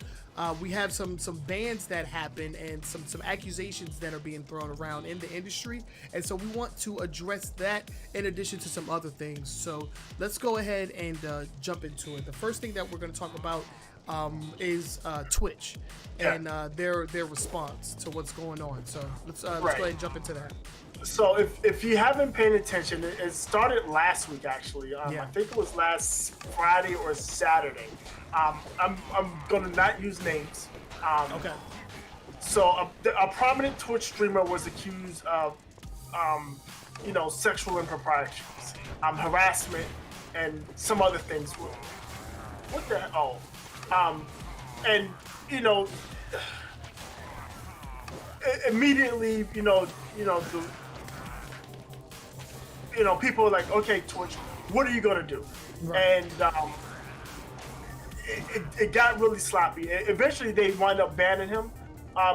We have some bans that happen and some accusations that are being thrown around in the industry, and so we want to address that in addition to some other things. So let's go ahead and jump into it. The first thing that we're going to talk about is Twitch and their response to what's going on. So let's go ahead and jump into that. So if you haven't paid attention, it started last week actually. I think it was last Friday or Saturday. I'm gonna not use names. Okay. So a prominent Twitch streamer was accused of sexual improprieties, harassment, and some other things. What the hell? And immediately, people are like, okay, Twitch, what are you gonna do? Right. And it got really sloppy. Eventually, they wind up banning him,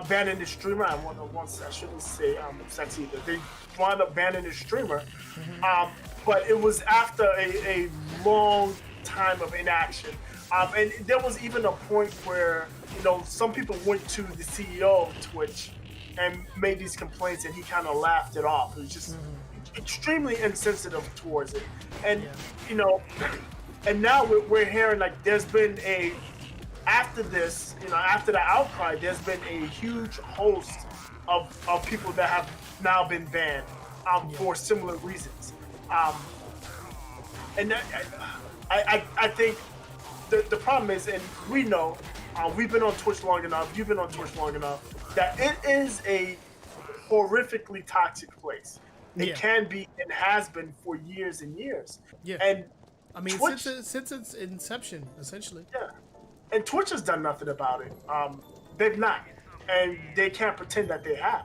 banning the streamer. I shouldn't say sex either. They wound up banning the streamer, but it was after a long time of inaction. And there was even a point where some people went to the CEO of Twitch and made these complaints, and he kind of laughed it off. It was just extremely insensitive towards it, and and now we're hearing like there's been after this, after the outcry, there's been a huge host of people that have now been banned for similar reasons, and I think the problem is, and we know, we've been on Twitch long enough, you've been on Twitch long enough, that it is a horrifically toxic place. It can be and has been for years and years. Yeah. And I mean, Twitch, since its inception, essentially. Yeah. And Twitch has done nothing about it. They've not. And they can't pretend that they have.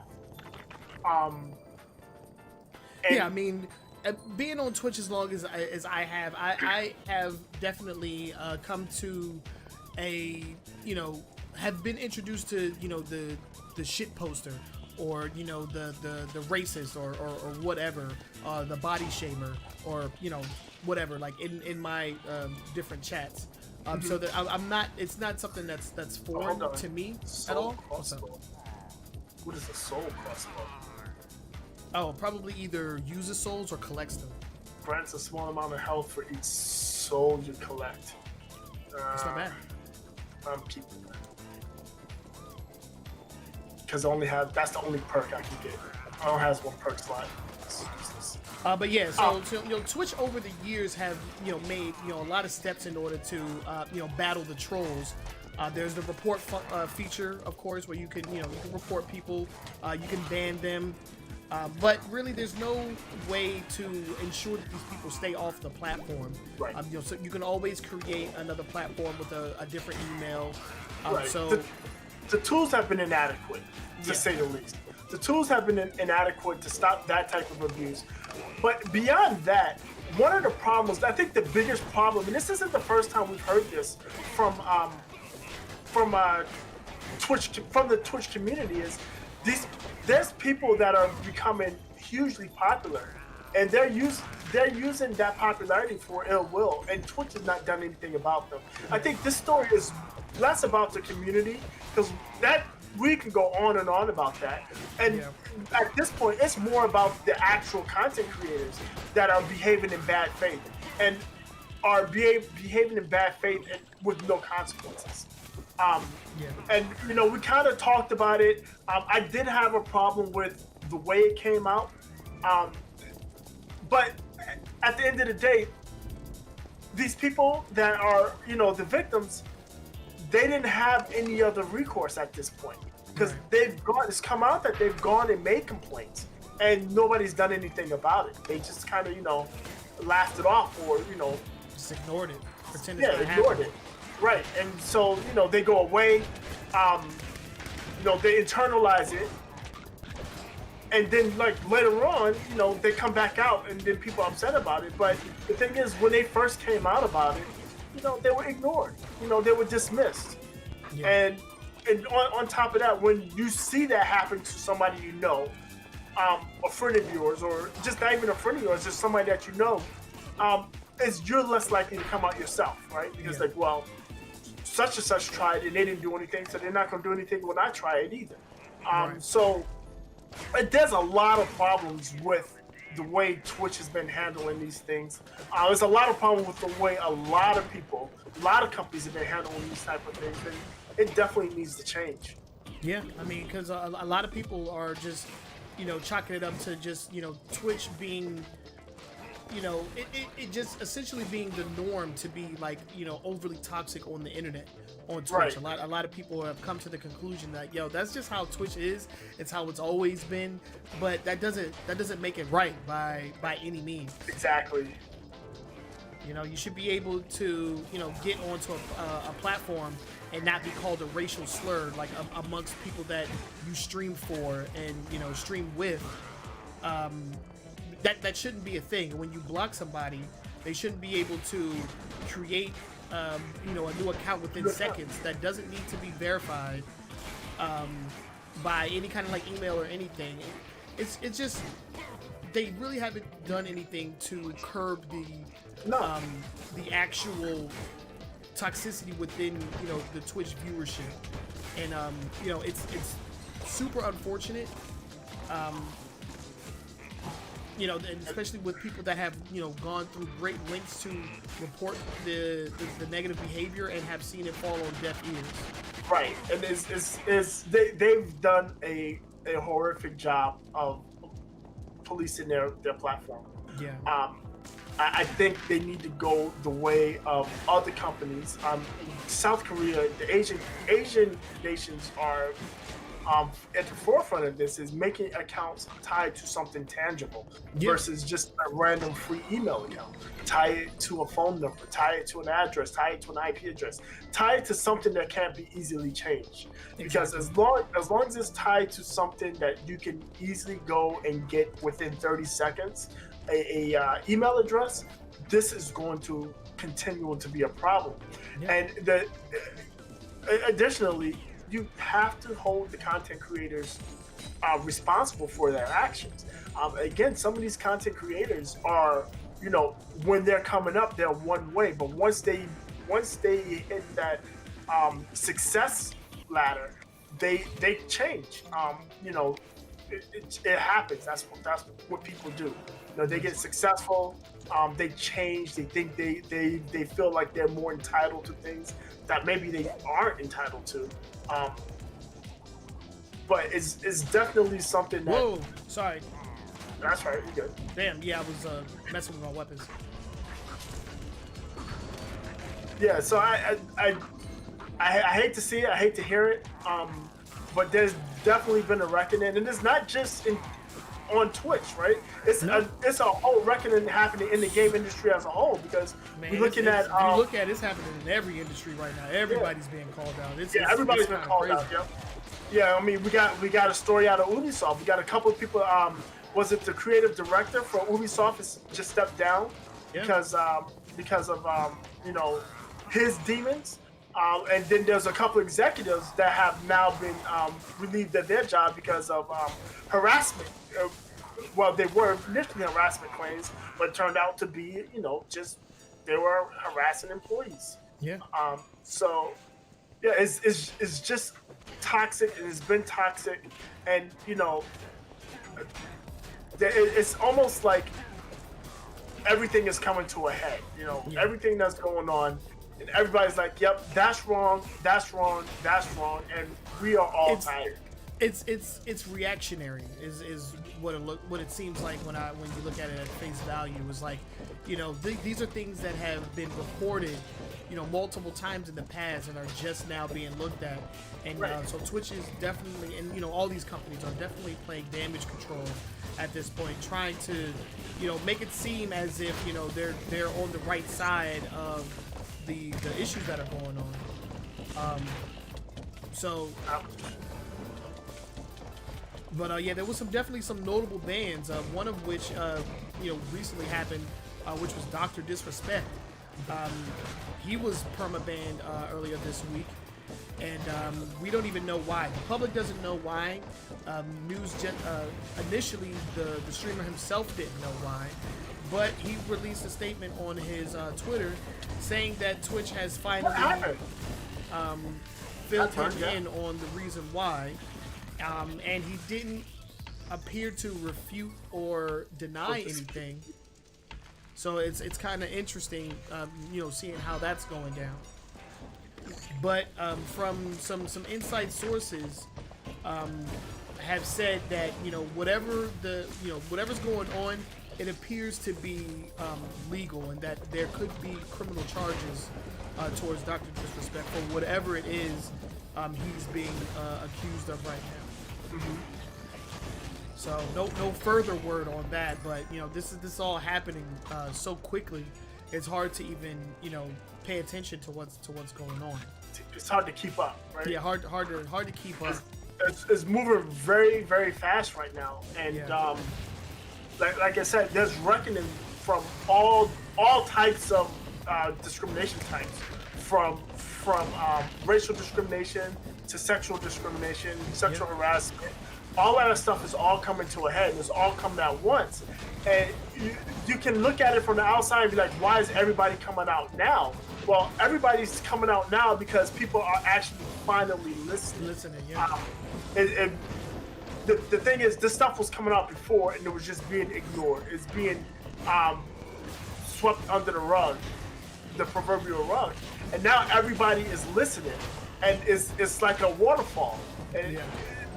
I mean, being on Twitch as long as I have definitely come to have been introduced to the shit poster, or the racist, or whatever, the body shamer, or whatever, like in my different chats. So that I'm not. It's not something that's foreign to me at all. What is a soul crossbow? Oh, probably either uses souls or collects them. Grants a small amount of health for each soul you collect. That's not bad. I'm keeping that. Because that's the only perk I can get. I don't have one perk slot. It's useless. But yeah, so Twitch over the years have made a lot of steps in order to battle the trolls. There's the report feature, of course, where you can report people, you can ban them, but really there's no way to ensure that these people stay off the platform. Right. So you can always create another platform with a different email. Right. So the tools have been inadequate, to say the least. The tools have been inadequate to stop that type of abuse. But beyond that, one of the problems, I think the biggest problem, and this isn't the first time we've heard this from the Twitch community, is there's people that are becoming hugely popular, and they're using that popularity for ill will, and Twitch has not done anything about them. I think this story is less about the community, because that we can go on and on about that, and at this point it's more about the actual content creators that are behaving in bad faith and are behaving in bad faith and with no consequences. And we kind of talked about it. I did have a problem with the way it came out, but at the end of the day, these people that are the victims, they didn't have any other recourse at this point, because it's come out that they've gone and made complaints and nobody's done anything about it. They just kind of laughed it off, or just ignored it, pretended ignored it. Right. And so they go away, they internalize it, and then later on they come back out and then people are upset about it. But the thing is, when they first came out about it, they were ignored, they were dismissed. And on top of that, when you see that happen to somebody a friend of yours, or just not even a friend of yours, just somebody that you're less likely to come out yourself, right? Because such and such tried and they didn't do anything, so they're not going to do anything when I try it either. So there's a lot of problems with the way Twitch has been handling these things. There's a lot of problems with the way a lot of people, a lot of companies have been handling these type of things, and it definitely needs to change. Yeah, I mean, because a lot of people are just, chalking it up to just, Twitch being, it just essentially being the norm to be overly toxic on the internet, on Twitch. Right. A lot of people have come to the conclusion that that's just how Twitch is. It's how it's always been, but that doesn't make it right by any means. Exactly. You should be able to get onto a platform and not be called a racial slur amongst people that you stream for and stream with. That shouldn't be a thing. When you block somebody, they shouldn't be able to create a new account within seconds that doesn't need to be verified by any kind of email or anything. It's just they really haven't done anything to curb the actual toxicity within the Twitch viewership, and it's super unfortunate. And especially with people that have gone through great lengths to report the negative behavior and have seen it fall on deaf ears. Right, and they've done a horrific job of policing their platform. Yeah. I think they need to go the way of other companies. South Korea, the Asian nations are at the forefront of this, is making accounts tied to something tangible versus just a random free email account. Tie it to a phone number, tie it to an address, tie it to an IP address, tie it to something that can't be easily changed. Because as long as it's tied to something that you can easily go and get within 30 seconds, a email address, this is going to continue to be a problem. And additionally, you have to hold the content creators responsible for their actions. Again, some of these content creators are, when they're coming up, they're one way, but once they hit that success ladder, they change. It happens. That's what people do. They get successful. They change. They think they feel like they're more entitled to things that maybe they aren't entitled to. But it's definitely something that. Whoa, sorry. That's right. You good? Damn. Yeah, I was messing with my weapons. Yeah. So I hate to see it. I hate to hear it. But there's definitely been a reckoning, and it's not just on Twitch, right? It's a whole reckoning happening in the game industry as a whole, because we're looking at. If you look at it, it's happening in every industry right now. Everybody's being called out. Everybody's been called out. Yep. Yeah, I mean, we got a story out of Ubisoft. We got a couple of people. Was it the creative director for Ubisoft has just stepped down because of his demons. And then there's a couple executives that have now been relieved of their job because of harassment. Well, they were initially harassment claims, but it turned out to be, just they were harassing employees. Yeah. So, yeah, it's just toxic, and it's been toxic, and it's almost like everything is coming to a head. Everything that's going on. And everybody's like, "Yep, that's wrong, that's wrong, that's wrong," and we are all tired. It's reactionary is what it seems like when you look at it at face value. Is like, these are things that have been reported, multiple times in the past and are just now being looked at, and so Twitch is definitely, and all these companies are definitely playing damage control at this point, trying to, make it seem as if they're on the right side of the issues that are going on. But there was definitely some notable bans. One of which recently happened, which was Dr. Disrespect. He was perma-banned earlier this week, and we don't even know why. The public doesn't know why. Initially the streamer himself didn't know why, but he released a statement on his Twitter saying that Twitch has finally filled him in on the reason why, and he didn't appear to refute or deny anything. So it's kind of interesting, seeing how that's going down. But from some inside sources have said that whatever's going on, it appears to be legal, and that there could be criminal charges towards Dr. Disrespect for whatever it is he's being accused of right now. Mm-hmm. So no further word on that, but this is all happening so quickly. It's hard to even pay attention to what's going on. It's hard to keep up, right? Yeah, hard to keep up. It's moving very, very fast right now, and like I said, there's reckoning from all types of discrimination types, from racial discrimination to sexual discrimination, sexual harassment. All that stuff is all coming to a head, and it's all coming at once. And you can look at it from the outside and be like, why is everybody coming out now? Well, everybody's coming out now because people are actually finally listening. The thing is, this stuff was coming out before, and it was just being ignored. It's being swept under the rug, the proverbial rug. And now everybody is listening, and it's like a waterfall. And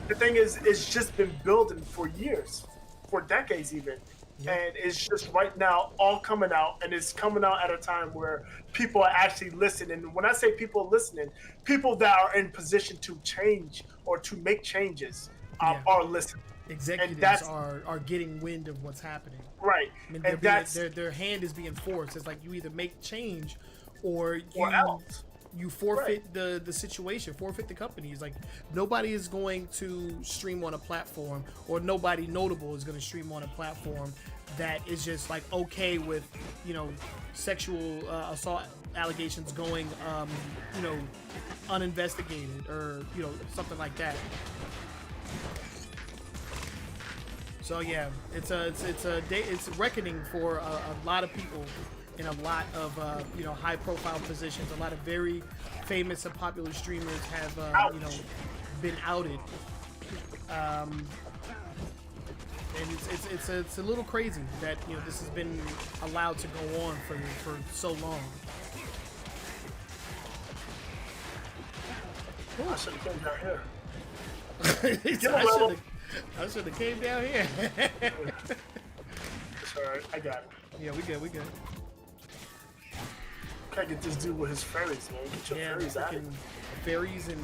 the thing is, it's just been building for years, for decades even. And it's just right now all coming out, and it's coming out at a time where people are actually listening. And when I say people listening, people that are in position to change or to make changes are listening. Executives are getting wind of what's happening. Right. I mean, and their hand is being forced. It's like you either make change or you forfeit the situation, forfeit the company. It's like nobody is going to stream on a platform, or nobody notable is going to stream on a platform that is just like okay with sexual assault allegations going uninvestigated, or something like that. So yeah, it's a reckoning for a lot of people in a lot of high profile positions. A lot of very famous and popular streamers have been outed, and it's a little crazy that this has been allowed to go on for so long. I should have came down here. I should have came down here. It's alright, I got it. Yeah, we good. Can't get this dude with his fairies, man. Get your fairies out of here. Fairies and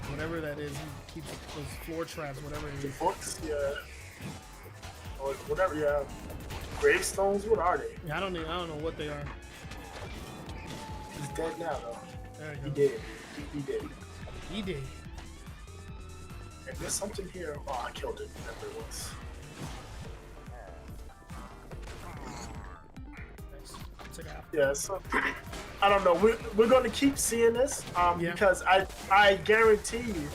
whatever that is. He keeps those floor traps, whatever it The is. books, yeah. Or whatever, yeah. Gravestones, what are they? Yeah, I don't know what they are. He's dead now, though. There He you go. did. He did. He did. And there's something here. Oh, I killed it. Whatever it was. Nice. Took out. Yeah, so I don't know. We're going to keep seeing this Yeah. because I guarantee you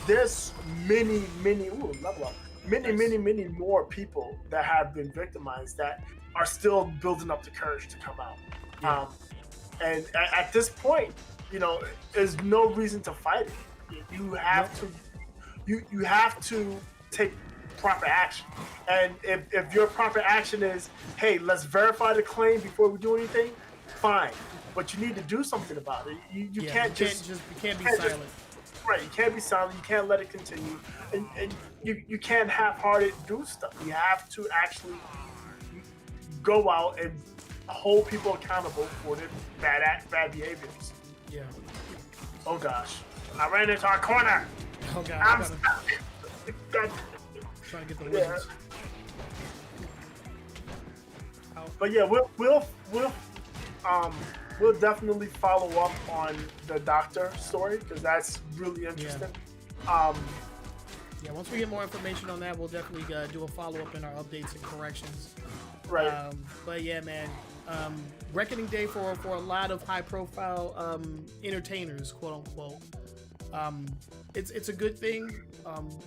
there's many level up. Many more people that have been victimized that are still building up the courage to come out. Yeah. And at this point, you know, there's no reason to fight it. You have you have to take proper action. And if your proper action is, hey, let's verify the claim before we do anything, fine. But you need to do something about it. You can't be silent. Right, you can't be silent. You can't let it continue, and you can't half-hearted do stuff. You have to actually go out and hold people accountable for their bad behaviors. Yeah. Oh gosh, I ran into our corner. Oh god. I'm trying to get the wizards. But yeah, we'll definitely follow up on the doctor story because that's really interesting. Yeah, once we get more information on that, we'll definitely do a follow-up in our updates and corrections. Right. But yeah, man, reckoning day for a lot of high-profile entertainers, quote-unquote. It's a good thing.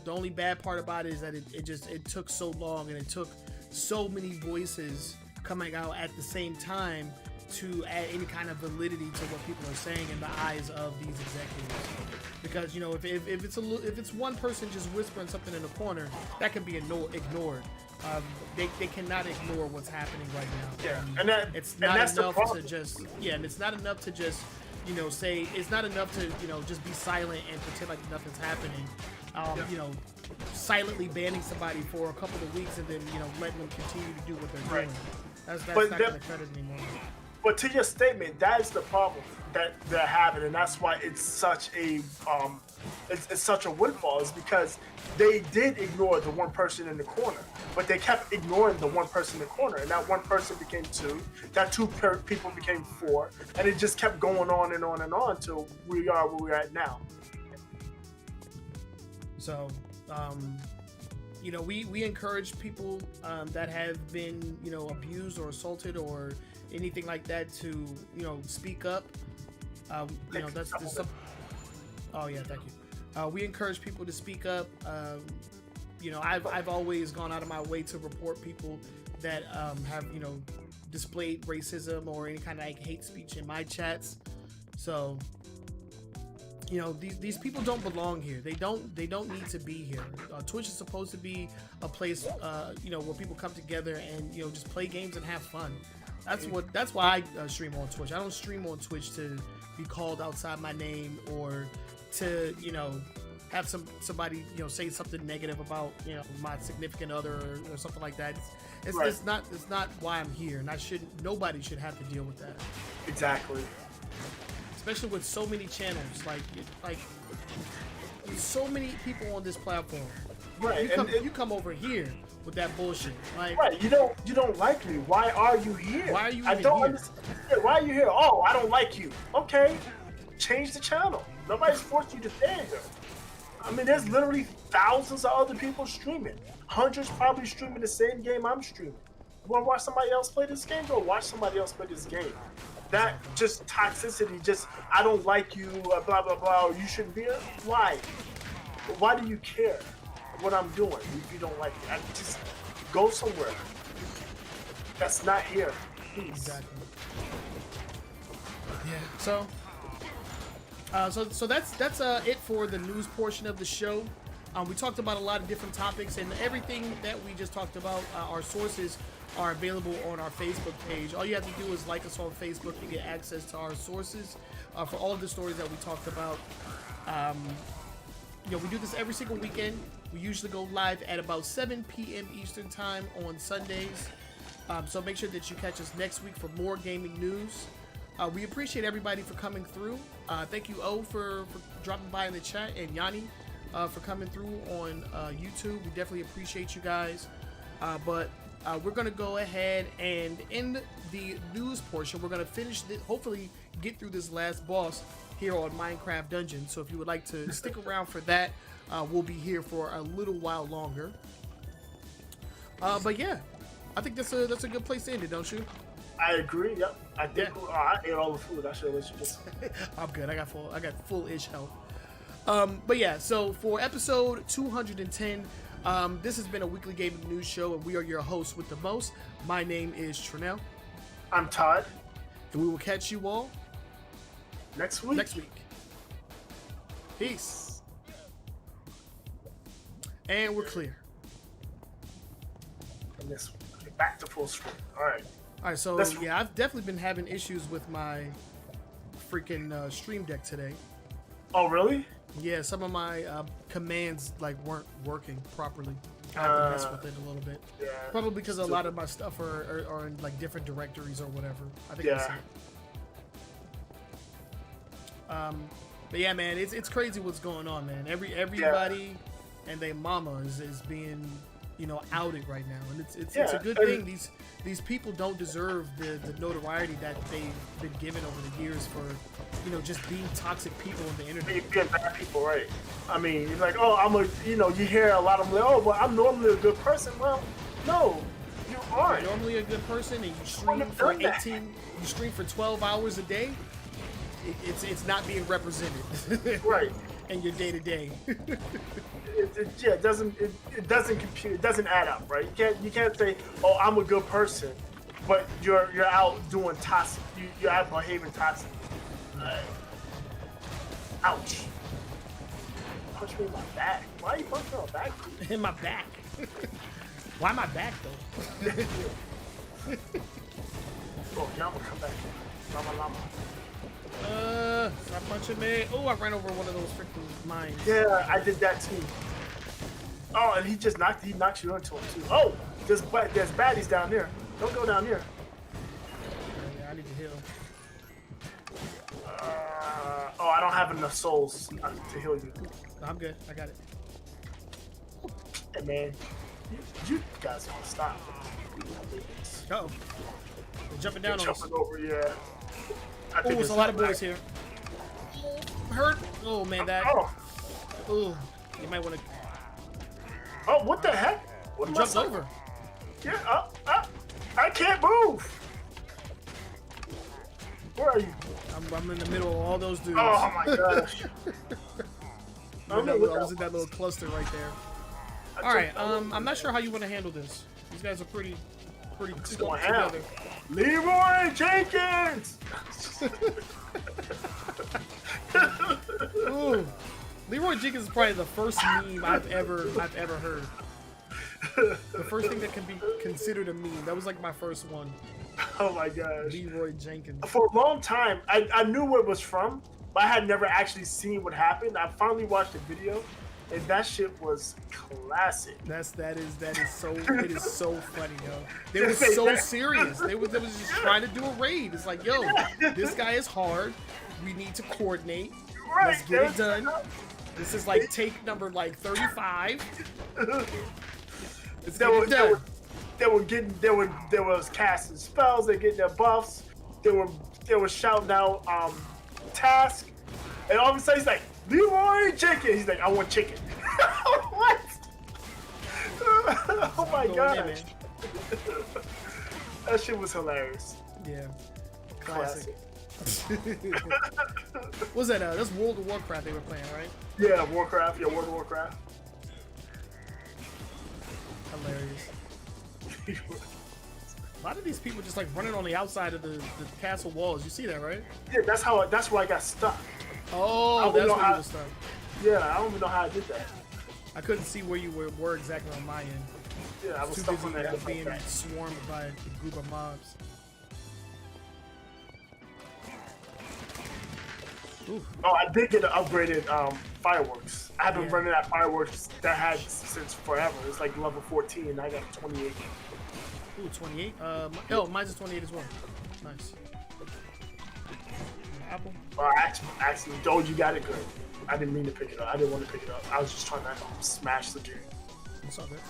The only bad part about it is that it took so long and it took so many voices coming out at the same time to add any kind of validity to what people are saying in the eyes of these executives. Because, you know, if it's one person just whispering something in the corner, that can be ignored. They cannot ignore what's happening right now. Yeah, it's not enough to just you know, say it's not enough to, you know, just be silent and pretend like nothing's happening. You know, silently banning somebody for a couple of weeks and then, you know, letting them continue to do what they're doing. That's not going to cut it anymore. But to your statement, that is the problem that they're having, and that's why it's such a it's such a windfall. Is because they did ignore the one person in the corner, but they kept ignoring the one person in the corner, and that one person became two, that two people became four, and it just kept going on and on and on till we are where we're at now. So, you know, we encourage people that have been, you know, abused or assaulted or anything like that to, you know, speak up. You know, that's some. Oh yeah, thank you. We encourage people to speak up. You know, I've always gone out of my way to report people that have, you know, displayed racism or any kind of like hate speech in my chats. So, you know, these people don't belong here. They don't need to be here. Twitch is supposed to be a place, you know, where people come together and, you know, just play games and have fun. That's why I stream on Twitch. I don't stream on Twitch to be called outside my name or to, you know, have somebody, you know, say something negative about, you know, my significant other or something like that. It's not why I'm here, and nobody should have to deal with that. Exactly. Especially with so many channels, like so many people on this platform. Right. You come over here with that bullshit. Like, right. You don't like me. Why are you here? Why are you I don't here? understand. Why are you here? Oh, I don't like you. Okay. Change the channel. Nobody's forced you to stay here. I mean, there's literally thousands of other people streaming. Hundreds probably streaming the same game I'm streaming. You want to watch somebody else play this game? Go watch somebody else play this game. That just toxicity, just I don't like you, blah, blah, blah, you shouldn't be here. Why? Why do you care what I'm doing if you don't like it? I just go somewhere. That's not here. Please. Exactly. Yeah. So that's it for the news portion of the show. We talked about a lot of different topics, and everything that we just talked about, our sources are available on our Facebook page. All you have to do is like us on Facebook to get access to our sources for all of the stories that we talked about. You know, we do this every single weekend. We usually go live at about 7 p.m. Eastern time on Sundays. So make sure that you catch us next week for more gaming news. We appreciate everybody for coming through. Thank you, O, for dropping by in the chat, and Yanni for coming through on YouTube. We definitely appreciate you guys. But we're going to go ahead and end the news portion. We're going to finish this, hopefully get through this last boss here on Minecraft Dungeon. So if you would like to stick around for that, we'll be here for a little while longer. But yeah, I think that's a good place to end it, don't you? I agree. Yep. I think I ate all the food. I should let you just. I'm good. I got full-ish health. But yeah, so for episode 210, this has been a weekly gaming news show, and we are your hosts with the most. My name is Trenell. I'm Todd. And we will catch you all next week. Peace. And we're clear. And this back to full screen. All right, so yeah, I've definitely been having issues with my freaking Stream Deck today. Oh, really? Yeah, some of my commands weren't working properly. I have to mess with it a little bit. Yeah. Probably because a lot of my stuff are in different directories or whatever. I think that's it. But yeah, man, it's crazy what's going on, man. Everybody and their mama is being outed right now, and it's a good thing. These people don't deserve the notoriety that they've been given over the years for just being toxic people on the internet. Being bad people, right? I mean, you're like, oh, you hear a lot of them like, oh, well, I'm normally a good person. Well, no, you aren't. You're normally a good person, and you stream for 18. You stream for 12 hours a day. It's not being represented, right? And your day to day. It doesn't compute. It doesn't add up, right? You can't say, oh, I'm a good person, but you're out doing toxic. You're out behaving toxic. Ouch! Punch me in my back. Why are you punching me in my back? In my back. Why my back though? Oh, yeah, I'm gonna come back. Llama. Stop punching me. Oh, I ran over one of those freaking mines. Yeah, I did that too. Oh, and he knocks you into him too. Oh, there's baddies down there. Don't go down here. Yeah, I need to heal. I don't have enough souls to heal you. I'm good. I got it. Hey, man. You guys don't stop. Uh-oh. They're jumping down on us. Over, yeah. Oh, there's a lot of boys here. Hurt. Oh, man, that. Oh, you might want to. Oh, what the heck? What jumped over. Yeah, I can't move. Where are you? I'm in the middle of all those dudes. Oh my gosh. I was in that little cluster right there. All right, I'm not sure how you want to handle this. These guys are pretty stuck together. Leroy Jenkins. Ooh, Leroy Jenkins is probably the first meme I've ever heard. The first thing that can be considered a meme. That was my first one. Oh my gosh. Leroy Jenkins. For a long time, I knew where it was from, but I had never actually seen what happened. I finally watched the video, and that shit was classic. That is so it is so funny, yo. They were so serious. They was just trying to do a raid. It's like, yo, this guy is hard. We need to coordinate. Right. Let's get it done. This is take number 35. Let's get it done. They were casting spells. They getting their buffs. They were shouting out task, and all of a sudden he's like, Leroy Chicken. He's like, I want chicken. What? Oh my gosh. That shit was hilarious. Yeah. Classic. What's that? That's World of Warcraft they were playing, right? Yeah, Warcraft. Yeah, World of Warcraft. Hilarious. A lot of these people just running on the outside of the castle walls. You see that, right? Yeah, that's where I got stuck. Oh, that's where you were stuck. Yeah, I don't even know how I did that. I couldn't see where you were exactly on my end. Yeah, I was too stuck on busy that. being swarmed by a group of mobs. Ooh. Oh, I did get an upgraded fireworks. I've been running that fireworks that had since forever. It's like level 14, and I got 28. Ooh, 28. Mine's is 28 as well. Nice. Apple. Actually, Doge, you got it good. I didn't mean to pick it up. I didn't want to pick it up. I was just trying to smash the game. What's up, man?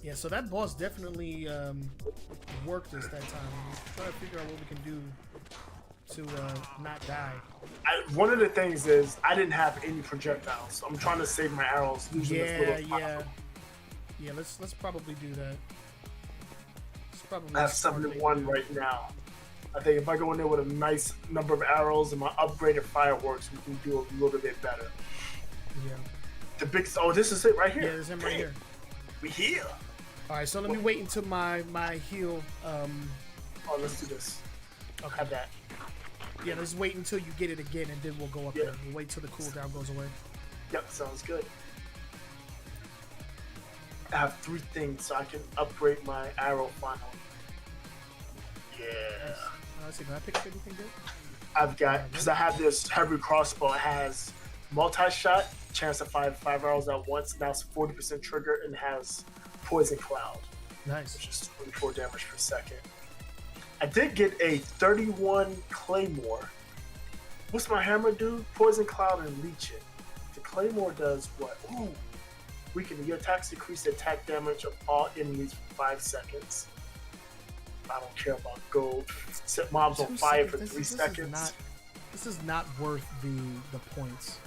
Yeah, so that boss definitely worked us that time. We're trying to figure out what we can do to not die. One of the things is I didn't have any projectiles, so I'm trying to save my arrows. Yeah. Let's probably do that. I have 71 right now. I think if I go in there with a nice number of arrows and my upgraded fireworks, we can do a little bit better. Yeah. The big. Oh, this is it right here. Yeah, this is him right here. We here. All right, so let me wait until my heal. Oh, let's do this. Okay. Have that. Yeah, let's wait until you get it again, and then we'll go up there. We'll wait till the cooldown goes away. Yep, sounds good. I have 3 things, so I can upgrade my arrow finally. Yeah. Let's see, can I pick up anything good? I've got, because I have this heavy crossbow. It has multi-shot, chance to fire 5 arrows at once. Now it's 40% trigger and has poison cloud. Nice. Which is 24 damage per second. I did get a 31 claymore. What's my hammer do? Poison cloud and leech it. The claymore does what? Ooh. Weaken your attacks, decrease the attack damage of all enemies for 5 seconds. I don't care about gold. Set mobs on fire for 3 seconds. This is not worth the points.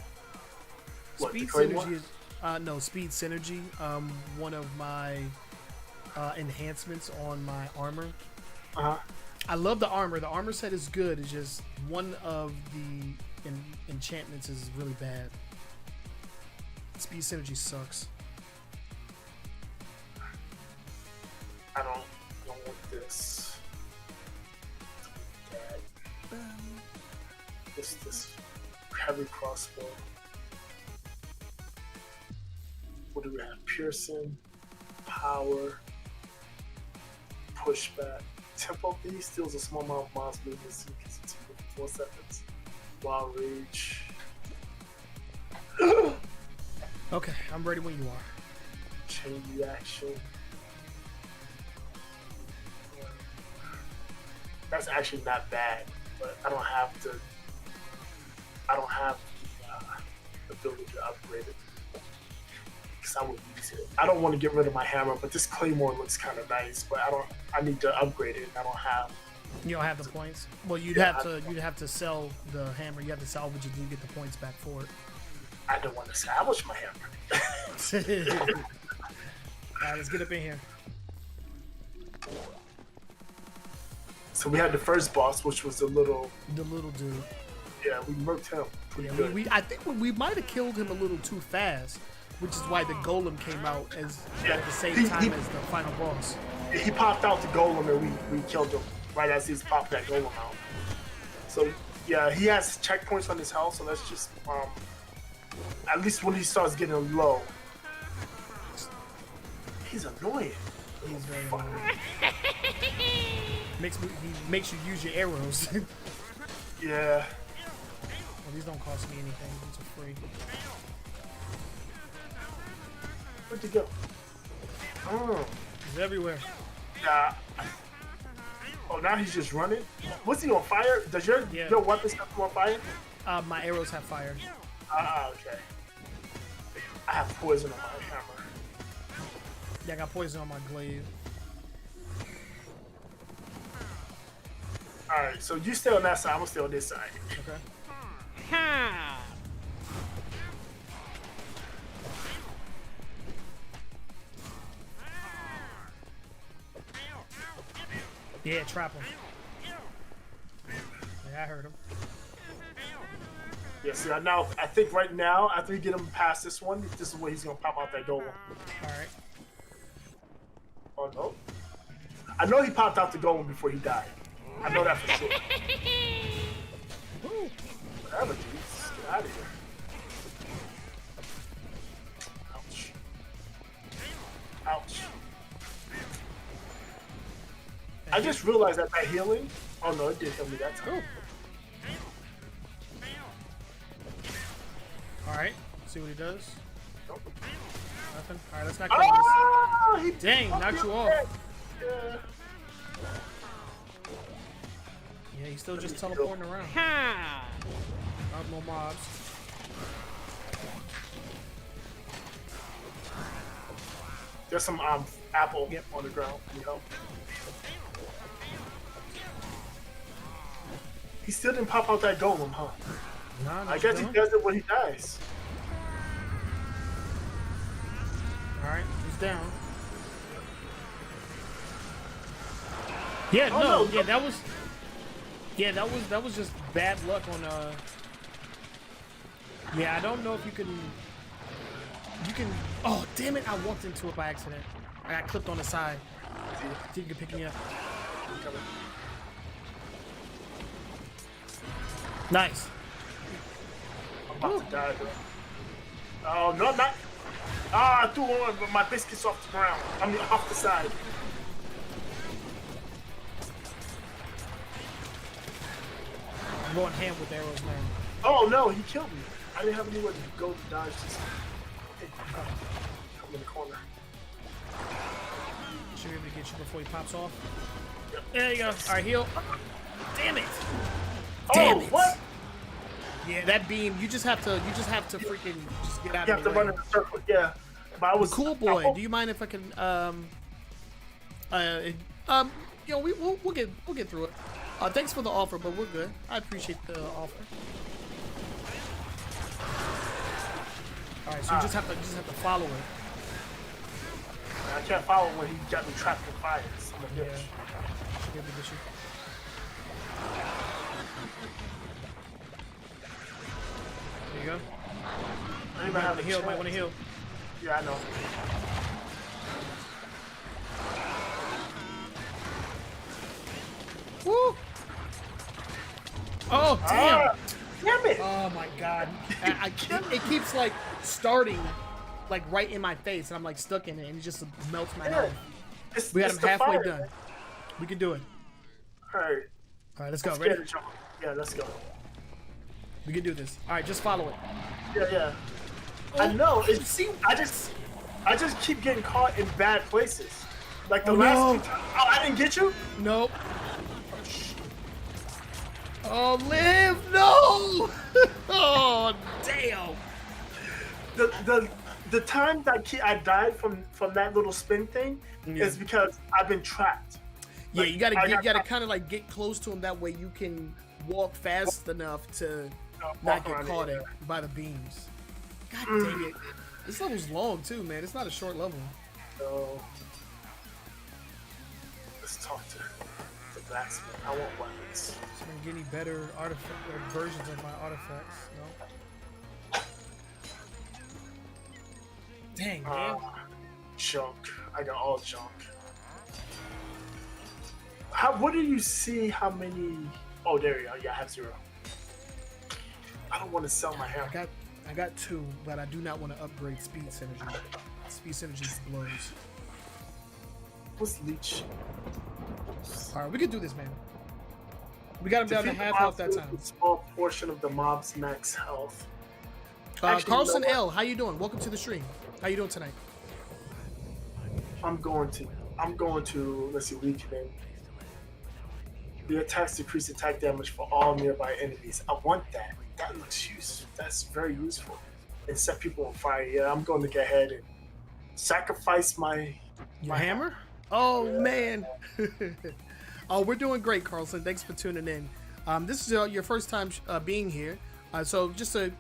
What, Speed the claymore? synergy is no speed synergy. One of my enhancements on my armor. I love the armor. The armor set is good. It's just one of the enchantments is really bad. Speed synergy sucks. I don't want this. This heavy crossbow. What do we have? Piercing, power, pushback. Tempo B steals a small amount of mouse movements and gets it to 4 seconds. Wild rage. Okay, I'm ready when you are. Chain reaction. That's actually not bad, but I don't have the ability to upgrade it because I would use it. I don't want to get rid of my hammer, but this claymore looks kind of nice. But I need to upgrade it, and I don't have. You don't have the points. Well, you'd have to sell the hammer. You have to salvage it, and you get the points back for it. I don't want to salvage my hammer. All right, let's get up in here. So we had the first boss, which was the little dude. Yeah, we murked him pretty good. I think we might have killed him a little too fast, which is why the golem came out at the same time as the final boss. He popped out the golem and we killed him right as he's popped that golem out. So yeah, he has checkpoints on his health, so let's just at least when he starts getting low. He's annoying. He's very annoying. He makes you use your arrows. Yeah. Well, these don't cost me anything. These are free. Where'd you go? Oh. He's everywhere. Yeah. Oh, now he's just running? What's he on fire? Does your weapons have him on fire? My arrows have fire. Okay. I have poison on my hammer. Yeah, I got poison on my glaive. Alright, so you stay on that side, I'm gonna stay on this side. Okay. Yeah, trap him. Yeah, I heard him. Yeah, see, I think right now, after we get him past this one, this is where he's gonna pop out that golem. Alright. Oh no. I know he popped out the golem before he died. I know that for sure. Whatever, dude. Just get out of here. Ouch. Ouch. I just realized that healing. Oh no, it did heal me that time. All right, see what he does. Nope. Nothing. All right, let's not kill this. Oh, Dang, knocked you off. Yeah. Yeah, he's still just teleporting around. Not more mobs. There's some apple on the ground. Can you help? He still didn't pop out that golem, huh? Nah, I guess he does it when he dies. All right, he's down. Yeah, Oh, no, no. yeah, that was just bad luck on Yeah, I don't know if you can oh damn it, I walked into it by accident. I got clipped on the side. See if you can pick me up. Nice. I'm about to die, bro. Oh no, not I threw one, but my biscuits off the ground. I mean off the side. I'm going ham with arrows, man. Oh no, he killed me. I didn't have anywhere to go to dodge this. Come in the corner. Should be able to get you before he pops off. Yep. There you go. Alright, heal. Damn it! Damn it! What? Yeah, that beam, you just have to freaking just get out You of have the to way. run in a circle, yeah. But I was Cool boy, do you mind if I can you know, we'll get through it. Thanks for the offer, but we're good. I appreciate the offer. All right, so you just have to follow it. I can't follow when he got me trapped in fires. I'm a bitch. Should be able to get you. There you go. I don't even have a Heal, chance. might want to heal. Yeah, I know. Woo! Oh damn! Damn it! Oh my god! It keeps like starting, like right in my face, and I'm like stuck in it, and it just melts my head. We got him halfway done. Man. We can do it. All right. All right, let's go. Ready? Yeah, let's go. We can do this. All right, just follow it. Yeah. Oh, I know. I just keep getting caught in bad places. Like the last few times. Oh, I didn't get you? Nope. Oh, live! No! Oh, damn! The time that I died from that little spin thing is because I've been trapped. Yeah, you gotta kind of like get close to him. That way you can walk fast enough to not get caught by the beams. God dang it! This level's long too, man. It's not a short level. So let's talk to the blacksmith. I want weapons. So I can get any better versions of my artifacts. No. Dang, man. Junk. I got all junk. What do you see? How many? Oh, there you go. Yeah, I have 0. I don't want to sell my hair. I got 2, but I do not want to upgrade speed synergy. Speed synergy blows. What's leech? All right, we can do this, man. We got him down to half health that time. A small portion of the mob's max health. Carlson L, how you doing? Welcome to the stream. How you doing tonight? I'm going to let's see, weakening. The attacks decrease attack damage for all nearby enemies. I want that. That looks useful. That's very useful. And set people on fire. Yeah, I'm going to go ahead and sacrifice my hammer. Oh man. Oh, we're doing great, Carlson. Thanks for tuning in. This is your first time being here. So just a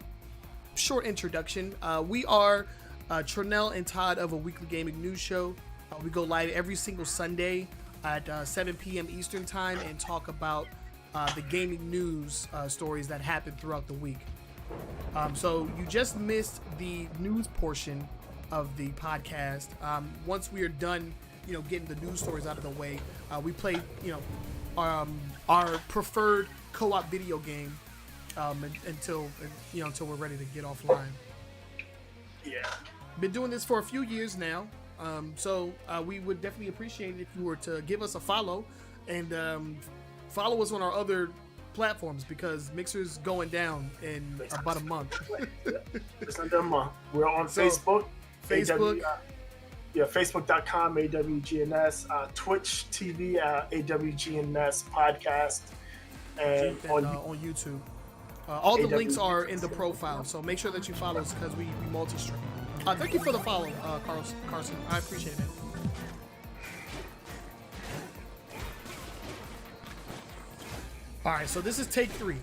short introduction. We are Trenell and Todd of a weekly gaming news show. We go live every single Sunday at 7 p.m. Eastern time and talk about the gaming news stories that happen throughout the week. So you just missed the news portion of the podcast. Once we are done, getting the news stories out of the way, we play, our preferred co-op video game until we're ready to get offline. Yeah. Been doing this for a few years now. So we would definitely appreciate it if you were to give us a follow and follow us on our other platforms because Mixer's going down in about a month. It's under a month. We're on So, Facebook. Facebook. Facebook.com, AWGNS, Twitch TV, AWGNS podcast, and on YouTube. All the links are in the profile, so make sure that you follow us because we multi-stream. Thank you for the follow, Carson. I appreciate it. All right, so this is take 3.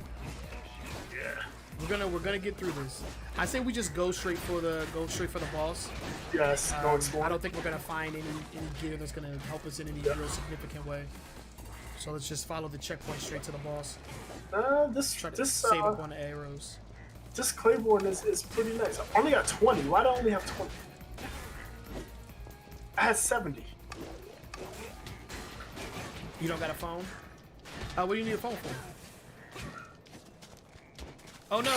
yeah, We're gonna get through this. I say we just go straight for the boss. yes, go explore. I don't think we're gonna find any gear that's gonna help us in any real significant way. So let's just follow the checkpoint straight to the boss. Try to save up on the arrows. This Claiborne is pretty nice. I only got 20. Why do I only have 20? I had 70. You don't got a phone? What do you need a phone for? Oh no!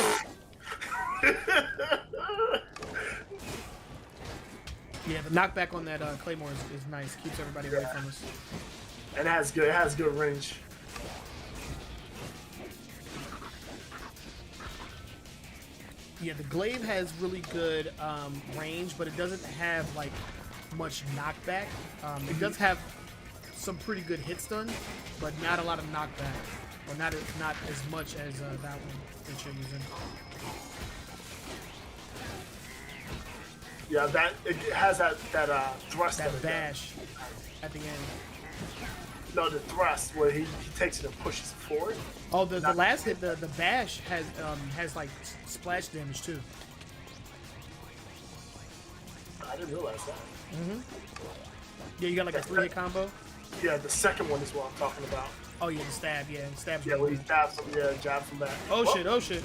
Yeah, the knockback on that Claymore is nice. Keeps everybody away from us. And it has good range. Yeah, the glaive has really good range, but it doesn't have like much knockback. It does have some pretty good hit stun, but not a lot of knockback, or not as much as that one that you're using. Yeah, that it has that thrust. That bash at the end. No, the thrust where he takes it and pushes it forward. Oh, the last hit, the bash has like splash damage too. I didn't realize that. Yeah, you got like a 3-hit combo. Yeah, the second one is what I'm talking about. Oh yeah, the stab. Yeah, the stab's Yeah, really when he good. stabs him, jab from back. Oh Whoa. shit! Oh shit!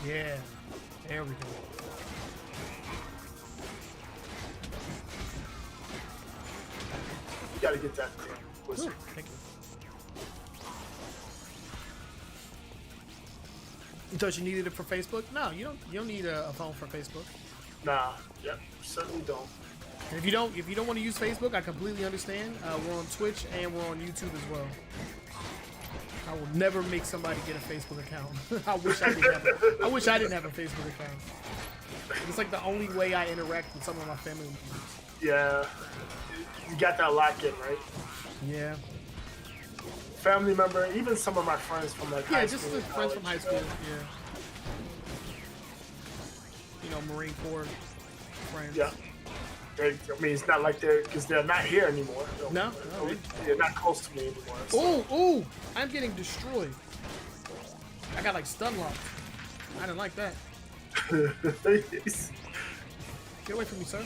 Yeah, there we go. You gotta get that thing. Ooh, thank you. You thought you needed it for Facebook? No, you don't need a phone for Facebook. Nah, certainly don't. And if you don't want to use Facebook, I completely understand. We're on Twitch and we're on YouTube as well. I will never make somebody get a Facebook account. I wish I didn't have a Facebook account. It's like the only way I interact with some of my family members. Yeah, you got that lock in, right? Yeah. Family member, even some of my friends from like high Just school. the friends from high school. Yeah. You know, Marine Corps friends. Yeah. I mean, it's not like because they're not here anymore. No, they're not close to me anymore. So. Oh, I'm getting destroyed. I got like stun locked. I didn't like that. Get away from me, sir.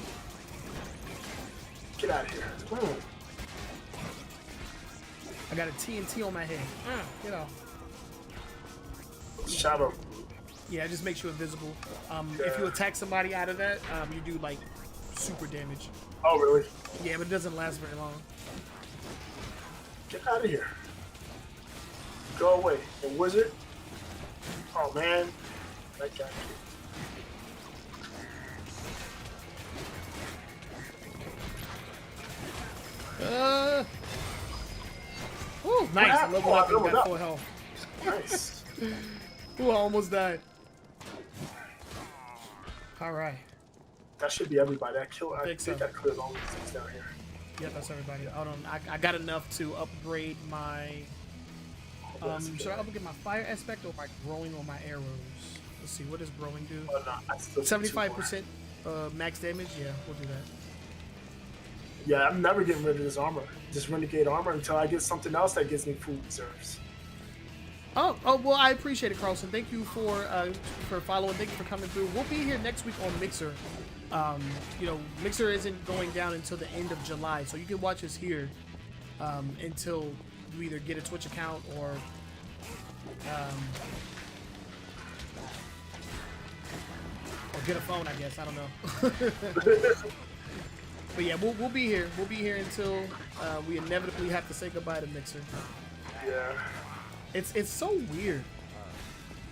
Get out of here. Ooh. I got a TNT on my head. Get off. Shadow. Yeah, it just makes you invisible. If you attack somebody out of that, you do like super damage. Oh, really? Yeah, but it doesn't last very long. Get out of here. Go away. The wizard. Oh, man. That guy. Ooh, nice. I leveled up and got full health. Nice. Ooh, I almost died. All right. That should be everybody. I think so. I cleared all these things down here. Yeah, that's everybody. Hold on. I got enough to upgrade my... should I upgrade my fire aspect or my growing or my arrows? Let's see. What does growing do? Oh, no, I still 75% max damage? Yeah, we'll do that. Yeah, I'm never getting rid of this armor. This renegade armor until I get something else that gives me food reserves. Oh, well, I appreciate it, Carlson. Thank you for following. Thank you for coming through. We'll be here next week on Mixer. You know, Mixer isn't going down until the end of July, so you can watch us here until you either get a Twitch account or get a phone, I guess. I don't know. But yeah, we'll be here. We'll be here until we inevitably have to say goodbye to Mixer. Yeah. It's so weird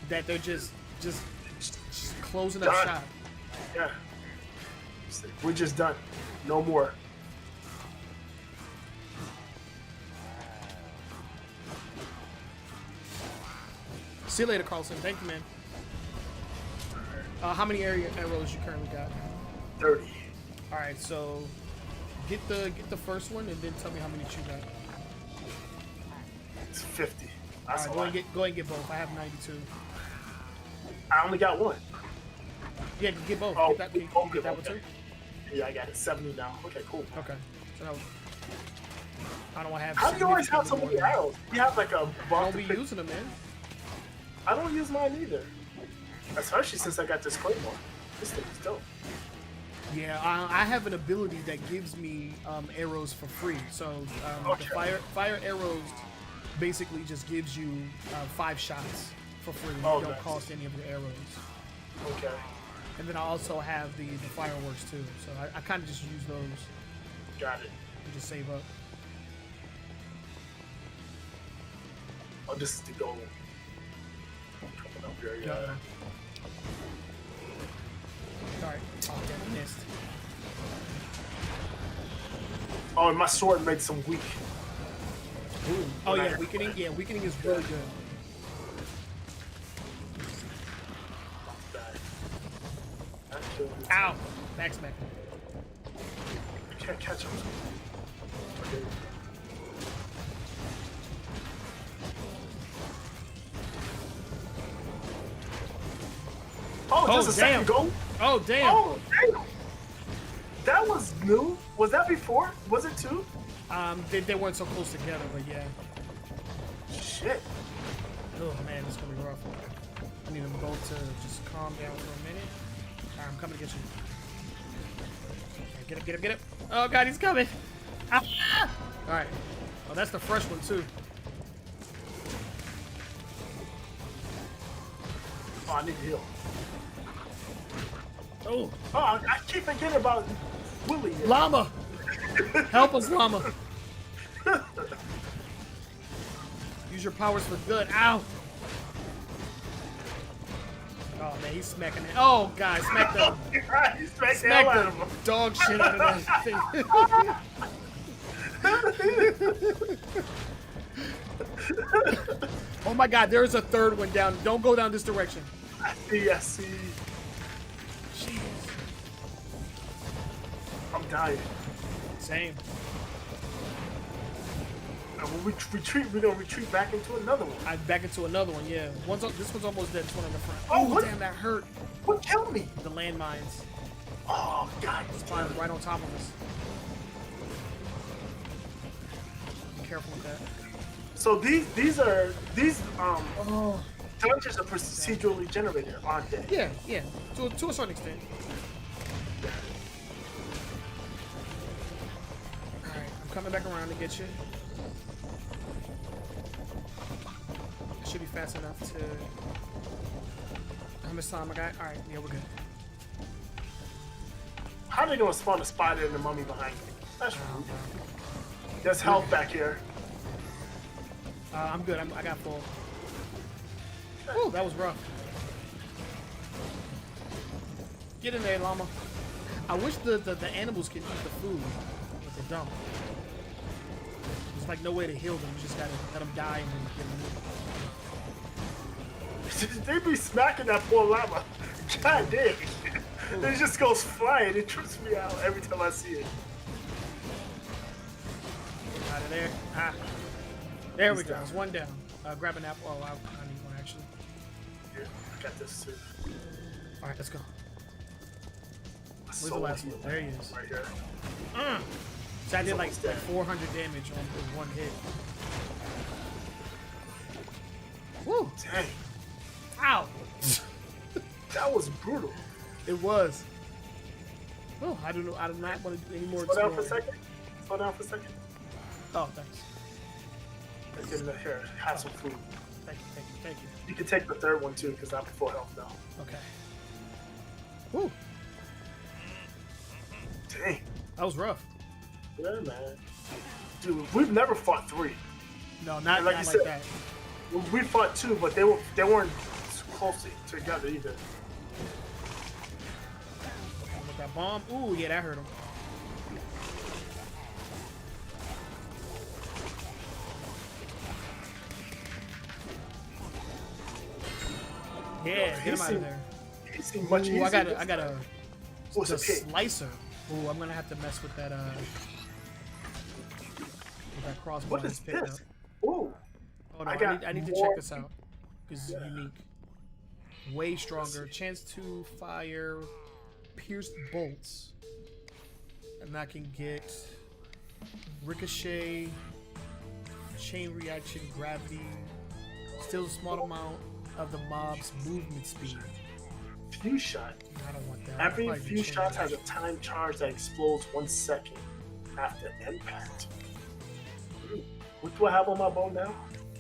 that they're just closing up shop. Yeah. We're just done. No more. See you later, Carlson. Thank you, man. How many arrows you currently got? 30. All right, so get the first one and then tell me how many you got. It's 50. All right, go and get both. I have 92. I only got one. Yeah, get both. Oh, get that, can you get that one too? Yeah, I got it. 70 now. Okay, cool. Okay. So now, I don't want to have. How do you always have so many arrows? You have like a I don't be using them, man. I don't use mine either. Especially since I got this claymore. This thing is dope. Yeah, I have an ability that gives me arrows for free. So Okay. the fire arrows basically just gives you 5 shots for free. They Oh, don't nice. cost any of your arrows. Okay. And then I also have the fireworks too. So I kind of just use those Got it. and just save up. Oh, this is the goal. Coming up here, yeah. Sorry. Oh, damn, I missed. Oh, and my sword made some weak. Ooh. Oh yeah, weakening. Yeah, weakening is really good. Ow! Back smack. I can't catch him. Okay. Oh, Oh, just a damn. second goal? Oh damn! Oh, damn. That was new. Was that before? Was it two? They weren't so close together, but yeah. Shit. Oh man, it's gonna be rough. I need them both to just calm down for a minute. Alright, I'm coming to get you. Okay, get him, get him. Oh god, he's coming. Ah! Alright. Oh, that's the fresh one too. Oh, I need to heal. Oh, Oh, I keep forgetting about Willie. Here. llama! Help us, llama! Use your powers for good. Ow! Oh man, he's smacking it. Oh god, smack the He smacked the hell out of smack him. the dog shit out of that thing. Oh my god, there's a third one down. Don't go down this direction. I see. Jeez. I'm dying. Same. And when we retreat, we're gonna retreat back into another one. I back into another one, yeah. This one's almost dead. This one on the front. Oh, Oh, what? damn, that hurt. What killed me? The landmines. Oh god. It's flying right on top of us. Be careful with that. So these dungeons are procedurally generated, aren't they? Yeah, yeah. To a certain extent. Alright, I'm coming back around to get you. I should be fast enough to... How much time I got? Alright, yeah, we're good. How are they gonna spawn a spider and the mummy behind me? That's rude. There's health back here. I'm good. I got full. Ooh, that was rough. Get in there, llama. I wish the animals could eat the food, but they don't. There's like no way to heal them. You just gotta let them die and then get them. They be smacking that poor llama. God damn. It just goes flying. It trips me out every time I see it. Out of there. Ah. There we go. There's one down. Grab an apple. Oh, I need one actually. Here, I got this too. All right, let's go. Where's the So last one? healed. There he is. Right here. So I did like almost dead. 400 damage on one hit. Woo! Dang. Ow! That was brutal. It was. Oh, I do not want to do any more Slow down for a exploring. second. Slow down for a second. Oh, thanks. Let's get in the here. Have some food. Thank you, thank you, thank you. You can take the third one too, because I'm full health now. Okay. Woo! Dang. That was rough. Yeah, man. Dude, we've never fought 3. No, not And like not you like said- that. We fought 2, but they weren't close together either. With that bomb. Ooh, yeah, that hurt him. Yeah, get him out of there. He seemed much easier. I got a What's a pig? slicer. Ooh, I'm gonna have to mess with that crossbow. What is he's picking this? up. Ooh. Oh no, I need to check this out. Because it's unique. Way stronger. Chance to fire pierced bolts. And I can get ricochet, chain reaction, gravity, still a small amount of the mob's movement speed. Fuse shot. I don't want that. Every fuse shot has a time charge that explodes 1 second after impact. Ooh. What do I have on my bow now?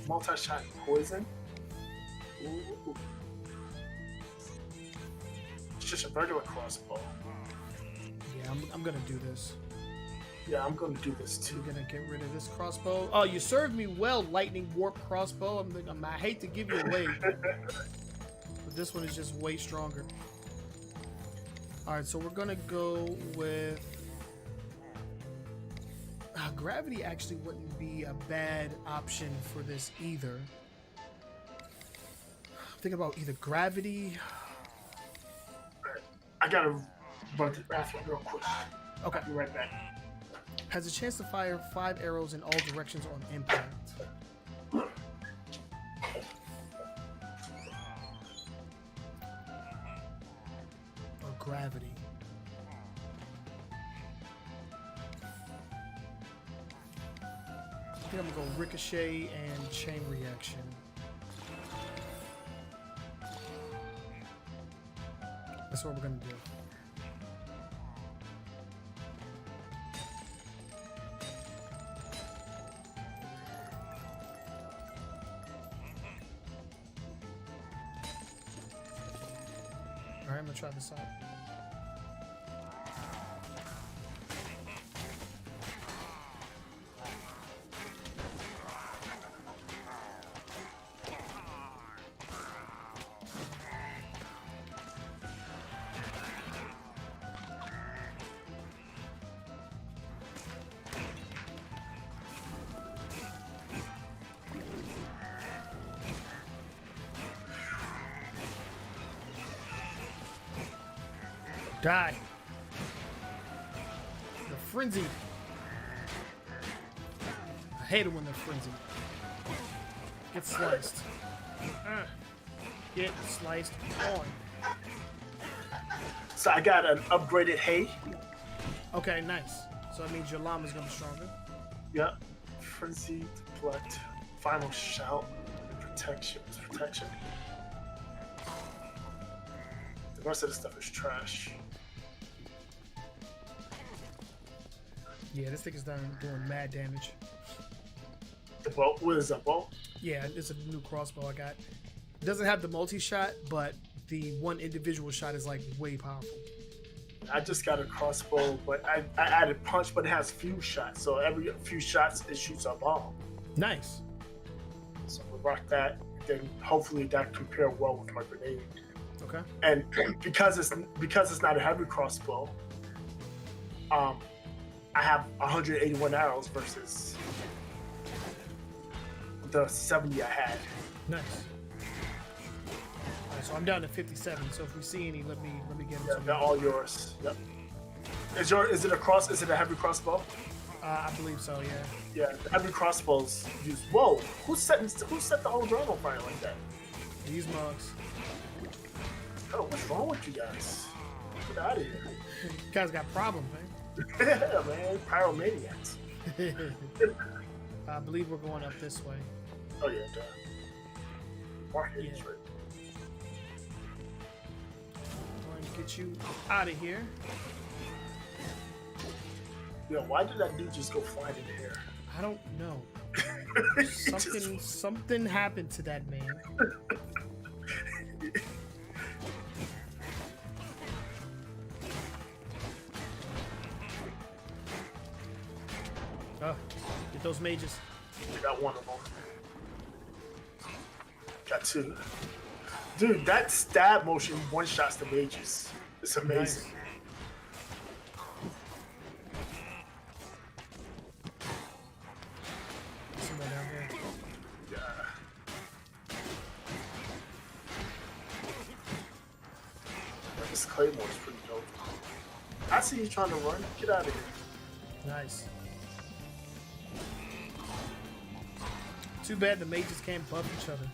Multi-shot poison. Ooh. It's just a regular crossbow. Yeah, I'm gonna do this. Yeah, I'm gonna do this too. I'm gonna get rid of this crossbow. Oh, you served me well, lightning warp crossbow. I hate to give you away, but this one is just way stronger. All right, so we're gonna go with gravity. Actually, wouldn't be a bad option for this either. Think about either gravity. I gotta run to the bathroom real quick. Okay. I'll be right back. Has a chance to fire 5 arrows in all directions on impact. Or gravity. I think I'm gonna go ricochet and chain reaction. That's what we're gonna do. Alright, I'm gonna try this out. Die. They're frenzied. I hate it when they're frenzied. Get sliced. Get sliced on. So I got an upgraded hay. Okay, nice. So that means your llama's gonna be stronger. Yep. Frenzy, deflect, final shout, protection. Protection. The rest of the stuff is trash. Yeah, this thing is doing mad damage. The bow? What is that bow? Yeah, it's a new crossbow I got. It doesn't have the multi-shot, but the one individual shot is like way powerful. I just got a crossbow, but I added punch, but it has few shots. So every few shots, it shoots a bomb. Nice. So we rock that. Then hopefully that compare well with my grenade. Okay. And because it's not a heavy crossbow, I have 181 arrows versus the 70 I had. Nice. All right, so I'm down to 57. So if we see any, let me get them. Yeah, they're all yours. Yep. Is it a heavy crossbow? I believe so. Yeah. Yeah, the heavy crossbows use. Whoa! Who set the whole drone on fire like that? These mugs. Oh, what's wrong with you guys? Get out of here. You guys got problems, man. Yeah, man, pyromaniacs. I believe we're going up this way. Oh yeah, duh. Market is right. Going to get you out of here. Yeah, why did that dude just go flying in the air? I don't know. Something happened to that man. Oh, get those mages. I got one of them. Got two. Dude, that stab motion one-shots the mages. It's amazing. Nice. Somewhere down here. Yeah. this Claymore is pretty dope. I see you trying to run. Get out of here. Nice. Too bad the mages can't buff each other.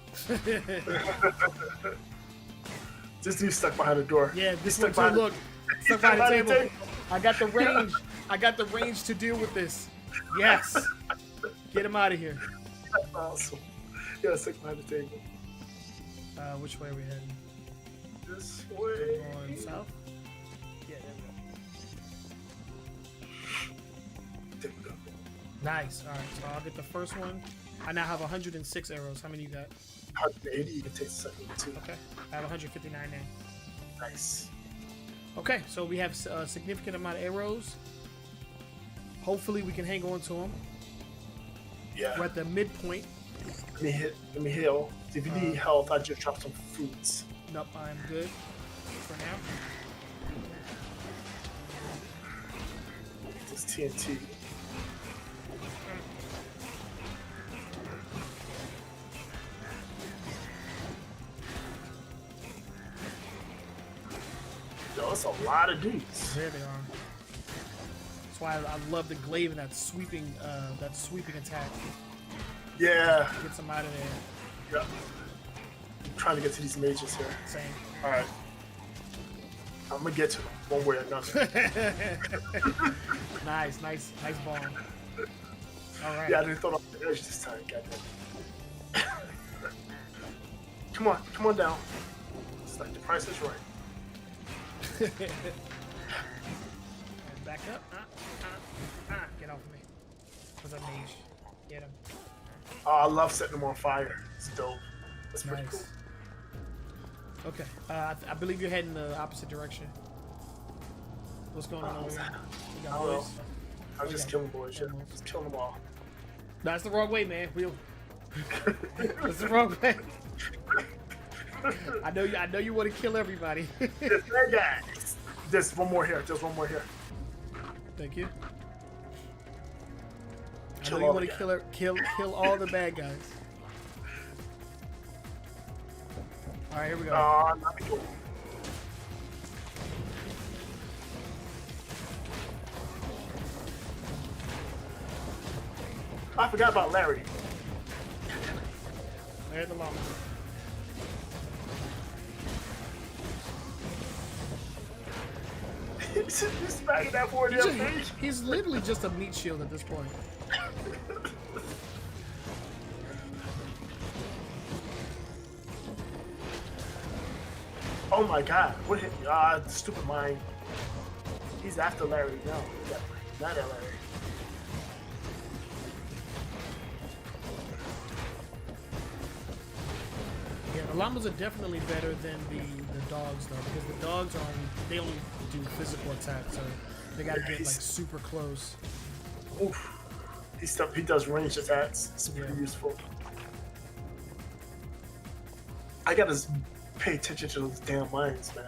This dude's stuck behind the door. Yeah, He's this stuck one too. behind Look, stuck behind the table. I got the range. I got the range to deal with this. Yes. Get him out of here. That's awesome. Yeah, stuck behind the table. Which way are we heading? This We're way. going south? Yeah, there we go. Nice. All right, so I'll get the first one. I now have 106 arrows. How many you got? 180. You can take the second one too. Okay. I have 159 now. Nice. Okay, so we have a significant amount of arrows. Hopefully we can hang on to them. Yeah. We're at the midpoint. Let me heal. If you need health, I just dropped some fruits. Nope, I'm good for now. This TNT. Yo, it's a lot of dudes. There they are. That's why I love the glaive and that sweeping attack. Yeah. Gets them out of there. Yeah. I'm trying to get to these mages here. Same. All right. I'm gonna get to them one way or another. Nice ball. All right. Yeah, I didn't throw it off the edge this time. Goddamn. Come on down. It's like the price is right. And back up. Get off of me. What's up, mage? Get him. Oh, I love setting them on fire. It's dope. That's pretty Nice. cool. Okay. I believe you're heading the opposite direction. What's going on over here? You got I don't know. boys? I'm just Okay. killing boys. Yeah. Almost. Just killing them all. That's the wrong way, man. That's the wrong way. I know you want to kill everybody. This bad guy. There's one more here. There's one more here. Thank you. I Kill know you all want the to kill all the bad guys. All right, here we go. Not me go. I forgot about Larry. There's the llama. He's smacking that boy in the face. He's literally just a meat shield at this point. Oh my god, what hit me? Stupid mind. He's after Larry. No, not at Larry. Yeah, the llamas are definitely better than the dogs though, because the dogs they only do physical attacks, so they gotta get like super close. Oof. He does range attacks. It's pretty useful. I gotta pay attention to those damn mines, man.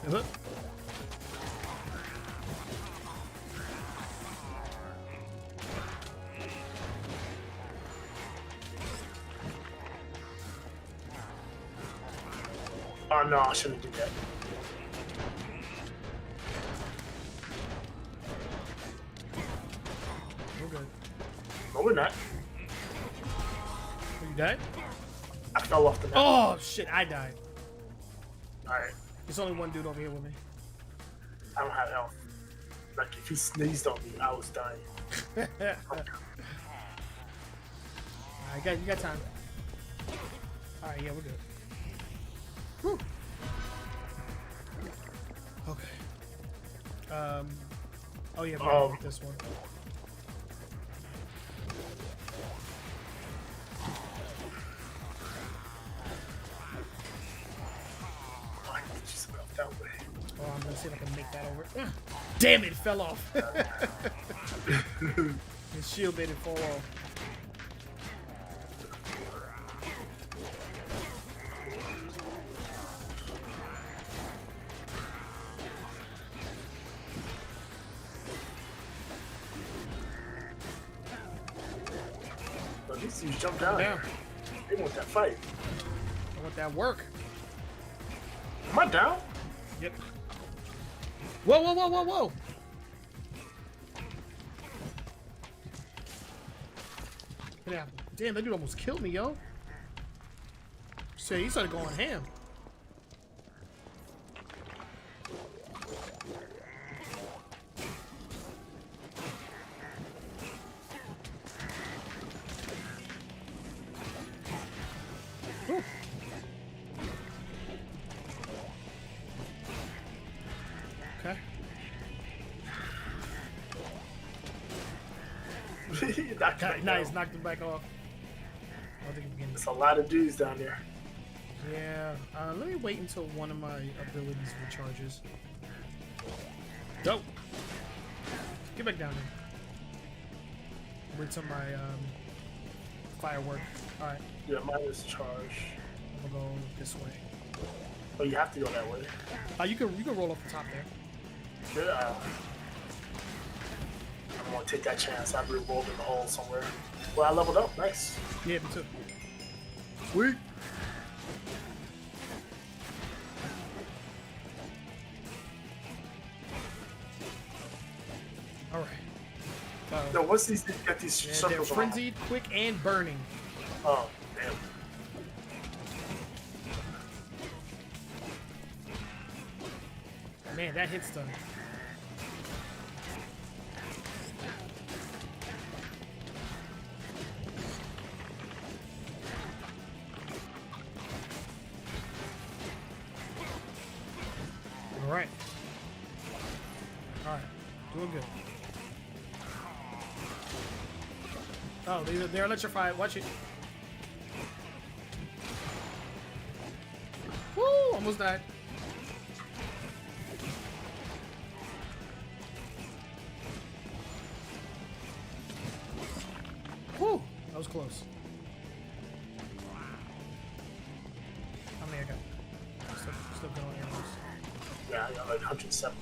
Look. Oh no, I shouldn't do that. We're good. No, we're not. Are you died? I fell off the map. Oh shit! I died. Alright, There's only one dude over here with me. I don't have health. Like, if he sneezed on me, I was dying. You got time. All right, yeah, we're good. Whew. Okay. Oh yeah, we'll get this one. I can just about that way. Oh, I'm gonna see if I can make that over. Damn it, it fell off. His shield made it fall off. At least you jumped down. Down. They want that fight. I want that work. Am I down? Yep. Whoa, whoa, whoa, whoa, whoa. Yeah. Damn, that dude almost killed me, yo. So he started going ham. Whew. Okay. Nice, knocked him back off. I think we can... There's a lot of dudes down there. Yeah. Let me wait until one of my abilities recharges. Go. Get back down there. Wait till my firework. All right. Yeah, mine is charged. I'm gonna go this way. Oh, you have to go that way. You can roll off the top there. Yeah. I'm gonna take that chance. I re-rolled in the hole somewhere. Well, I leveled up. Nice. Yeah, me too. Sweet. All right. No, once these get these Yeah, they're circles frenzied, quick, and burning. Oh, damn. Man, that hit stun. All right. All right. Doing good. Oh, they're electrified. Watch it. Woo! Almost died. Woo! That was close. How many I got? Still going arrows. Yeah, I got like 170.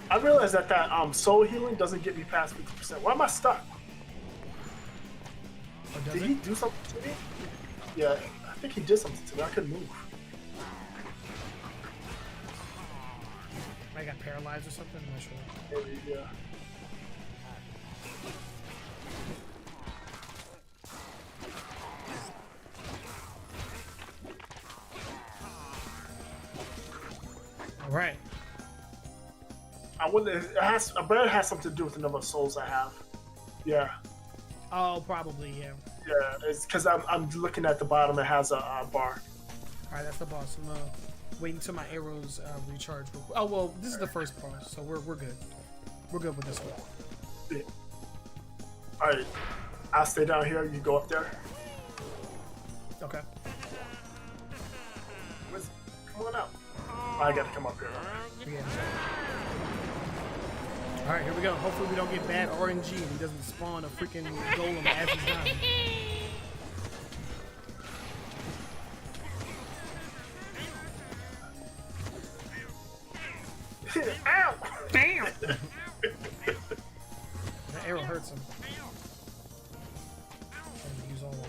I realized that soul healing doesn't get me past 50%. Why am I stuck? Oh, Did he do something to me? Yeah, I think he did something to me. I couldn't move. I got paralyzed or something? I'm not sure. Maybe, yeah. All right. I wonder. I bet it has something to do with the number of souls I have. Yeah. Oh, probably, yeah. Yeah, it's because I'm looking at the bottom. It has a bar. All right, that's the boss. I'm waiting until my arrows recharge. Oh well, this is the first boss, so we're good. We're good with this one. Yeah. All right, I'll stay down here. You go up there. Okay. Come on up. I gotta come up here. Yeah. All right, here we go. Hopefully we don't get bad RNG and he doesn't spawn a freaking golem as he's dying. Ow! Damn! That arrow hurts him. I'm gonna use all of them.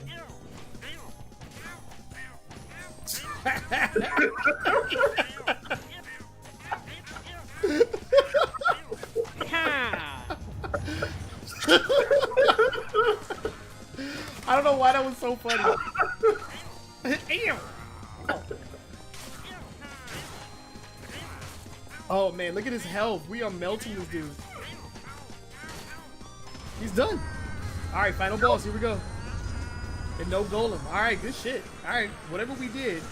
I don't know why that was so funny. Ew. Oh man, look at his health. We are melting this dude. He's done. Alright, final boss, here we go. And no golem. Alright, good shit. Alright, whatever we did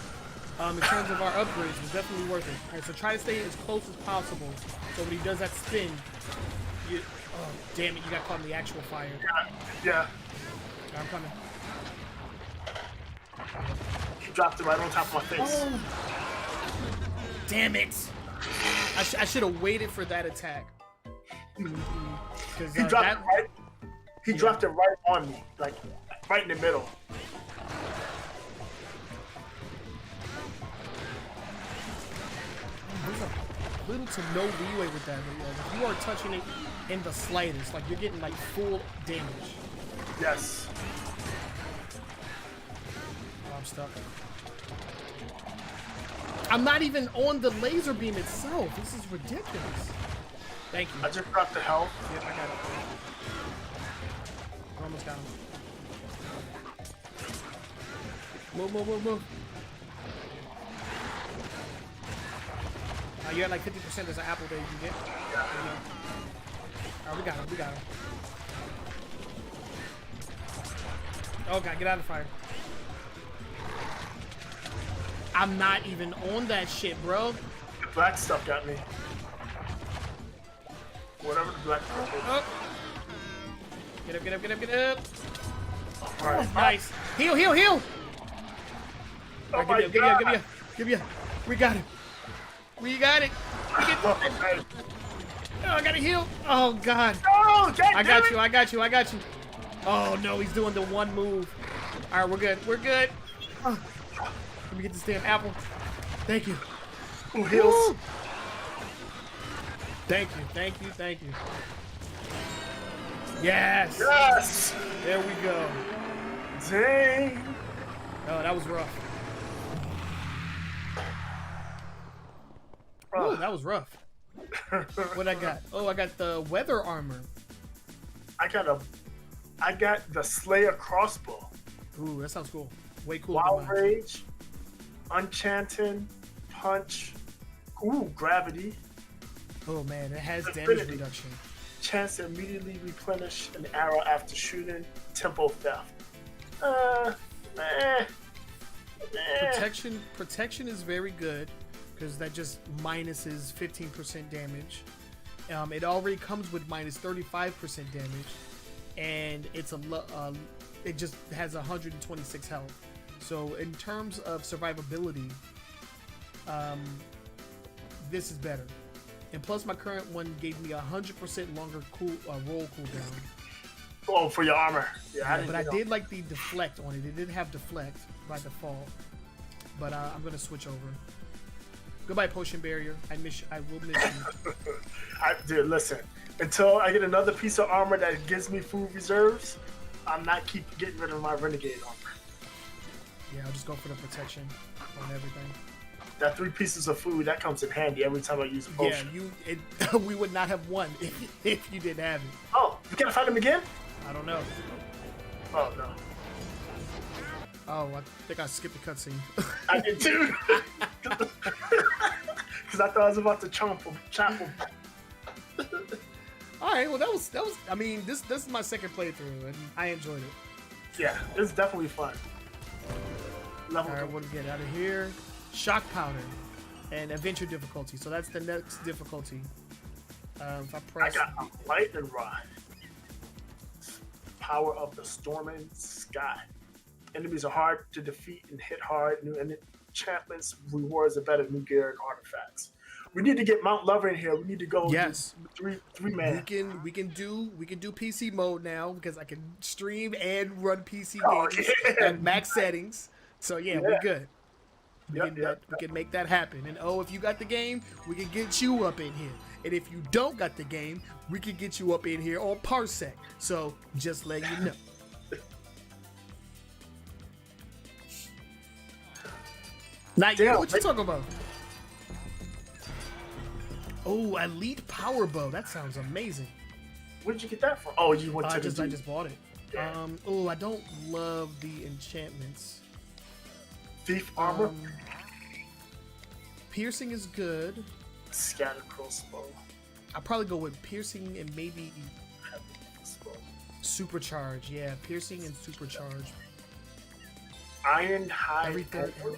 in terms of our upgrades was definitely worth it. Alright, so try to stay as close as possible so when he does that spin, you, oh damn it, you got caught in the actual fire. Yeah. I'm coming. He dropped it right on top of my face. Oh. Damn it! I should have waited for that attack. He dropped it right. He dropped it right on me, like right in the middle. little to no leeway with that. But, like, if you are touching it in the slightest, like you're getting like full damage. Yes. Oh, I'm stuck. I'm not even on the laser beam itself. This is ridiculous. Thank you. I just got the health. Yep, I got it. I almost got him. Move. You're at like 50%. There's an apple there you can get. Yeah. Alright, we got him. Oh god, get out of the fire. I'm not even on that shit, bro. The black stuff got me. Whatever the black stuff is. Oh. Get up. All right. Nice. Heal. Oh Right, my God. give me. We got it. Okay. Oh, I gotta heal. Oh god. Oh, I got you. Oh no, he's doing the one move. Alright, we're good. Oh. Let me get this damn apple. Thank you. Who heals? Woo. Thank you. Yes. Yes. There we go. Dang. Oh, that was rough. Oh, that was rough. What I got? Oh, I got the weather armor. I got the Slayer crossbow. Ooh, that sounds cool. Way cooler. Wild Rage, Enchanting, Punch, Gravity. Oh man, it has damage Infinity. reduction. Chance to immediately replenish an arrow after shooting. Tempo theft. Protection is very good because that just minuses 15% damage. It already comes with minus 35% damage, and it just has 126 health. So in terms of survivability, this is better. And plus, my current one gave me 100% longer roll cooldown. Oh, for your armor. Yeah, But I did like the deflect on it. It did have deflect by default. But I'm gonna switch over. Goodbye, potion barrier. I will miss you. Dude, listen. Until I get another piece of armor that gives me food reserves, I'm not getting rid of my renegade armor. Yeah, I'll just go for the protection on everything. That 3 pieces of food that comes in handy every time I use a potion. Yeah, we would not have won if you didn't have it. Oh, you gotta fight him again? I don't know. Oh no. Oh, I think I skipped the cutscene. I did too. Because I thought I was about to chop him. All right, well that was. I mean, this is my second playthrough, and I enjoyed it. Yeah, it's definitely fun. All right, we'll get out of here. Shock powder and adventure difficulty. So that's the next difficulty. If I press. I got a lightning rod. Power of the storming sky. Enemies are hard to defeat and hit hard. New enchantments, rewards, are better. New gear and artifacts. We need to get Mount Lover in here. We need to go. Yes. Three man. We can do PC mode now because I can stream and run PC games at max settings. So yeah, we're good. We can make that happen. And if you got the game, we can get you up in here. And if you don't got the game, we can get you up in here on Parsec. So just let you know. Not you. What you talking about? Oh, Elite Power Bow. That sounds amazing. Where did you get that from? Oh, you went to I just bought it. Yeah. I don't love the enchantments. Thief armor. Piercing is good. Scatter crossbow. I'll probably go with piercing and maybe supercharge. Yeah, piercing and supercharge. Iron hide. Everything. Arrow,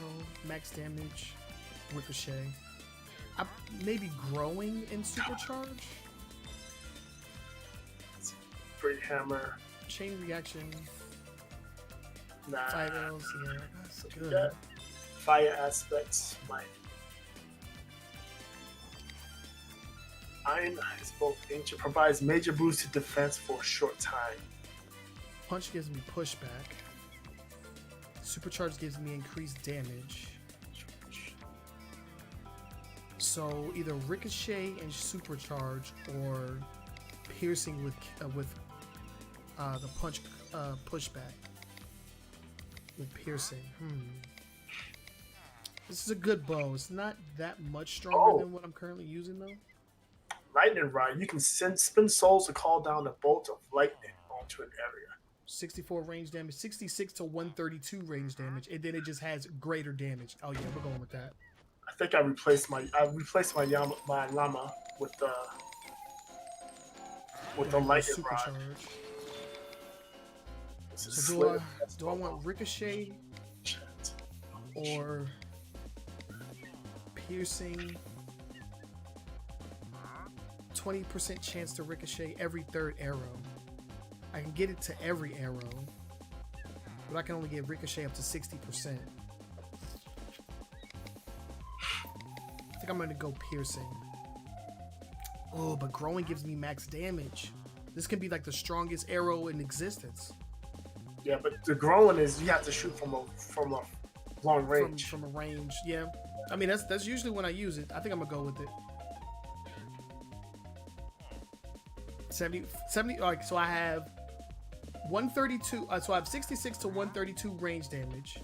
max damage. Ricochet. Maybe growing and supercharge. Great hammer. Chain reaction. Nah. 5 L's. Yeah, that's good. Yeah. Fire aspects. Might. Iron is both ancient, provides major boost to defense for a short time. Punch gives me pushback. Supercharge gives me increased damage. So either ricochet and supercharge, or piercing with the punch pushback with piercing. This is a good bow. It's not that much stronger than what I'm currently using though. Lightning rod. You can spin souls to call down a bolt of lightning onto an area. 64 range damage, 66 to 132 range damage, and then it just has greater damage. Oh yeah, we're going with that. I think I replaced my llama with the lightning rod. So do I want ricochet or piercing? 20% chance to ricochet every third arrow. I can get it to every arrow, but I can only get ricochet up to 60%. I think I'm going to go piercing. Oh, but growing gives me max damage. This can be like the strongest arrow in existence. Yeah, but the growing is you have to shoot from a long range. From a range, yeah. I mean, that's usually when I use it. I think I'm going to go with it. 70, like, so I have 132, so I have 66 to 132 range damage.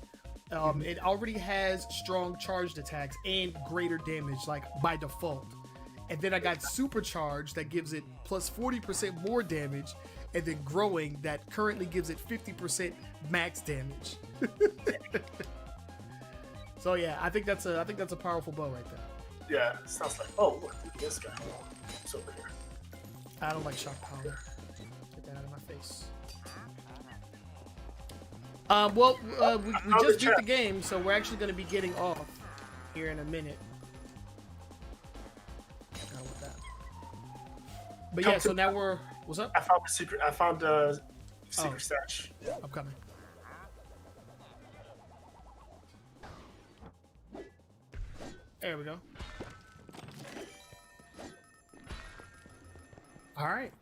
It already has strong charged attacks and greater damage, like by default. And then I got supercharged that gives it plus 40% more damage, and then growing that currently gives it 50% max damage. So yeah, I think that's a powerful bow right there. Yeah, it sounds like, oh look at this guy. It's over here. I don't like shock power. Get that out of my face. We just beat the game, so we're actually going to be getting off here in a minute. With that. But yeah, so now we're. What's up? I found the secret stash. I'm coming. There we go. All right.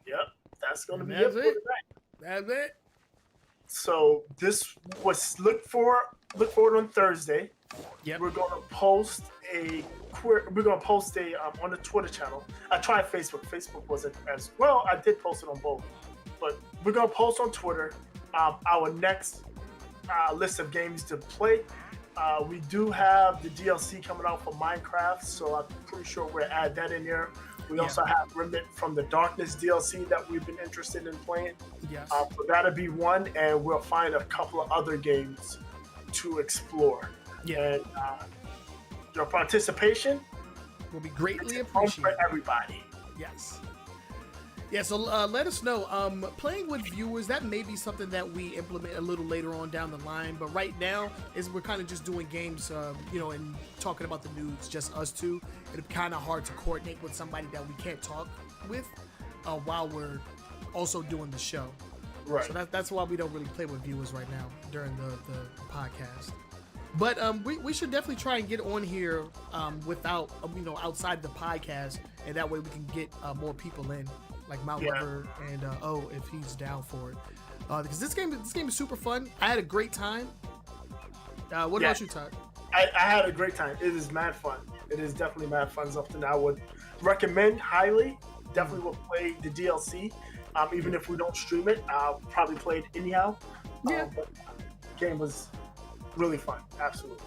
Yep, that's gonna be That's it for tonight. That's it. So this was look for it on Thursday. Yep. We're gonna post on the Twitter channel. I tried Facebook. Facebook wasn't as well. I did post it on both, but we're gonna post on Twitter our next list of games to play. We do have the DLC coming out for Minecraft, so I'm pretty sure we'll add that in here. We also have Remnant from the Darkness DLC that we've been interested in playing. Yes. So that'll be one, and we'll find a couple of other games to explore. Yeah. And your participation will be greatly appreciated appreciated. For everybody. Yes. Yeah, so let us know. Playing with viewers, that may be something that we implement a little later on down the line. But right now, we're kind of just doing games, and talking about the news, just us two. It's kind of hard to coordinate with somebody that we can't talk with while we're also doing the show. Right. So that's why we don't really play with viewers right now during the podcast. But we should definitely try and get on here without, outside the podcast, and that way we can get more people in. Like Mount Lover and if he's down for it, because this game is super fun. I had a great time. What about you, Todd? I had a great time. It is mad fun. It is definitely mad fun. Something I would recommend highly. Definitely will play the DLC, even if we don't stream it. I'll probably play it anyhow. But the game was really fun. Absolutely.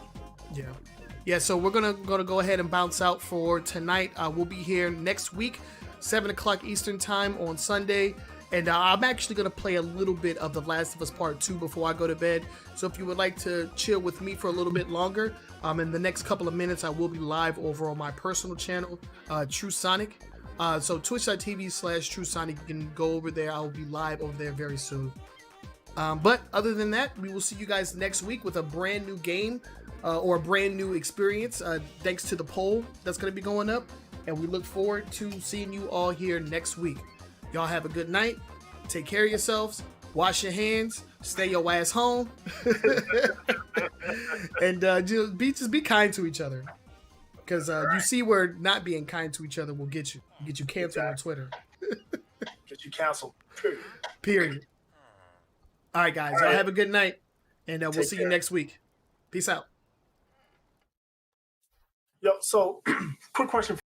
Yeah. So we're gonna go ahead and bounce out for tonight. We'll be here next week. 7 o'clock Eastern time on Sunday, and I'm actually going to play a little bit of The Last of Us Part 2 before I go to bed. So if you would like to chill with me for a little bit longer, in the next couple of minutes I will be live over on my personal channel, True Sonic. So twitch.tv/TrueSonic, you can go over there. I will be live over there very soon. But other than that, we will see you guys next week with a brand new game or a brand new experience, thanks to the poll that's going to be going up. And we look forward to seeing you all here next week. Y'all have a good night. Take care of yourselves. Wash your hands. Stay your ass home. And just be kind to each other. Because you see where not being kind to each other will get you canceled on Twitter. Get you canceled. Period. All right, guys. Y'all have a good night. And we'll see you next week. Peace out. Yo, so quick question